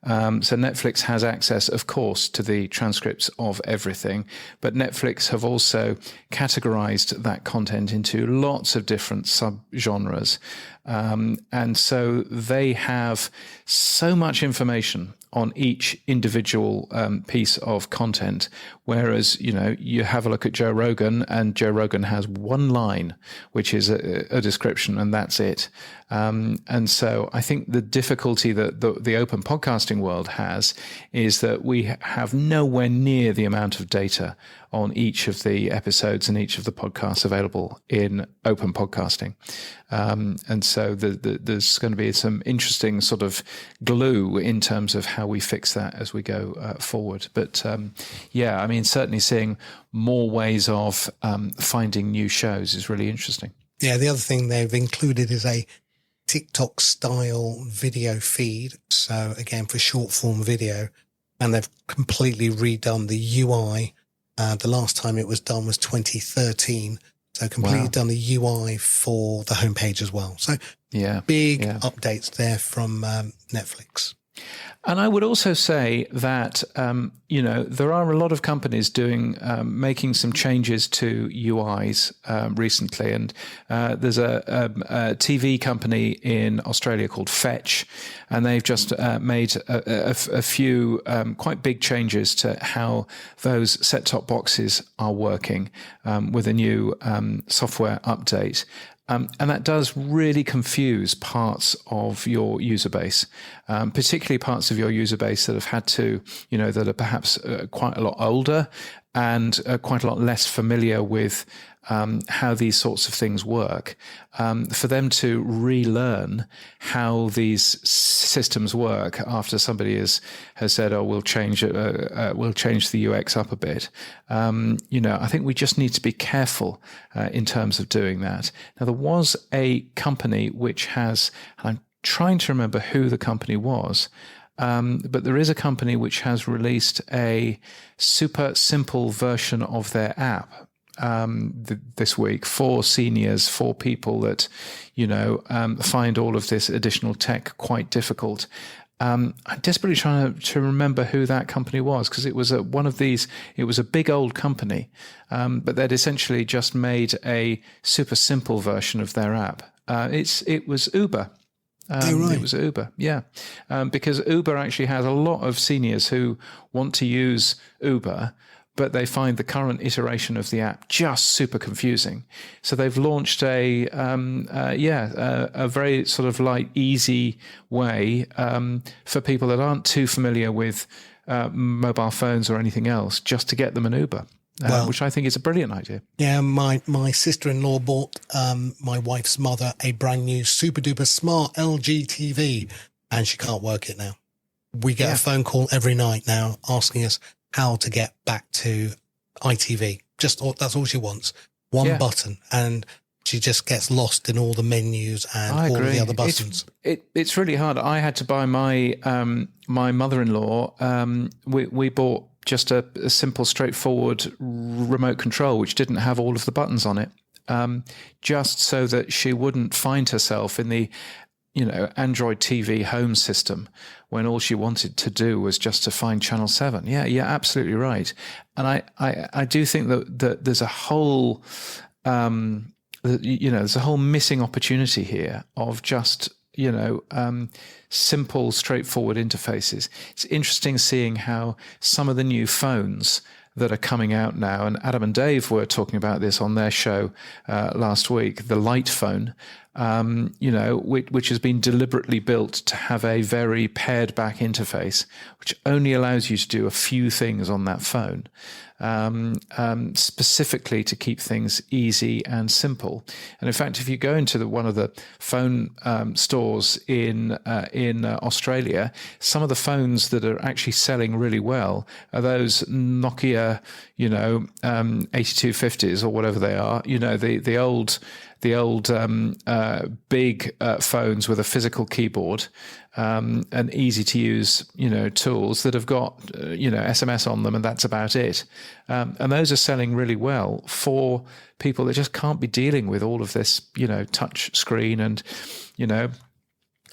So Netflix has access, of course, to the transcripts of everything, but Netflix have also categorized that content into lots of different subgenres. And so they have so much information on each individual piece of content, whereas, you have a look at Joe Rogan, and Joe Rogan has one line, which is a description, and that's it. And so I think the difficulty that the open podcasting world has is that we have nowhere near the amount of data on each of the episodes and each of the podcasts available in open podcasting. And so there's going to be some interesting sort of glue in terms of how we fix that as we go forward. But certainly seeing more ways of finding new shows is really interesting. Yeah, the other thing they've included is a TikTok style video feed. So again, for short form video, and they've completely redone the UI. The last time it was done was 2013. So completely done the UI for the homepage as well. So big updates there from Netflix. And I would also say that, there are a lot of companies making some changes to UIs recently. And there's a TV company in Australia called Fetch, and they've just made a few quite big changes to how those set-top boxes are working with a new software update. And that does really confuse parts of your user base, particularly parts of your user base that have had to, that are perhaps quite a lot older and quite a lot less familiar with how these sorts of things work. For them to relearn how these systems work after somebody has said, "Oh, we'll change the UX up a bit." I think we just need to be careful in terms of doing that. Now, there was a company which has, I'm trying to remember who the company was. But there is a company which has released a super simple version of their app this week for seniors, for people that, find all of this additional tech quite difficult. I'm desperately trying to remember who that company was, because it was it was a big old company, but they'd essentially just made a super simple version of their app. It was Uber. It was Uber, because Uber actually has a lot of seniors who want to use Uber, but they find the current iteration of the app just super confusing. So they've launched a very sort of light, easy way for people that aren't too familiar with mobile phones or anything else, just to get them an Uber. Which I think is a brilliant idea. Yeah, my sister-in-law bought my wife's mother a brand new super-duper smart LG TV, and she can't work it now. We get a phone call every night now asking us how to get back to ITV. That's all she wants. One button, and she just gets lost in all the menus and all the other buttons. It's really hard. I had to buy my my mother-in-law. We bought just a simple, straightforward remote control, which didn't have all of the buttons on it, just so that she wouldn't find herself in the, Android TV home system when all she wanted to do was just to find Channel 7. Yeah, you're absolutely right. And I do think that there's a whole, there's a whole missing opportunity here of just, simple, straightforward interfaces. It's interesting seeing how some of the new phones that are coming out now, and Adam and Dave were talking about this on their show last week, the Light phone, which has been deliberately built to have a very pared back interface, which only allows you to do a few things on that phone, specifically to keep things easy and simple. And in fact, if you go into one of the phone stores in Australia, some of the phones that are actually selling really well are those Nokia, 8250s or whatever they are, the old big phones with a physical keyboard and easy to use, tools that have got, SMS on them, and that's about it. And those are selling really well for people that just can't be dealing with all of this, touch screen. And,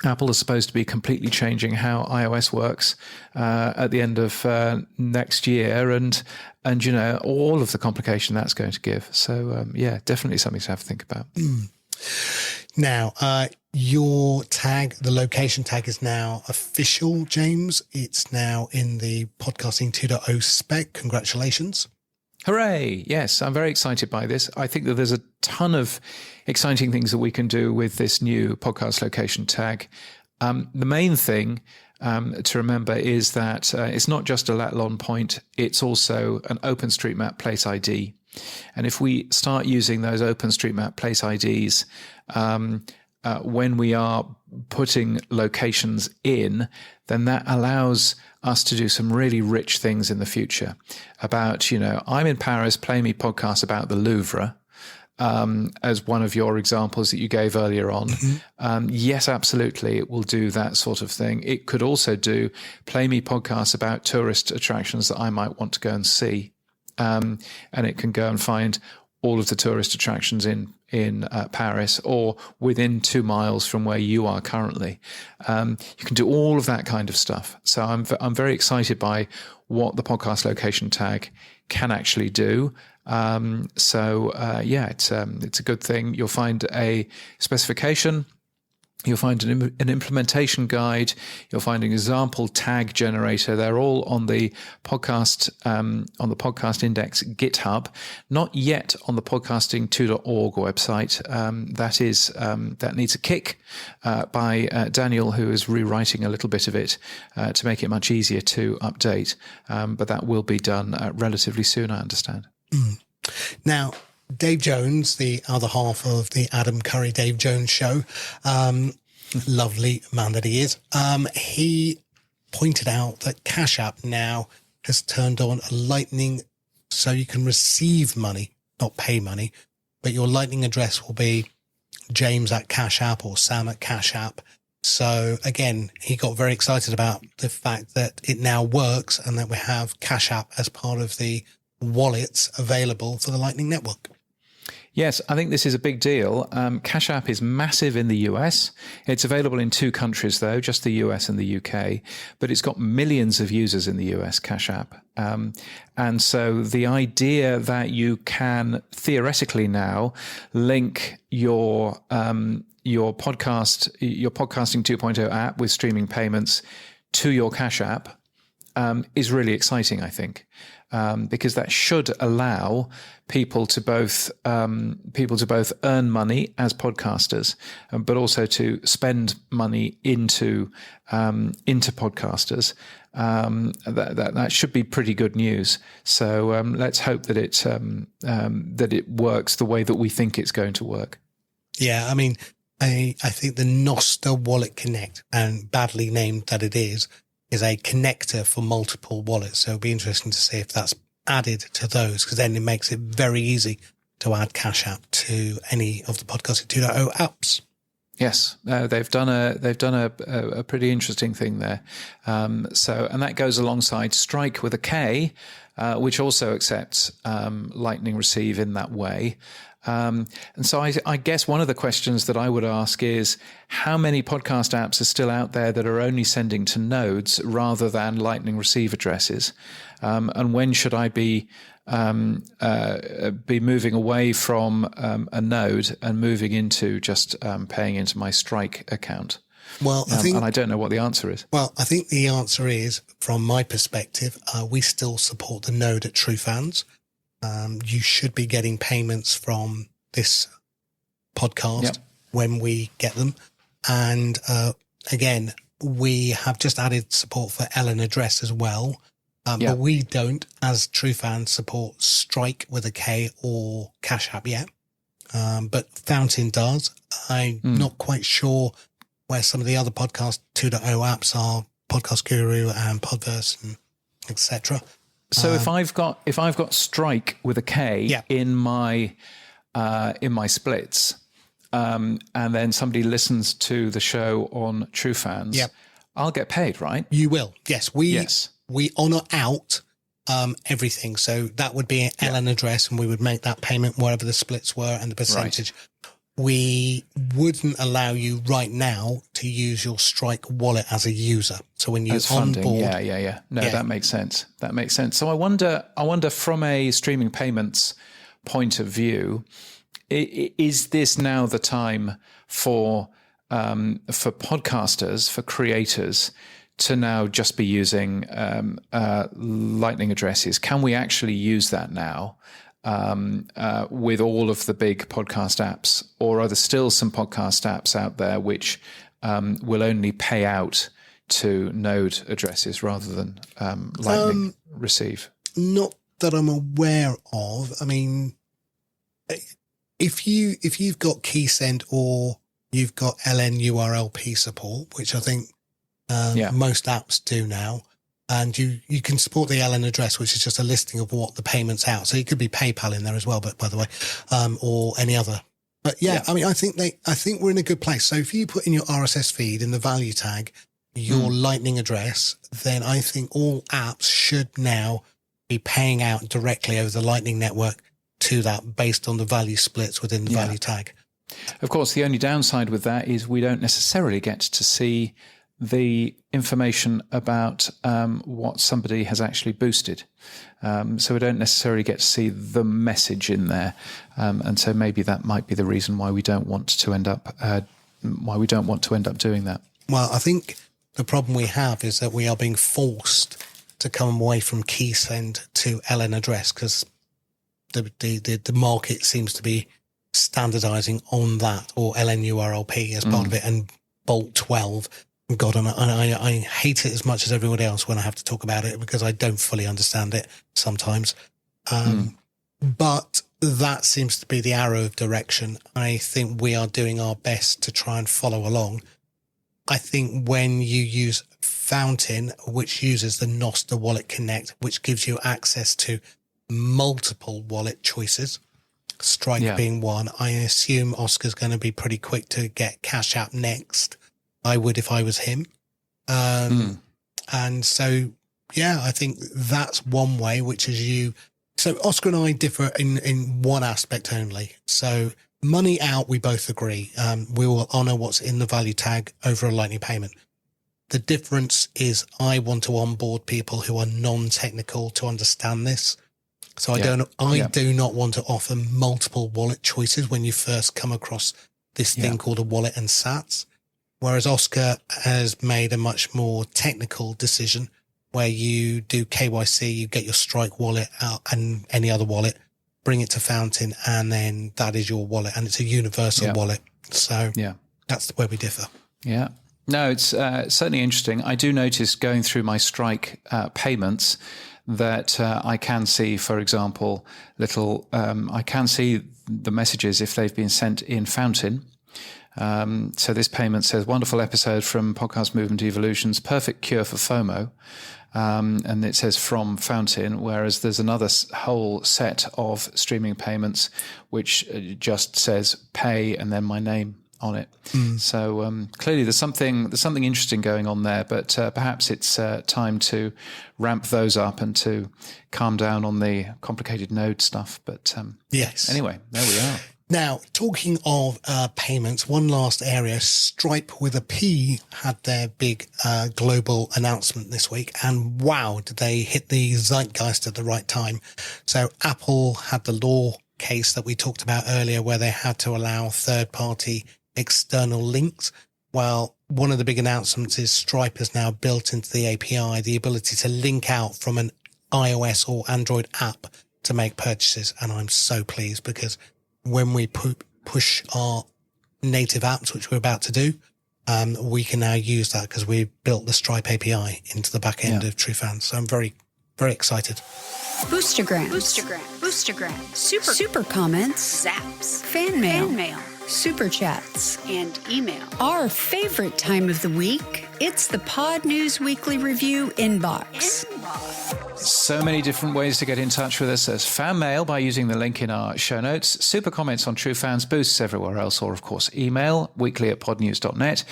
Apple is supposed to be completely changing how iOS works at the end of next year, and all of the complication that's going to give. So definitely something to have to think about. Now, your tag, the location tag, is now official, James. It's now in the Podcasting 2.0 spec. Congratulations. Hooray. Yes, I'm very excited by this. I think that there's a ton of exciting things that we can do with this new podcast location tag. The main thing to remember is that it's not just a lat long point, it's also an OpenStreetMap place ID. And if we start using those OpenStreetMap place IDs when we are putting locations in, then that allows us to do some really rich things in the future about, I'm in Paris, play me podcasts about the Louvre. as one of your examples that you gave earlier on. Yes, absolutely, it will do that sort of thing. It could also play me podcasts about tourist attractions that I might want to go and see. And it can go and find all of the tourist attractions in Paris or within 2 miles from where you are currently. You can do all of that kind of stuff. So I'm very excited by what the podcast location tag can actually do. It's a good thing. You'll find a specification. You'll find an implementation guide. You'll find an example tag generator. They're all on the podcast index GitHub. Not yet on the podcasting2.org website. That needs a kick by Daniel, who is rewriting a little bit of it to make it much easier to update. But that will be done relatively soon, I understand. Now, Dave Jones, the other half of the Adam Curry Dave Jones show, lovely man that he is, he pointed out that Cash App now has turned on a Lightning so you can receive money, not pay money, but your Lightning address will be James at Cash App or Sam at Cash App. So again, he got very excited about the fact that it now works and that we have Cash App as part of the wallets available for the Lightning Network. Yes, I think this is a big deal. Cash App is massive in the US. It's available in 2 countries, though, just the US and the UK. But it's got millions of users in the US, Cash App. And so the idea that you can theoretically now link your podcasting 2.0 app with streaming payments to your Cash App is really exciting, I think. Because that should allow people to both earn money as podcasters, but also to spend money into podcasters. That should be pretty good news. So let's hope that it works the way that we think it's going to work. Yeah, I mean, I think the Noster Wallet Connect, and badly named that it is a connector for multiple wallets. So it'll be interesting to see if that's added to those, because then it makes it very easy to add Cash App to any of the Podcasting 2.0 apps. Yes, they've done a pretty interesting thing there. And that goes alongside Strike with a K, which also accepts Lightning Receive in that way. And so I guess one of the questions that I would ask is, how many podcast apps are still out there that are only sending to nodes rather than Lightning Receive addresses? And when should I be moving away from a node and moving into just paying into my Strike account? Well, and I don't know what the answer is. Well, I think the answer is, from my perspective, we still support the node at TrueFans. You should be getting payments from this podcast when we get them. And again, we have just added support for LN address as well. But we don't, as TrueFans, support Strike with a K or Cash App yet. But Fountain does. I'm not quite sure where some of the other Podcast 2.0 apps are, Podcast Guru and Podverse and etc. So if I've got Strike with a K in my splits, and then somebody listens to the show on TrueFans, I'll get paid, right? You will. Yes. We honor out everything. So that would be an LN address, and we would make that payment whatever the splits were and the percentage. Right. We wouldn't allow you right now to use your Strike wallet as a user. So when you onboard, that makes sense. So I wonder from a streaming payments point of view, is this now the time for podcasters, for creators, to now just be using Lightning addresses? Can we actually use that now with all of the big podcast apps, or are there still some podcast apps out there which will only pay out to node addresses rather than Lightning Receive? Not that I'm aware of. I mean, if you've got KeySend or you've got LN URLP support, which I think most apps do now, And you can support the LN address, which is just a listing of what the payment's out. So it could be PayPal in there as well, but by the way, or any other. But yeah, I mean, I think we're in a good place. So if you put in your RSS feed in the value tag, your Lightning address, then I think all apps should now be paying out directly over the Lightning network to that based on the value splits within the value tag. Of course, the only downside with that is we don't necessarily get to see the information about what somebody has actually boosted. So we don't necessarily get to see the message in there. And so maybe that might be the reason why we don't want to end up doing that. Well, I think the problem we have is that we are being forced to come away from key send to LN address because the market seems to be standardizing on that, or LN URLP as part of it, and Bolt 12. God, and I hate it as much as everybody else when I have to talk about it because I don't fully understand it sometimes. But that seems to be the arrow of direction. I think we are doing our best to try and follow along. I think when you use Fountain, which uses the Nostr Wallet Connect, which gives you access to multiple wallet choices, Strike being one, I assume Oscar's going to be pretty quick to get Cash App next. I would if I was him. And so, yeah, I think that's one way, which is you. So Oscar and I differ in one aspect only. So money out, we both agree. We will honor what's in the value tag over a Lightning payment. The difference is I want to onboard people who are non-technical to understand this. So I do not want to offer multiple wallet choices when you first come across this thing called a wallet and sats. Whereas Oscar has made a much more technical decision where you do KYC, you get your Strike wallet out and any other wallet, bring it to Fountain, and then that is your wallet. And it's a universal wallet. So that's where we differ. Yeah. No, it's certainly interesting. I do notice going through my Strike payments that I can see, for example, I can see the messages if they've been sent in Fountain. So this payment says, wonderful episode from Podcast Movement Evolutions, perfect cure for FOMO. And it says from Fountain, whereas there's another whole set of streaming payments, which just says pay and then my name on it. So clearly there's something interesting going on there, but perhaps it's time to ramp those up and to calm down on the complicated node stuff. But yes. Anyway, there we are. Now, talking of payments, one last area, Stripe with a P had their big global announcement this week, and wow, did they hit the zeitgeist at the right time. So Apple had the law case that we talked about earlier where they had to allow third-party external links. Well, one of the big announcements is Stripe has now built into the API the ability to link out from an iOS or Android app to make purchases, and I'm so pleased because when we push our native apps, which we're about to do, we can now use that because we've built the Stripe API into the back end of TrueFans. So I'm very, very excited. Boostergram, super comments, zaps, fan mail, super chats, and email. Our favorite time of the week, it's the Pod News Weekly Review inbox. So many different ways to get in touch with us. There's fan mail by using the link in our show notes, super comments on TrueFans, boosts everywhere else, or of course email weekly@podnews.net.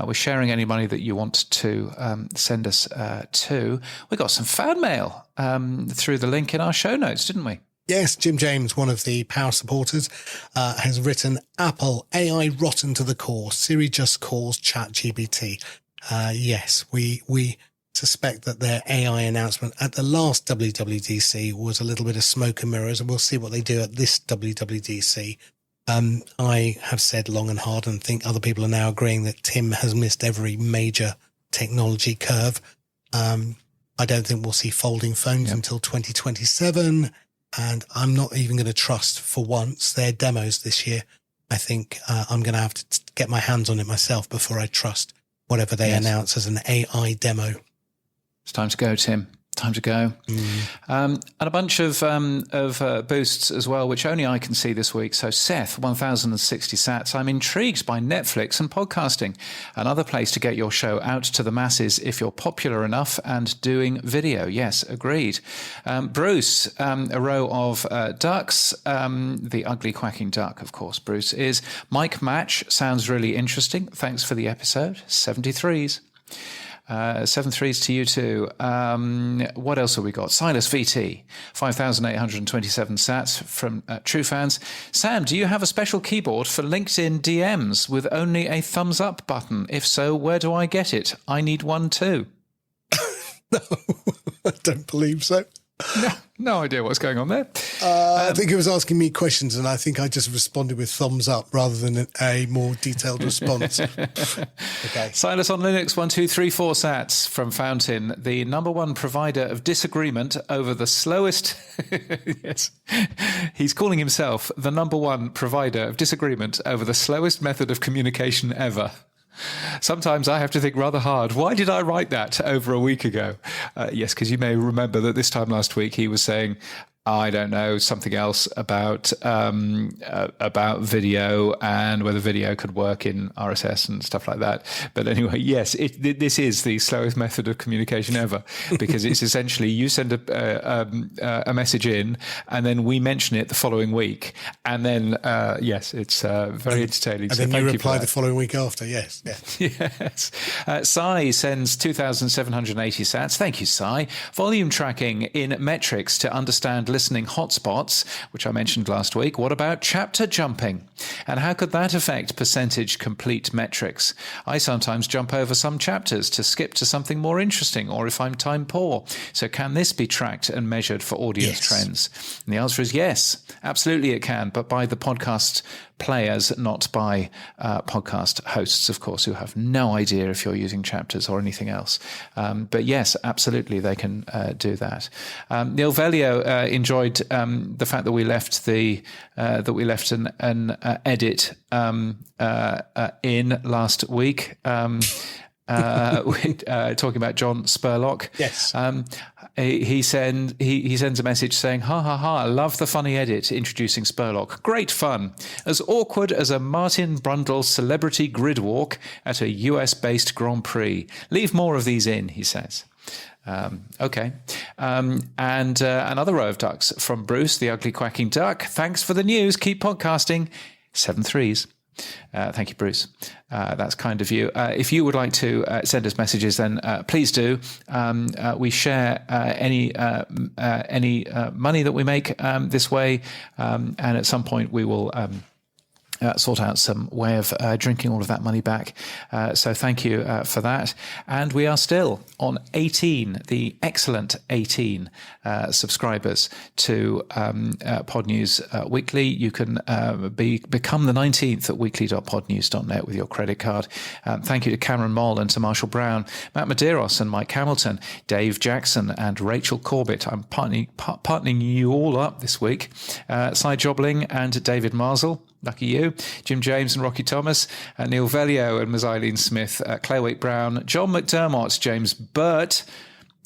We're sharing any money that you want to send us to. We got some fan mail through the link in our show notes, didn't we? Yes, Jim James, one of the power supporters, has written, Apple, AI rotten to the core. Siri just calls ChatGPT. Yes, we suspect that their AI announcement at the last WWDC was a little bit of smoke and mirrors, and we'll see what they do at this WWDC. I have said long and hard, and think other people are now agreeing that Tim has missed every major technology curve. I don't think we'll see folding phones until 2027. And I'm not even going to trust, for once, their demos this year. I think I'm going to have to get my hands on it myself before I trust whatever they announce as an AI demo. It's time to go, Tim. Time to go. And a bunch of boosts as well, which only I can see this week. So Seth, 1,060 sats. I'm intrigued by Netflix and podcasting. Another place to get your show out to the masses if you're popular enough and doing video. Yes, agreed. Bruce, a row of ducks. The ugly quacking duck, of course, Bruce is. Mike Match, sounds really interesting. Thanks for the episode. 73s. 7-3s to you too. What else have we got? Silas VT, 5,827 sats from True Fans. Sam, do you have a special keyboard for LinkedIn DMs with only a thumbs up button? If so, where do I get it? I need one too. No, I don't believe so. No idea what's going on there. I think it was asking me questions, and I think I just responded with thumbs up rather than a more detailed response. Okay. Silas on Linux, 1234 sats from Fountain, the number one provider of disagreement over the slowest. Yes, he's calling himself the number one provider of disagreement over the slowest method of communication ever. Sometimes I have to think rather hard. Why did I write that over a week ago? Yes, because you may remember that this time last week he was saying, I don't know, something else about video and whether video could work in RSS and stuff like that. But anyway, yes, this is the slowest method of communication ever, because it's essentially you send a message in and then we mention it the following week. And then, yes, it's very entertaining. And then you reply the following week after, yes. Yes. Sai sends 2,780 sats. Thank you, Sai. Volume tracking in metrics to understand listening hotspots, which I mentioned last week. What about chapter jumping? And how could that affect percentage complete metrics? I sometimes jump over some chapters to skip to something more interesting, or if I'm time poor. So can this be tracked and measured for audience trends? And the answer is yes, absolutely it can, but by the podcast players, not by podcast hosts, of course, who have no idea if you're using chapters or anything else. But yes, absolutely, they can do that. Neil Velio enjoyed the fact that we left an edit in last week. Talking about John Spurlock. Yes. He sends a message saying, ha ha ha, love the funny edit introducing Spurlock. Great fun. As awkward as a Martin Brundle celebrity grid walk at a US-based Grand Prix. Leave more of these in, he says. Okay. And another row of ducks from Bruce, the ugly quacking duck. Thanks for the news. Keep podcasting. 7-3s. Thank you, Bruce. That's kind of you. If you would like to send us messages, then please do. We share any money that we make this way, and at some point we will sort out some way of drinking all of that money back. So thank you for that. And we are still on 18, the excellent 18 subscribers to Pod News Weekly. You can become the 19th at weekly.podnews.net with your credit card. Thank you to Cameron Moll and to Marshall Brown, Matt Medeiros and Mike Hamilton, Dave Jackson and Rachel Corbett. I'm partnering you all up this week. Cy Jobling and David Marsell. Lucky you. Jim James and Rocky Thomas, Neil Velio and Ms. Eileen Smith, Claire Waite Brown, John McDermott, James Burt,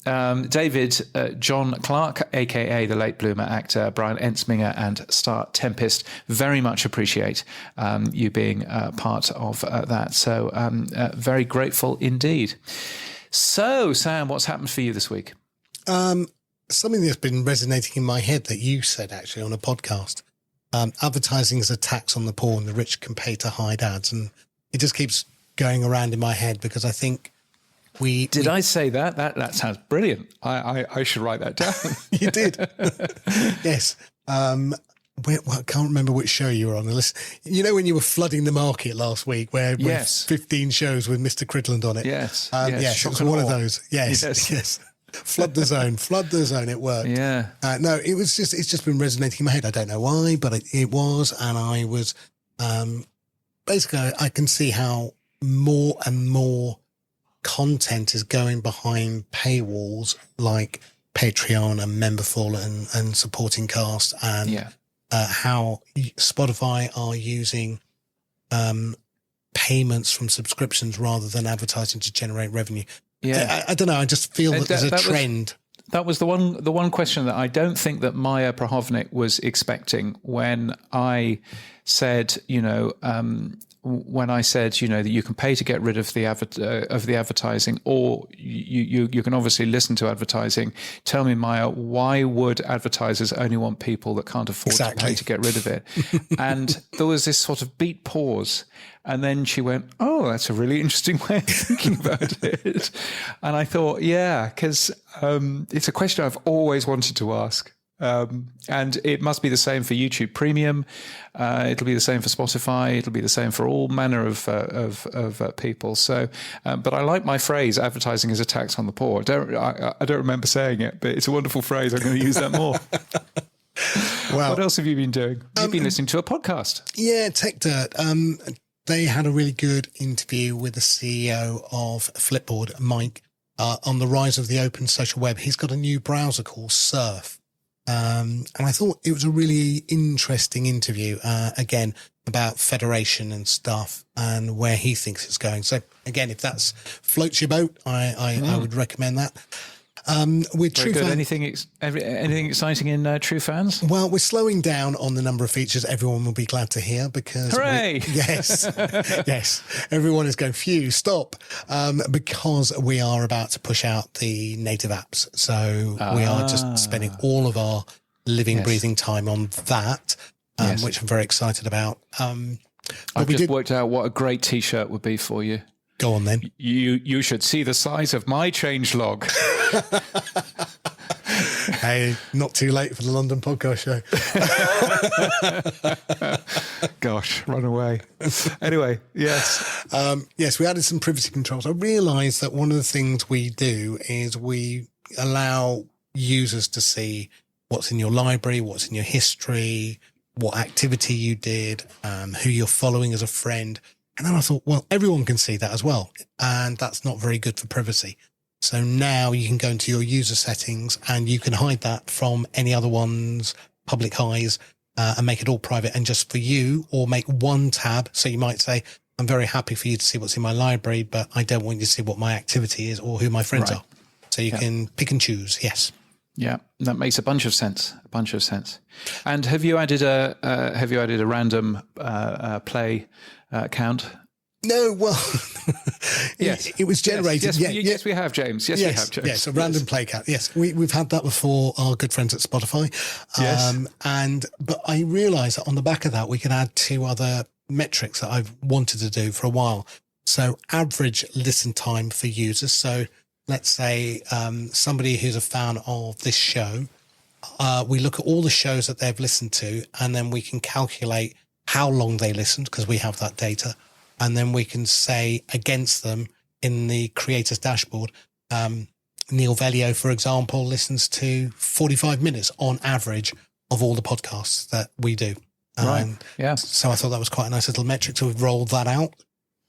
David John Clark, a.k.a. the late bloomer actor, Brian Ensminger and Star Tempest. Very much appreciate you being part of that. So very grateful indeed. So, Sam, what's happened for you this week? Something that's been resonating in my head that you said actually on a podcast. Advertising is a tax on the poor and the rich can pay to hide ads. And it just keeps going around in my head because I think I say that? That sounds brilliant. I should write that down. You did. Yes. I can't remember which show you were on. You know when you were flooding the market last week where 15 shows with Mr. Cridland on it? Yes. Yes, it was one of those. Yes. Flood the zone. It worked. Yeah. No, it's just been resonating in my head. I don't know why, but it was. And I was, basically, I can see how more and more content is going behind paywalls like Patreon and Memberful and supporting cast and how Spotify are using, payments from subscriptions rather than advertising to generate revenue. Yeah, I don't know. I just feel that there's a trend. That was the one question that I don't think that Maya Prahovnik was expecting when I said, that you can pay to get rid of the advertising, or you can obviously listen to advertising. Tell me, Maya, why would advertisers only want people that can't afford to pay to get rid of it? And there was this sort of beat pause. And then she went, oh, that's a really interesting way of thinking about it. And I thought, yeah, because it's a question I've always wanted to ask. And it must be the same for YouTube Premium. It'll be the same for Spotify. It'll be the same for all manner of people. So, but I like my phrase, advertising is a tax on the poor. I don't remember saying it, but it's a wonderful phrase. I'm going to use that more. Well, what else have you been doing? You've been listening to a podcast. Yeah, Tech Dirt. They had a really good interview with the CEO of Flipboard, Mike, on the rise of the open social web. He's got a new browser called Surf. And I thought it was a really interesting interview, again, about federation and stuff and where he thinks it's going. So, again, if that floats your boat, I would recommend that. With True Fans, anything exciting in True Fans? Well, we're slowing down on the number of features. Everyone will be glad to hear because hooray! Yes, everyone is going, phew, stop, because we are about to push out the native apps. So we are just spending all of our living, breathing time on that, which I'm very excited about. I've just worked out what a great T-shirt would be for you. Go on then. You should see the size of my changelog. Hey, not too late for the London podcast show. Gosh, run away. Anyway, yes. Yes, we added some privacy controls. I realised that one of the things we do is we allow users to see what's in your library, what's in your history, what activity you did, who you're following as a friend. And then I thought, well, everyone can see that as well. And that's not very good for privacy. So now you can go into your user settings and you can hide that from any other one's public highs and make it all private and just for you, or make one tab. So you might say, I'm very happy for you to see what's in my library, but I don't want you to see what my activity is or who my friends are. So you can pick and choose. Yes. Yeah, that makes a bunch of sense. And have you added a random play count? No, well, yes, it was generated. Yes, we have, James. Yes, we have, James. Yes, a random play count. Yes, we've had that before. Our good friends at Spotify. But I realised that on the back of that, we can add two other metrics that I've wanted to do for a while. So average listen time for users. So let's say somebody who's a fan of this show, we look at all the shows that they've listened to, and then we can calculate how long they listened because we have that data. And then we can say against them in the creator's dashboard, Neil Velio, for example, listens to 45 minutes on average of all the podcasts that we do. Right. Yeah. So I thought that was quite a nice little metric. So we've rolled that out.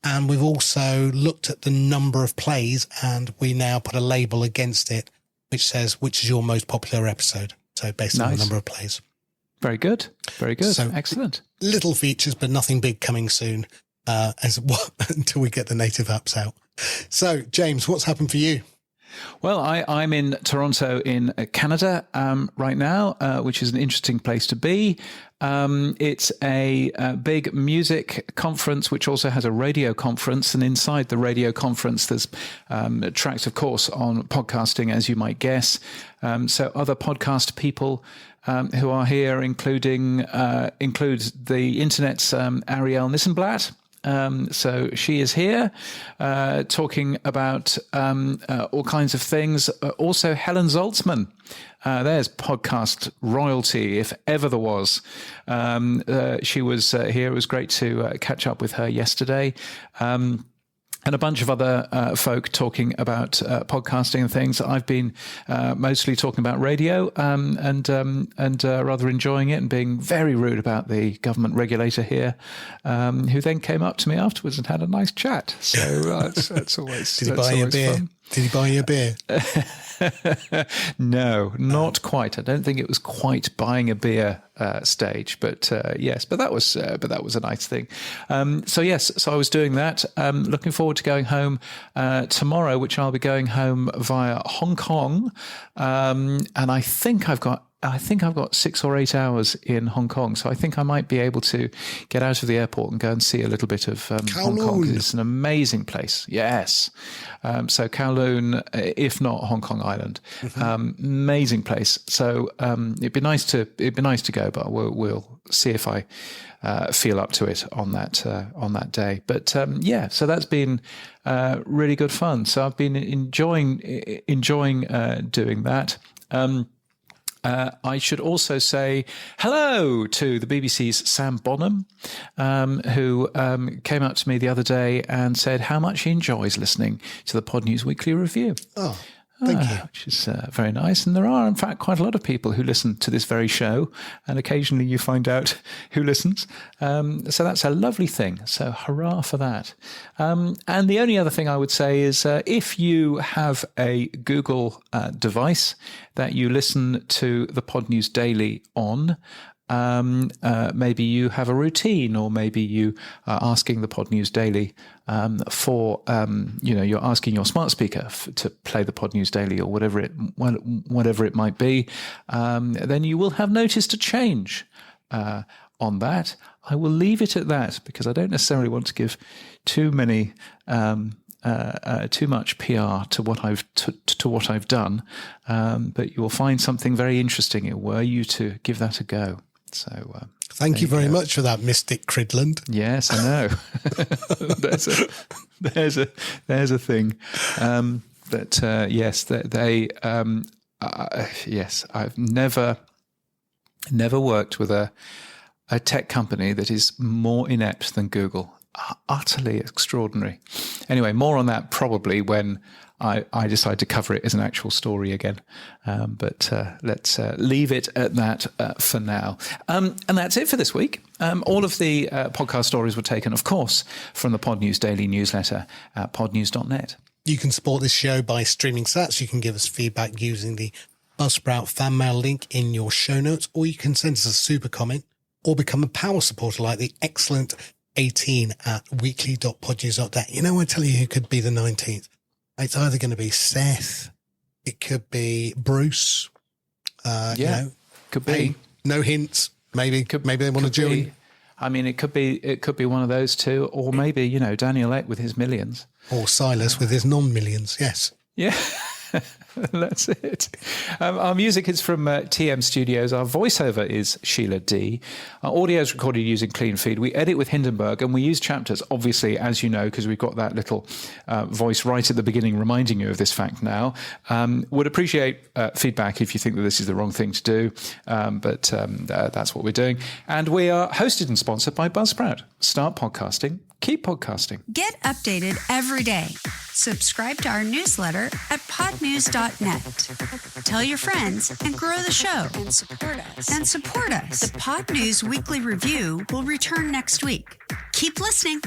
And we've also looked at the number of plays, and we now put a label against it, which says, which is your most popular episode? So based on the number of plays. Very good. Very good. So excellent. Little features, but nothing big coming soon until we get the native apps out. So, James, what's happened for you? Well, I'm in Toronto in Canada right now, which is an interesting place to be. It's a big music conference, which also has a radio conference. And inside the radio conference, there's tracks, of course, on podcasting, as you might guess. So other podcast people who are here include the internet's Ariel Nissenblatt. So she is here talking about all kinds of things. Also, Helen Zaltzman. There's podcast royalty, if ever there was. She was here. It was great to catch up with her yesterday. And a bunch of other folk talking about podcasting and things. I've been mostly talking about radio and rather enjoying it, and being very rude about the government regulator here, who then came up to me afterwards and had a nice chat. So that's always Did he buy you a beer? Fun. Did he buy you a beer? No, not quite. I don't think it was quite buying a beer stage, but yes, but that was a nice thing. So I was doing that. Looking forward to going home tomorrow, which I'll be going home via Hong Kong, and I think I've got 6 or 8 hours in Hong Kong, so I think I might be able to get out of the airport and go and see a little bit of Hong Kong. It's an amazing place. Yes, so Kowloon, if not Hong Kong Island, amazing place. So it'd be nice to go, but we'll see if I feel up to it on that day. But so that's been really good fun. So I've been enjoying doing that. I should also say hello to the BBC's Sam Bonham, who came up to me the other day and said how much he enjoys listening to the Pod News Weekly Review. Oh, thank you. Which is very nice. And there are, in fact, quite a lot of people who listen to this very show, and occasionally you find out who listens. So that's a lovely thing. So hurrah for that. And the only other thing I would say is if you have a Google device that you listen to the Pod News Daily on, maybe you have a routine, or maybe you are asking the Pod News Daily for, you're asking your smart speaker to play the Pod News Daily, or whatever it might be, then you will have noticed a change on that. I will leave it at that because I don't necessarily want to give too much PR to what I've done, but you will find something very interesting were you to give that a go. So thank you very much for that, Mystic Cridland. Yes, I know. there's a thing. Yes, I've never worked with a tech company that is more inept than Google. Utterly extraordinary. Anyway, more on that probably when I decide to cover it as an actual story again. But let's leave it at that for now. And that's it for this week. All of the podcast stories were taken, of course, from the Pod News Daily newsletter at podnews.net. You can support this show by streaming sats. You can give us feedback using the Buzzsprout fan mail link in your show notes, or you can send us a super comment or become a power supporter like the excellent 18 at weekly.podnews.net. I tell you who could be the 19th. It's either going to be Seth, it could be Bruce. Could be. Hey, no hints. Maybe they want to join. I mean, it could be one of those two, or maybe Daniel Ek with his millions, or Silas with his non-millions. Yes. Yeah. That's it. Our music is from TM Studios. Our voiceover is Sheila D. Our audio is recorded using Clean Feed. We edit with Hindenburg, and we use chapters, obviously, as you know, because we've got that little voice right at the beginning reminding you of this fact now. Would appreciate feedback if you think that this is the wrong thing to do, but that's what we're doing. And we are hosted and sponsored by Buzzsprout. Start podcasting. Keep podcasting. Get updated every day. Subscribe to our newsletter at podnews.net. Tell your friends and grow the show. And support us. The Pod News Weekly Review will return next week. Keep listening.